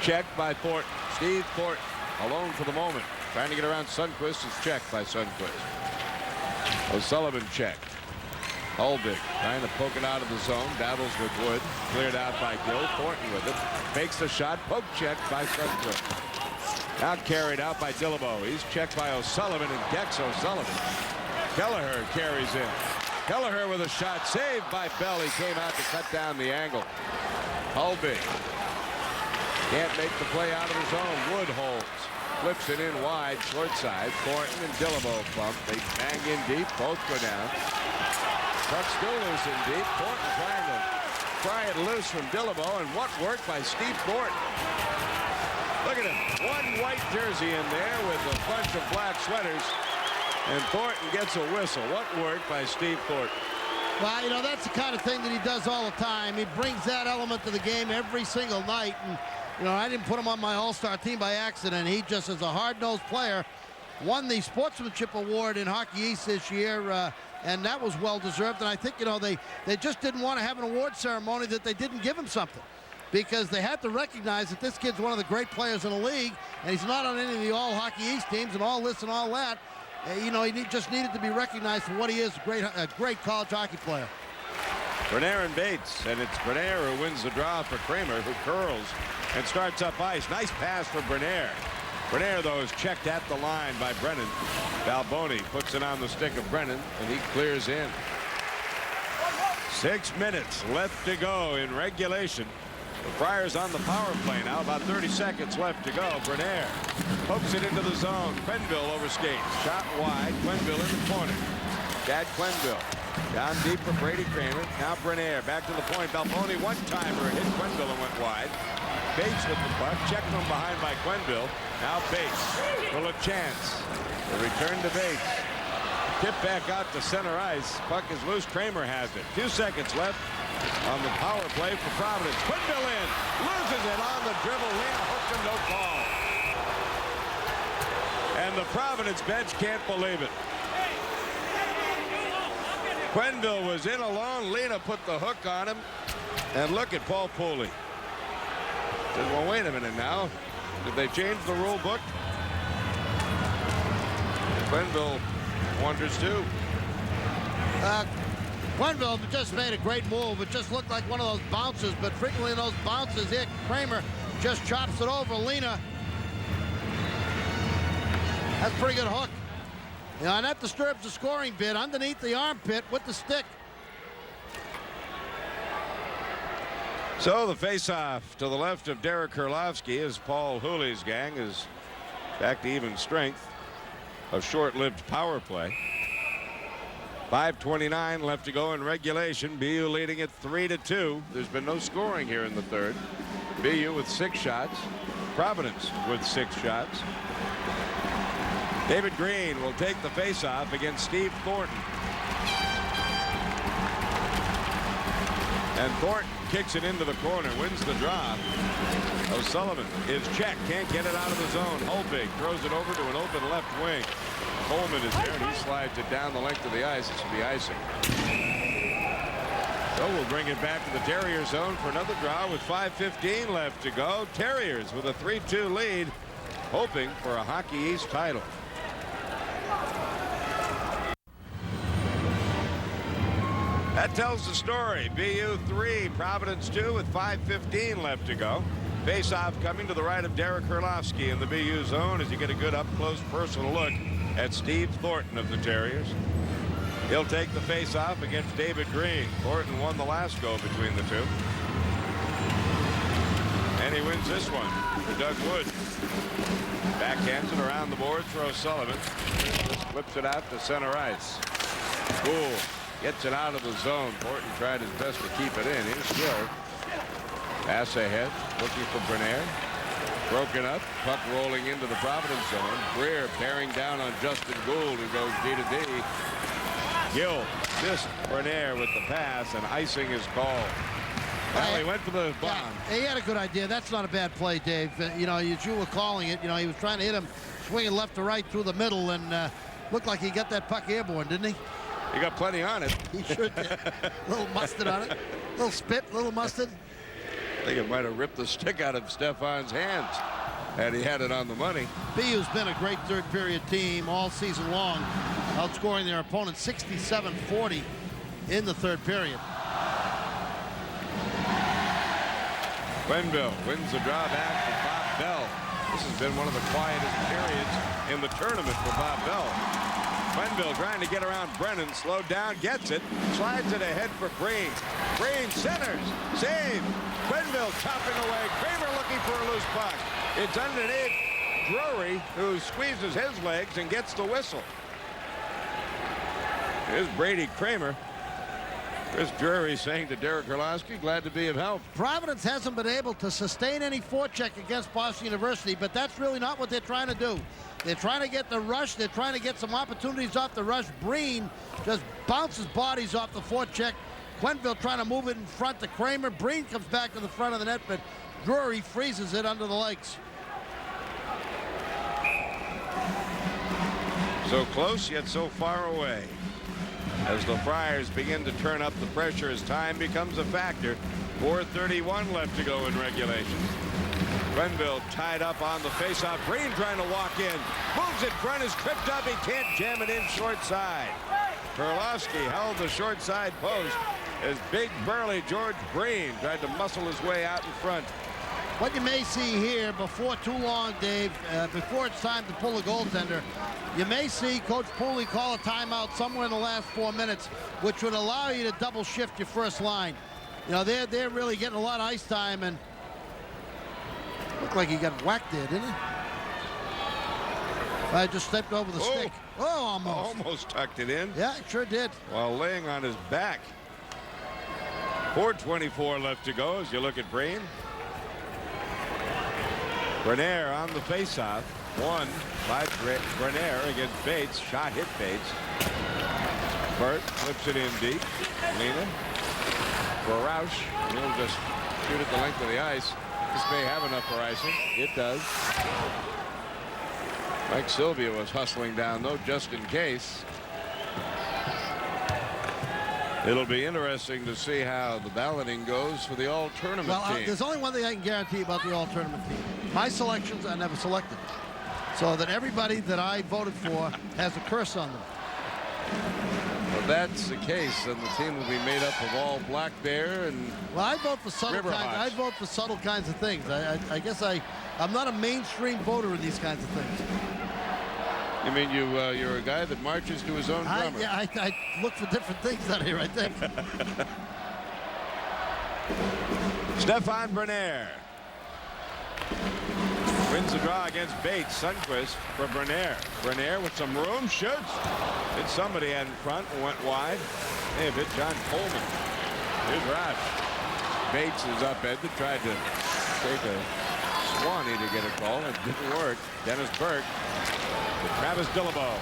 checked by Thornton. Steve Thornton alone for the moment. Trying to get around Sundqvist. Is checked by Sundqvist. O'Sullivan checked. Holbig trying to poke it out of the zone. Battles with Wood. Cleared out by Gill. Thornton with it. Makes the shot. Poke checked by Sundqvist. Now carried out by Dillabo. He's checked by O'Sullivan and decks O'Sullivan. Kelleher carries in. Kelleher with a shot saved by Bell. He came out to cut down the angle. Holbig can't make the play out of his own. Wood holds. Flips it in wide, short side. Thornton and Dillabo bump. They bang in deep. Both go down. Puck still loose in deep. Thornton trying to pry it loose from Dillabo, and what work by Steve Thornton. Look at him. One white jersey in there with a bunch of black sweaters. And Thornton gets a whistle. What work by Steve Thornton. Well, you know, that's the kind of thing that he does all the time. He brings that element to the game every single night. And, you know, I didn't put him on my all-star team by accident. He just, as a hard-nosed player, won the Sportsmanship Award in Hockey East this year. And that was well-deserved. And I think, you know, they just didn't want to have an award ceremony that they didn't give him something. Because they had to recognize that this kid's one of the great players in the league. And he's not on any of the all-Hockey East teams and all this and all that. You know, he just needed to be recognized for what he is, a great college hockey player. Bernier and Bates, and it's Bernier who wins the draw for Kramer, who curls and starts up ice. Nice pass for Bernier. Bernier, though, is checked at the line by Brennan. Balboni puts it on the stick of Brennan, and he clears in. 6 minutes left to go in regulation. The Friars on the power play now. About 30 seconds left to go. Bernier pokes it into the zone. Quenneville overskates. Shot wide. Quenneville in the corner. Chad Quenneville down deep for Brady Kramer. Now Bernier back to the point. Balboni one-timer hit Quenneville and went wide. Bates with the puck. Checked from behind by Quenneville. Now Bates. Full of chance. The return to Bates. Tip back out to center ice. Puck is loose. Kramer has it. 2 seconds left on the power play for Providence. Quenneville in. Loses it on the dribble. Lane hooked him. No call. And the Providence bench can't believe it. Quenneville was in alone. Lena put the hook on him. And look at Paul Pooley. Said, well, wait a minute now. Did they change the rule book? Quenneville wonders too. Quenneville just made a great move. It just looked like one of those bounces, but frequently in those bounces here, Kramer just chops it over Lena. That's a pretty good hook. You know, and that disturbs the scoring bit underneath the armpit with the stick. So the face-off to the left of Derek Kurlowski as Paul Hooley's gang is back to even strength. A short-lived power play. 5:29 left to go in regulation. BU leading it 3-2. There's been no scoring here in the third. BU with 6 shots. Providence with 6 shots. David Green will take the face-off against Steve Thornton. And Thornton kicks it into the corner, wins the draw. O'Sullivan is checked, can't get it out of the zone. Holbig throws it over to an open left wing. Coleman is there, and he slides it down the length of the ice. It should be icing. So we'll bring it back to the Terrier zone for another draw with 5:15 left to go. Terriers with a 3-2 lead, hoping for a Hockey East title. That tells the story. BU 3, Providence 2 with 5:15 left to go. Face-off coming to the right of Derek Kurlowski in the BU zone as you get a good up-close personal look at Steve Thornton of the Terriers. He'll take the face-off against David Green. Thornton won the last go between the two. And he wins this one for Doug Wood. Backhands it around the boards for O'Sullivan. Just flips it out to center ice. Cool. Gets it out of the zone. Thornton tried his best to keep it in. Here's Gill. Pass ahead. Looking for Bernier. Broken up. Puck rolling into the Providence zone. Greer bearing down on Justin Gould, who goes D to D. Gill just Bernier with the pass, and icing is called. Well, he went for the bomb. Yeah, he had a good idea. That's not a bad play, Dave. You know, as you were calling it, you know, he was trying to hit him swinging left to right through the middle, and looked like he got that puck airborne, didn't he? He got plenty on it. He sure did. A little mustard on it. A little spit, a little mustard. I think it might have ripped the stick out of Stefan's hands had he had it on the money. BU's been a great third period team all season long, outscoring their opponent 67-40 in the third period. Quenneville wins the draw back for Bob Bell. This has been one of the quietest periods in the tournament for Bob Bell. Quenneville trying to get around Brennan, slowed down, gets it, slides it ahead for Green. Green centers, save. Quenneville chopping away. Kramer looking for a loose puck. It's underneath Drury, who squeezes his legs and gets the whistle. Here's Brady Kramer. Chris Drury saying to Derek Kurlowski, glad to be of help. Providence hasn't been able to sustain any forecheck against Boston University, but that's really not what they're trying to do. They're trying to get the rush. They're trying to get some opportunities off the rush. Breen just bounces bodies off the forecheck. Quenneville trying to move it in front to Kramer. Breen comes back to the front of the net, but Drury freezes it under the legs. So close, yet so far away. As the Friars begin to turn up the pressure as time becomes a factor. 4:31 left to go in regulation. Quenneville tied up on the faceoff. Green trying to walk in. Moves it front, is tripped up. He can't jam it in short side. Kurlowski held the short side post as big burly George Green tried to muscle his way out in front. What you may see here before too long, Dave, before it's time to pull a goaltender, you may see Coach Pooley call a timeout somewhere in the last 4 minutes, which would allow you to double shift your first line. You know, they're really getting a lot of ice time, and Looked like he got whacked there, didn't he? I just stepped over the stick. Oh, almost. Almost tucked it in. Yeah, sure did. While laying on his back. 4:24 left to go as you look at Breen. Bernier on the faceoff. Won by Bernier against Bates. Shot hit Bates. Burt flips it in deep. Lena for Roush. He'll just shoot at the length of the ice. This may have enough for icing. It does. Mike Sylvia was hustling down, though, just in case. It'll be interesting to see how the balloting goes for the all-tournament team. There's only one thing I can guarantee about the all-tournament team. My selections are never selected. So that everybody that I voted for has a curse on them. If that's the case, then the team will be made up of all Black Bear and Well, I vote for subtle River kinds. Hawks. I vote for subtle kinds of things. I guess I'm not a mainstream voter in these kinds of things. You mean you're a guy that marches to his own drummer? I look for different things out here, I think. Stefan Bernier wins the draw against Bates. Sundquist for Bernier. Bernier with some room, shoots. Hit somebody in front and went wide. Hey, hit John Coleman. Here's Roush. Bates is upended, tried to take a Swanee to get a call. It didn't work. Dennis Burke. Travis Dillabo.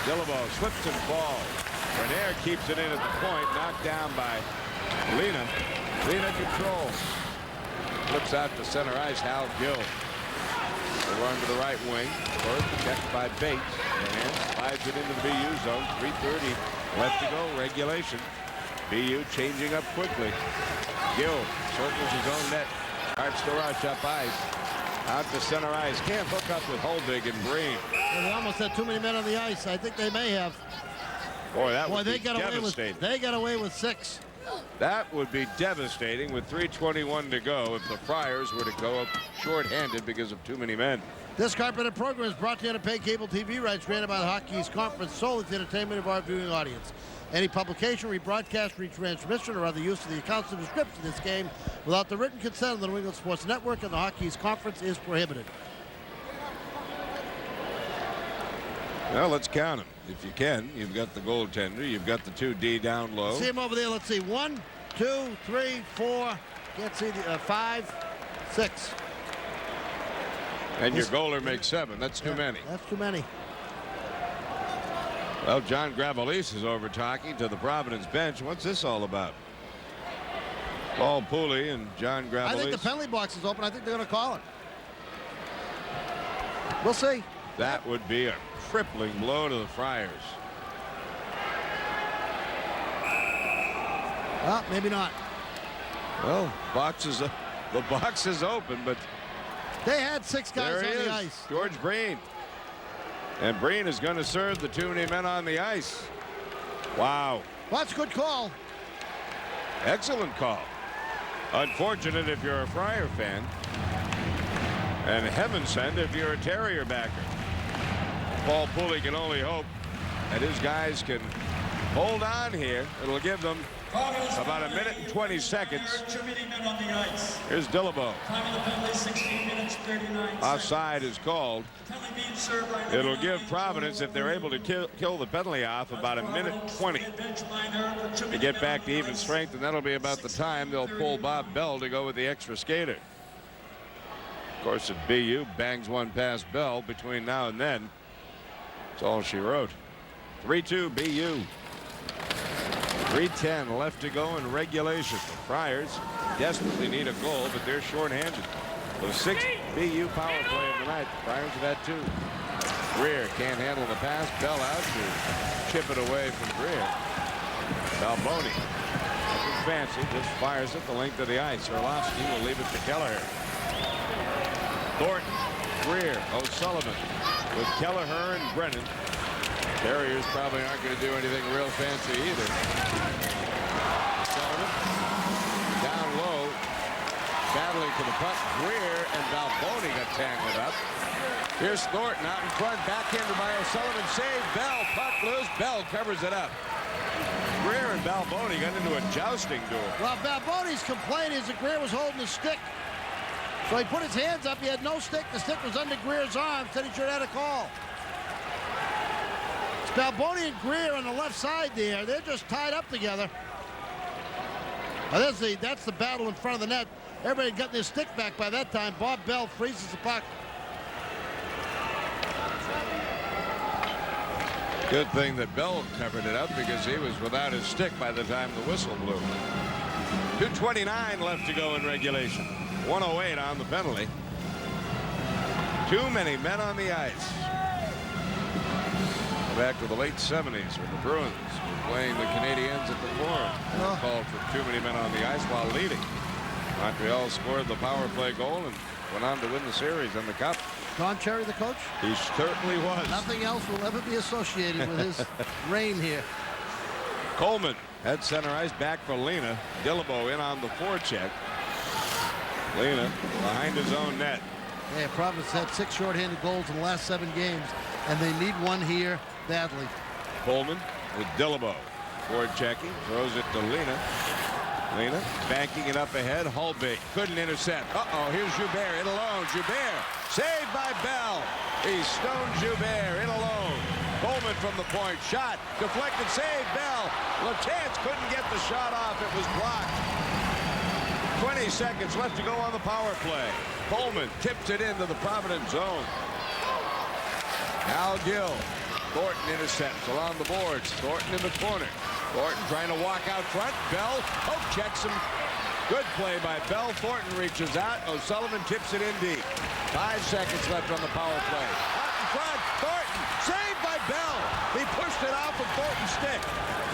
Dillabo slips and falls. Bernier keeps it in at the point. Knocked down by Lena. Lena controls. Flips out to center ice. Hal Gill. They run to the right wing. Burke checked by Bates. And slides it into the BU zone. 3:30 left to go. Regulation. BU changing up quickly. Gill circles his own net. Starts to rush up ice. Out to center ice. Can't hook up with Holdig and Breen. Well, they almost had too many men on the ice. I think they may have. Boy, that would they be got devastating. they got away with 6. That would be devastating with 3:21 to go if the Friars were to go up short-handed because of too many men. This carpeted program is brought to you on a paid cable TV rights granted by the Hockey East Conference solely for the entertainment of our viewing audience. Any publication, rebroadcast, retransmission, or other use of the accounts and description of this game without the written consent of the New England Sports Network and the Hockey East Conference is prohibited. Well, let's count them. If you can, you've got the goaltender. You've got the 2D down low. See him over there. Let's see. 1, 2, 3, 4. Can't see the 5, 6. And your goaler makes 7. That's too many. That's too many. Well, John Gravelise is over talking to the Providence bench. What's this all about? Paul Pooley and John Gravelise. I think the penalty box is open. I think they're going to call it. We'll see. That would be a crippling blow to the Friars. Well, maybe not. Well, the box is open, but they had 6 guys there he on is, the ice. George Breen. And Breen is going to serve the too many men on the ice. Wow. Well, that's a good call. Excellent call. Unfortunate if you're a Friar fan. And heaven send if you're a Terrier backer. Paul Pooley can only hope that his guys can hold on here. It'll give them about 1 minute and 20 seconds. Here's Dillabo. Offside is called. It'll give Providence, if they're able to kill the penalty off, about 1 minute 20 to get back to even strength, and that'll be about the time they'll pull Bob Bell to go with the extra skater. Of course, if BU bangs one past Bell between now and then, that's all she wrote. 3-2 BU. 3:10 left to go in regulation. The Friars desperately need a goal, but they're shorthanded. The 6th BU power play of the night. The Friars have had 2. Greer can't handle the pass. Bell out to chip it away from Greer. Balboni, nothing fancy, just fires it the length of the ice. Orlovsky will leave it to Kelleher. Thornton, Greer, O'Sullivan with Kelleher and Brennan. Terriers probably aren't going to do anything real fancy either. Sullivan down low, battling to the puck. Greer and Balboni got tangled up. Here's Thornton out in front, backhanded by O'Sullivan. Save Bell, puck loose. Bell covers it up. Greer and Balboni got into a jousting duel. Well, Balboni's complaint is that Greer was holding the stick. So he put his hands up. He had no stick. The stick was under Greer's arm. Said he should have had a call. Balboni and Greer on the left side there. They're just tied up together. Now that's the battle in front of the net. Everybody got their stick back by that time. Bob Bell freezes the puck. Good thing that Bell covered it up because he was without his stick by the time the whistle blew. 2:29 left to go in regulation. 108 on the penalty. Too many men on the ice. Back to the late 70s when the Bruins were playing the Canadiens at the Forum. Called for too many men on the ice while leading. Montreal scored the power play goal and went on to win the series and the cup. Don Cherry, the coach? He certainly was. Nothing else will ever be associated with his reign here. Coleman at center ice, back for Lena. Dillabo in on the forecheck. Lena behind his own net. Yeah, Providence had 6 shorthanded goals in the last 7 games, and they need one here badly. Coleman with Dillabo. Forechecking, throws it to Lena. Lena banking it up ahead. Hulbig couldn't intercept. Uh-oh, here's Joubert in alone. Joubert saved by Bell. He stoned Joubert in alone. Coleman from the point. Shot. Deflected. Save. Bell. LeChance couldn't get the shot off. It was blocked. 20 seconds left to go on the power play. Coleman tips it into the Providence zone. Al Gill. Thornton intercepts along the boards. Thornton in the corner. Thornton trying to walk out front. Bell poke checks him. Good play by Bell. Thornton reaches out. O'Sullivan tips it in deep. 5 seconds left on the power play. Out in front. Thornton saved by Bell. He pushed it off of Thornton's stick.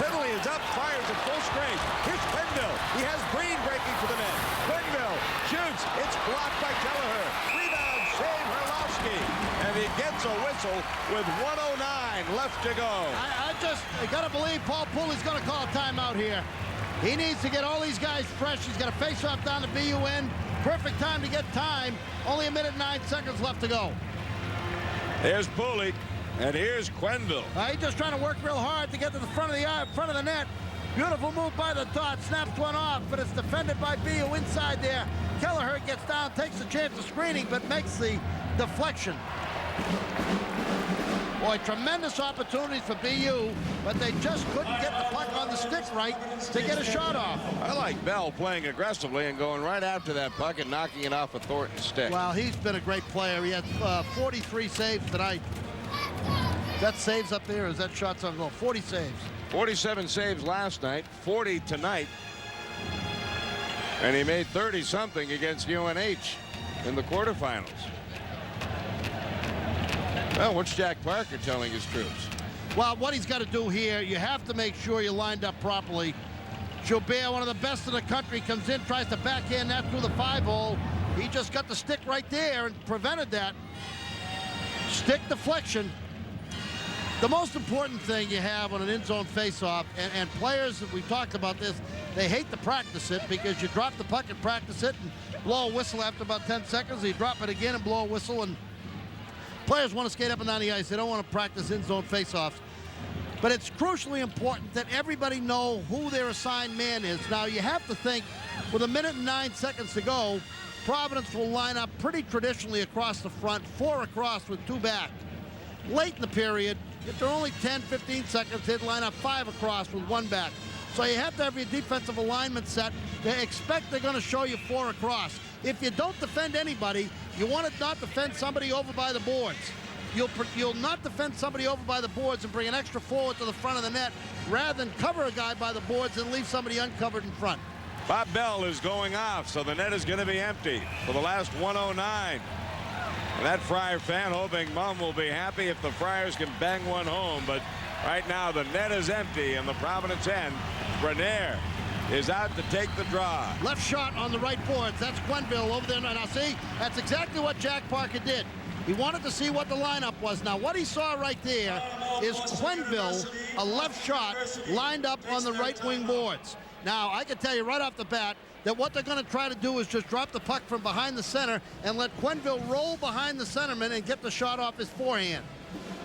Finley is up. Fires at full strength. Here's Quenneville. He has Green breaking to the net. Quenneville shoots. It's blocked by Kelleher. Rebound. Save Herlowski. And he gets a whistle with 1:09 left to go. I gotta believe Paul Pooley's gonna call a timeout here. He needs to get all these guys fresh. He's got a face-off down the BUN. Perfect time to get time. Only 1 minute 9 seconds left to go. There's Pooley, and here's Quenneville. He's just trying to work real hard to get to the front of the net. Beautiful move by the dot. Snaps one off, but it's defended by BU inside there. Kelleher gets down, takes a chance of screening, but makes the deflection. Boy, tremendous opportunities for BU, but they just couldn't get the puck on the stick right to get a shot off. I like Bell playing aggressively and going right after that puck and knocking it off a Thornton stick. Well, he's been a great player. He had 43 saves tonight. Is that saves up there, or is that shots on goal? 40 saves. 47 saves last night, 40 tonight. And he made 30-something against UNH in the quarterfinals. Well, what's Jack Parker telling his troops? Well, what he's got to do here, you have to make sure you're lined up properly. Joubert, one of the best in the country, comes in, tries to backhand that through the 5-hole. He just got the stick right there and prevented that. Stick deflection. The most important thing you have on an in-zone face-off, and players, we've talked about this, they hate to practice it because you drop the puck and practice it and blow a whistle after about 10 seconds. You drop it again and blow a whistle, and players want to skate up and down the ice. They don't want to practice in-zone face-offs. But it's crucially important that everybody know who their assigned man is. Now, you have to think, with 1 minute and 9 seconds to go, Providence will line up pretty traditionally across the front, 4 across with 2 back. Late in the period, if they're only 10, 15 seconds, they'd line up 5 across with 1 back. So you have to have your defensive alignment set. They expect they're going to show you 4 across. If you don't defend anybody, you want to not defend somebody over by the boards. You'll not defend somebody over by the boards and bring an extra forward to the front of the net rather than cover a guy by the boards and leave somebody uncovered in front. Bob Bell is going off, so the net is going to be empty for the last 1:09. And that Friar fan hoping Mom will be happy if the Friars can bang one home, but right now the net is empty in the Providence end. Grenier is out to take the draw. Left shot on the right boards. That's Quenneville over there. Now see, that's exactly what Jack Parker did. He wanted to see what the lineup was. Now what he saw right there is Quenneville, a left shot, lined up on the right wing boards. Now I can tell you right off the bat that what they're going to try to do is just drop the puck from behind the center and let Quenneville roll behind the centerman and get the shot off his forehand.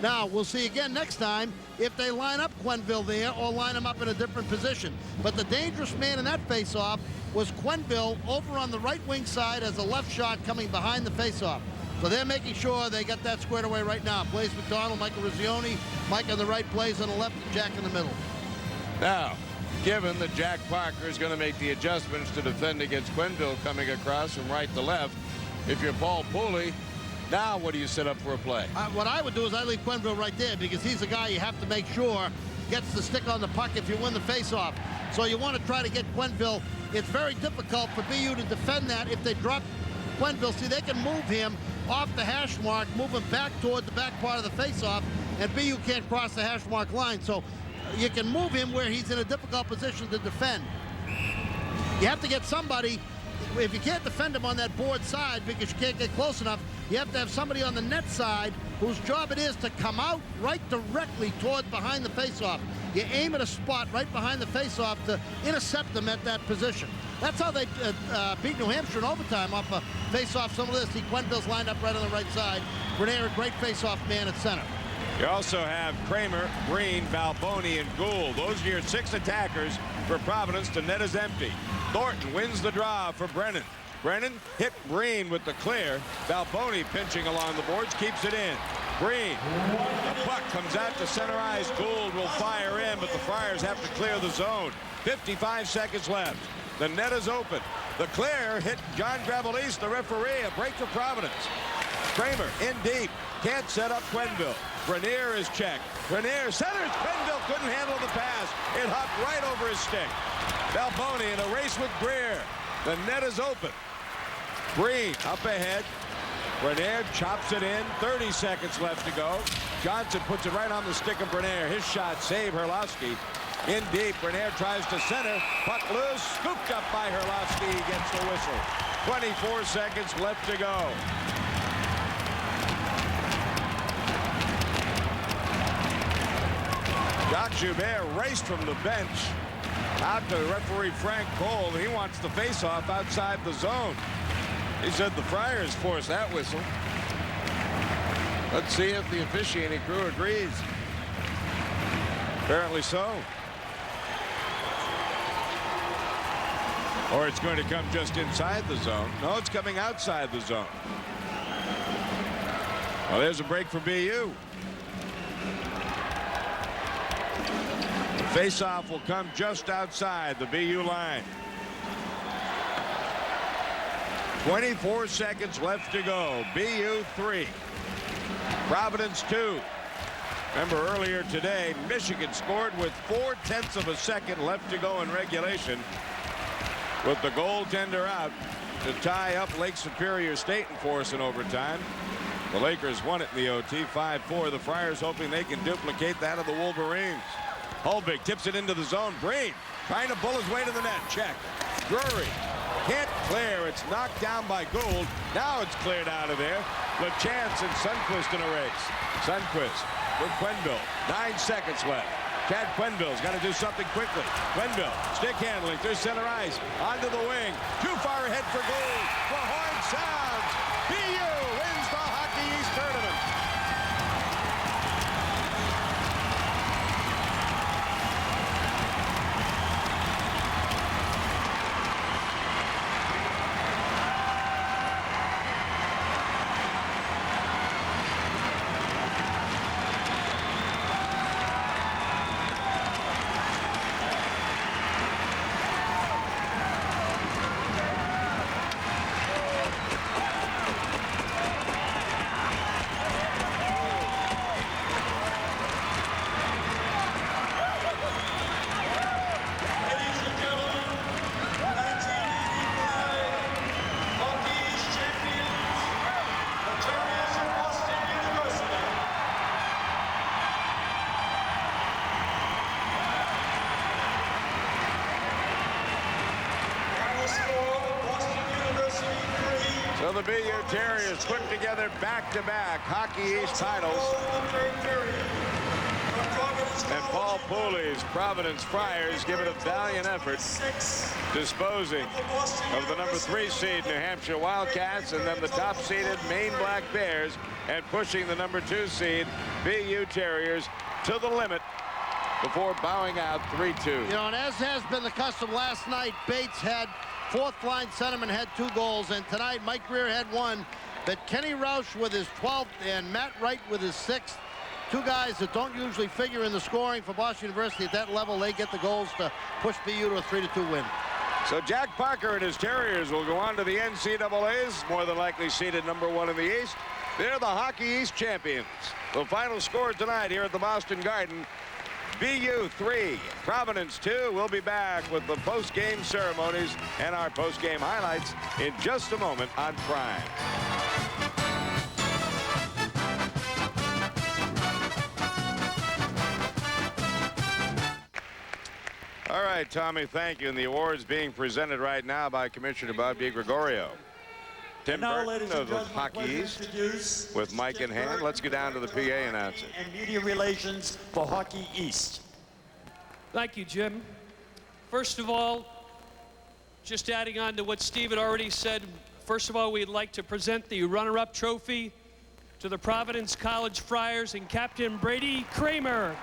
Now, we'll see again next time if they line up Quenneville there or line him up in a different position. But the dangerous man in that face-off was Quenneville over on the right wing side as a left shot coming behind the face-off. So they're making sure they got that squared away right now. Blaze McDonald, Michael Rizzioni, Mike on the right, Blaze on the left, and Jack in the middle. Now, given that Jack Parker is going to make the adjustments to defend against Quenneville coming across from right to left, if you're Paul Pooley, now what do you set up for a play? What I would do is I leave Quenneville right there because he's the guy you have to make sure gets the stick on the puck if you win the faceoff. So you want to try to get Quenneville. It's very difficult for BU to defend that if they drop Quenneville. See, they can move him off the hash mark, move him back toward the back part of the faceoff, and BU can't cross the hash mark line. So you can move him where he's in a difficult position to defend. You have to get somebody. If you can't defend him on that board side because you can't get close enough, you have to have somebody on the net side whose job it is to come out right directly toward behind the faceoff. You aim at a spot right behind the faceoff to intercept them at that position. That's how they beat New Hampshire in overtime off a faceoff. Some of this, see Quenneville's lined up right on the right side. Grenier, a great faceoff man at center. You also have Kramer, Green, Balboni, and Gould. Those are your 6 attackers for Providence. The net is empty. Thornton wins the draw for Brennan. Brennan hit Green with the clear. Balboni pinching along the boards, keeps it in. Green, the puck comes out to center ice. Gould will fire in, but the Friars have to clear the zone. 55 seconds left. The net is open. The clear hit John Gravelise, the referee. A break for Providence. Kramer in deep. Can't set up Quenneville. Grenier is checked. Grenier centers. Quenneville couldn't handle the pass. It hopped right over his stick. Balboni in a race with Greer. The net is open. Green up ahead. Grenier chops it in. 30 seconds left to go. Johnson puts it right on the stick of Grenier. His shot save Herlowski. In deep, Grenier tries to center. Puck loose, scooped up by Herlowski. He gets the whistle. 24 seconds left to go. Jacques Joubert raced from the bench out to referee Frank Cole. He wants the face-off outside the zone. He said the Friars forced that whistle. Let's see if the officiating crew agrees. Apparently so. Or it's going to come just inside the zone. No, it's coming outside the zone. Well, there's a break for BU. The face-off will come just outside the BU line. 24 seconds left to go. BU 3. Providence 2. Remember earlier today, Michigan scored with 0.4 of a second left to go in regulation, with the goaltender out to tie up Lake Superior State and force in overtime. The Lakers won it in the OT 5-4. The Friars hoping they can duplicate that of the Wolverines. Holbig tips it into the zone. Green trying to pull his way to the net. Check. Drury can't clear. It's knocked down by Gould. Now it's cleared out of there. LeChance and Sundquist in a race. Sundquist with Quenneville. 9 seconds left. Chad Quenneville's got to do something quickly. Quenneville, stick handling through center ice. Onto the wing. Too far ahead for Gould. The horn sounds. BU wins the Hockey East tournament. So the BU Terriers put together back-to-back Hockey East titles. And Paul Pooley's Providence Friars give it a valiant effort, disposing of the number 3 seed New Hampshire Wildcats and then the top seeded Maine Black Bears and pushing the number 2 seed BU Terriers to the limit before bowing out 3-2. You know, and as has been the custom last night, Bates had fourth line centerman had 2 goals, and tonight Mike Greer had 1. But Kenny Roush with his 12th and Matt Wright with his 6th. 2 guys that don't usually figure in the scoring for Boston University at that level. They get the goals to push BU to a 3-2 win. So Jack Parker and his Terriers will go on to the NCAAs, more than likely seeded number 1 in the East. They're the Hockey East champions. The final score tonight here at the Boston Garden, BU 3, Providence 2. We'll be back with the post-game ceremonies and our post-game highlights in just a moment on Prime. All right, Tommy, thank you. And the awards being presented right now by Commissioner Bob DiGregorio. Tim Burton of the Hockey East with mic in hand. Let's get down to the PA announcer. And media relations for Hockey East. Thank you, Jim. First of all, just adding on to what Steve had already said, first of all, we'd like to present the runner-up trophy to the Providence College Friars and Captain Brady Kramer.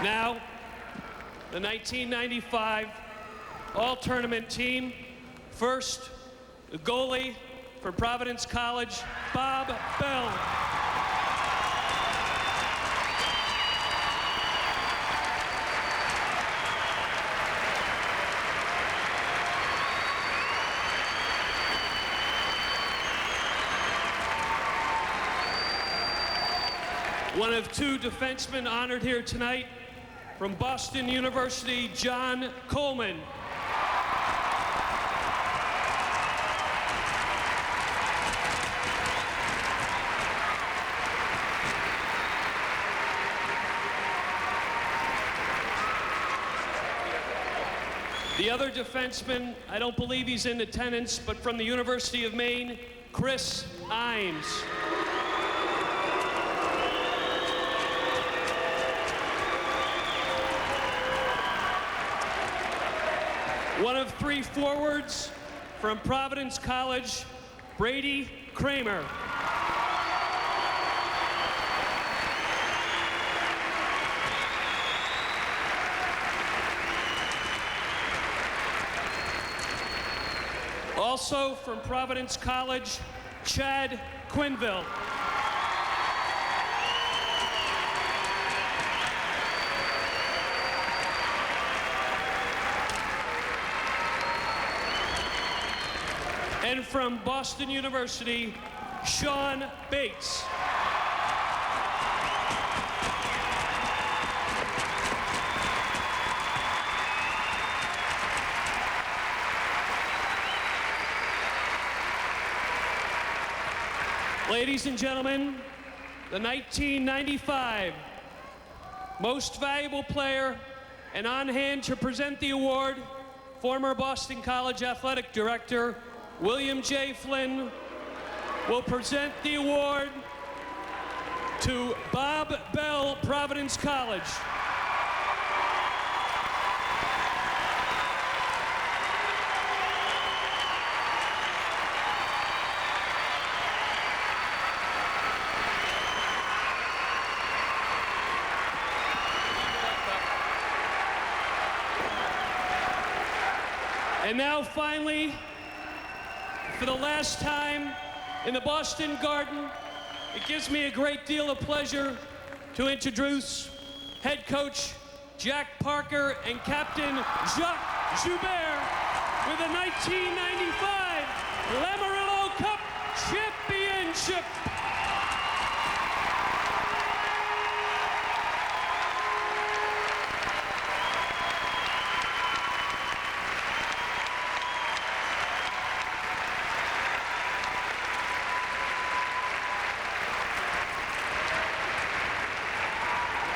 Now, the 1995 all-tournament team. First, the goalie for Providence College, Bob Bell. One of 2 defensemen honored here tonight, from Boston University, John Coleman. The other defenseman, I don't believe he's in attendance, but from the University of Maine, Chris Imes. One of 3 forwards from Providence College, Brady Kramer. Also from Providence College, Chad Quinville. And from Boston University, Sean Bates. Ladies and gentlemen, the 1995 Most Valuable Player, and on hand to present the award, former Boston College Athletic Director, William J. Flynn, will present the award to Bob Bell, Providence College. And now finally, for the last time in the Boston Garden, it gives me a great deal of pleasure to introduce head coach Jack Parker and Captain Jacques Joubert with the 1995 Lamoriello Cup Championship.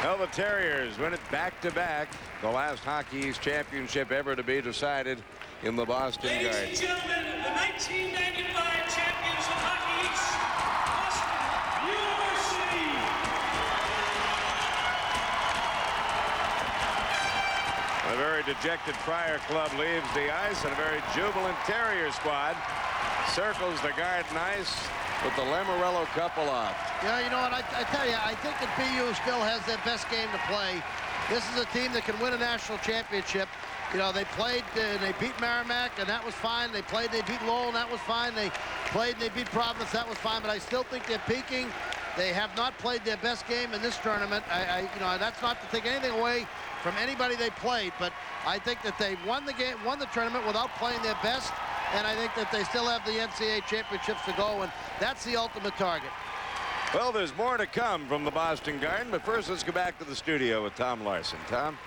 Well, the Terriers win it back-to-back. The last Hockey East championship ever to be decided in the Boston Garden. Ladies and gentlemen, the 1995 champions of Hockey East, Boston University. A very dejected Friar club leaves the ice, and a very jubilant Terrier squad circles the Garden ice with the Lamorello couple off. Yeah, you know what, I tell you, I think that BU still has their best game to play. This is a team that can win a national championship. You know, they played and they beat Merrimack, and that was fine. They played and they beat Lowell, and that was fine. They played and they beat Providence, that was fine. But I still think they're peaking. They have not played their best game in this tournament. You know, that's not to take anything away from anybody they played, but I think that they won the game, won the tournament without playing their best, and I think that they still have the NCAA championships to go, and that's the ultimate target. Well, there's more to come from the Boston Garden, but first let's go back to the studio with Tom Larson. Tom?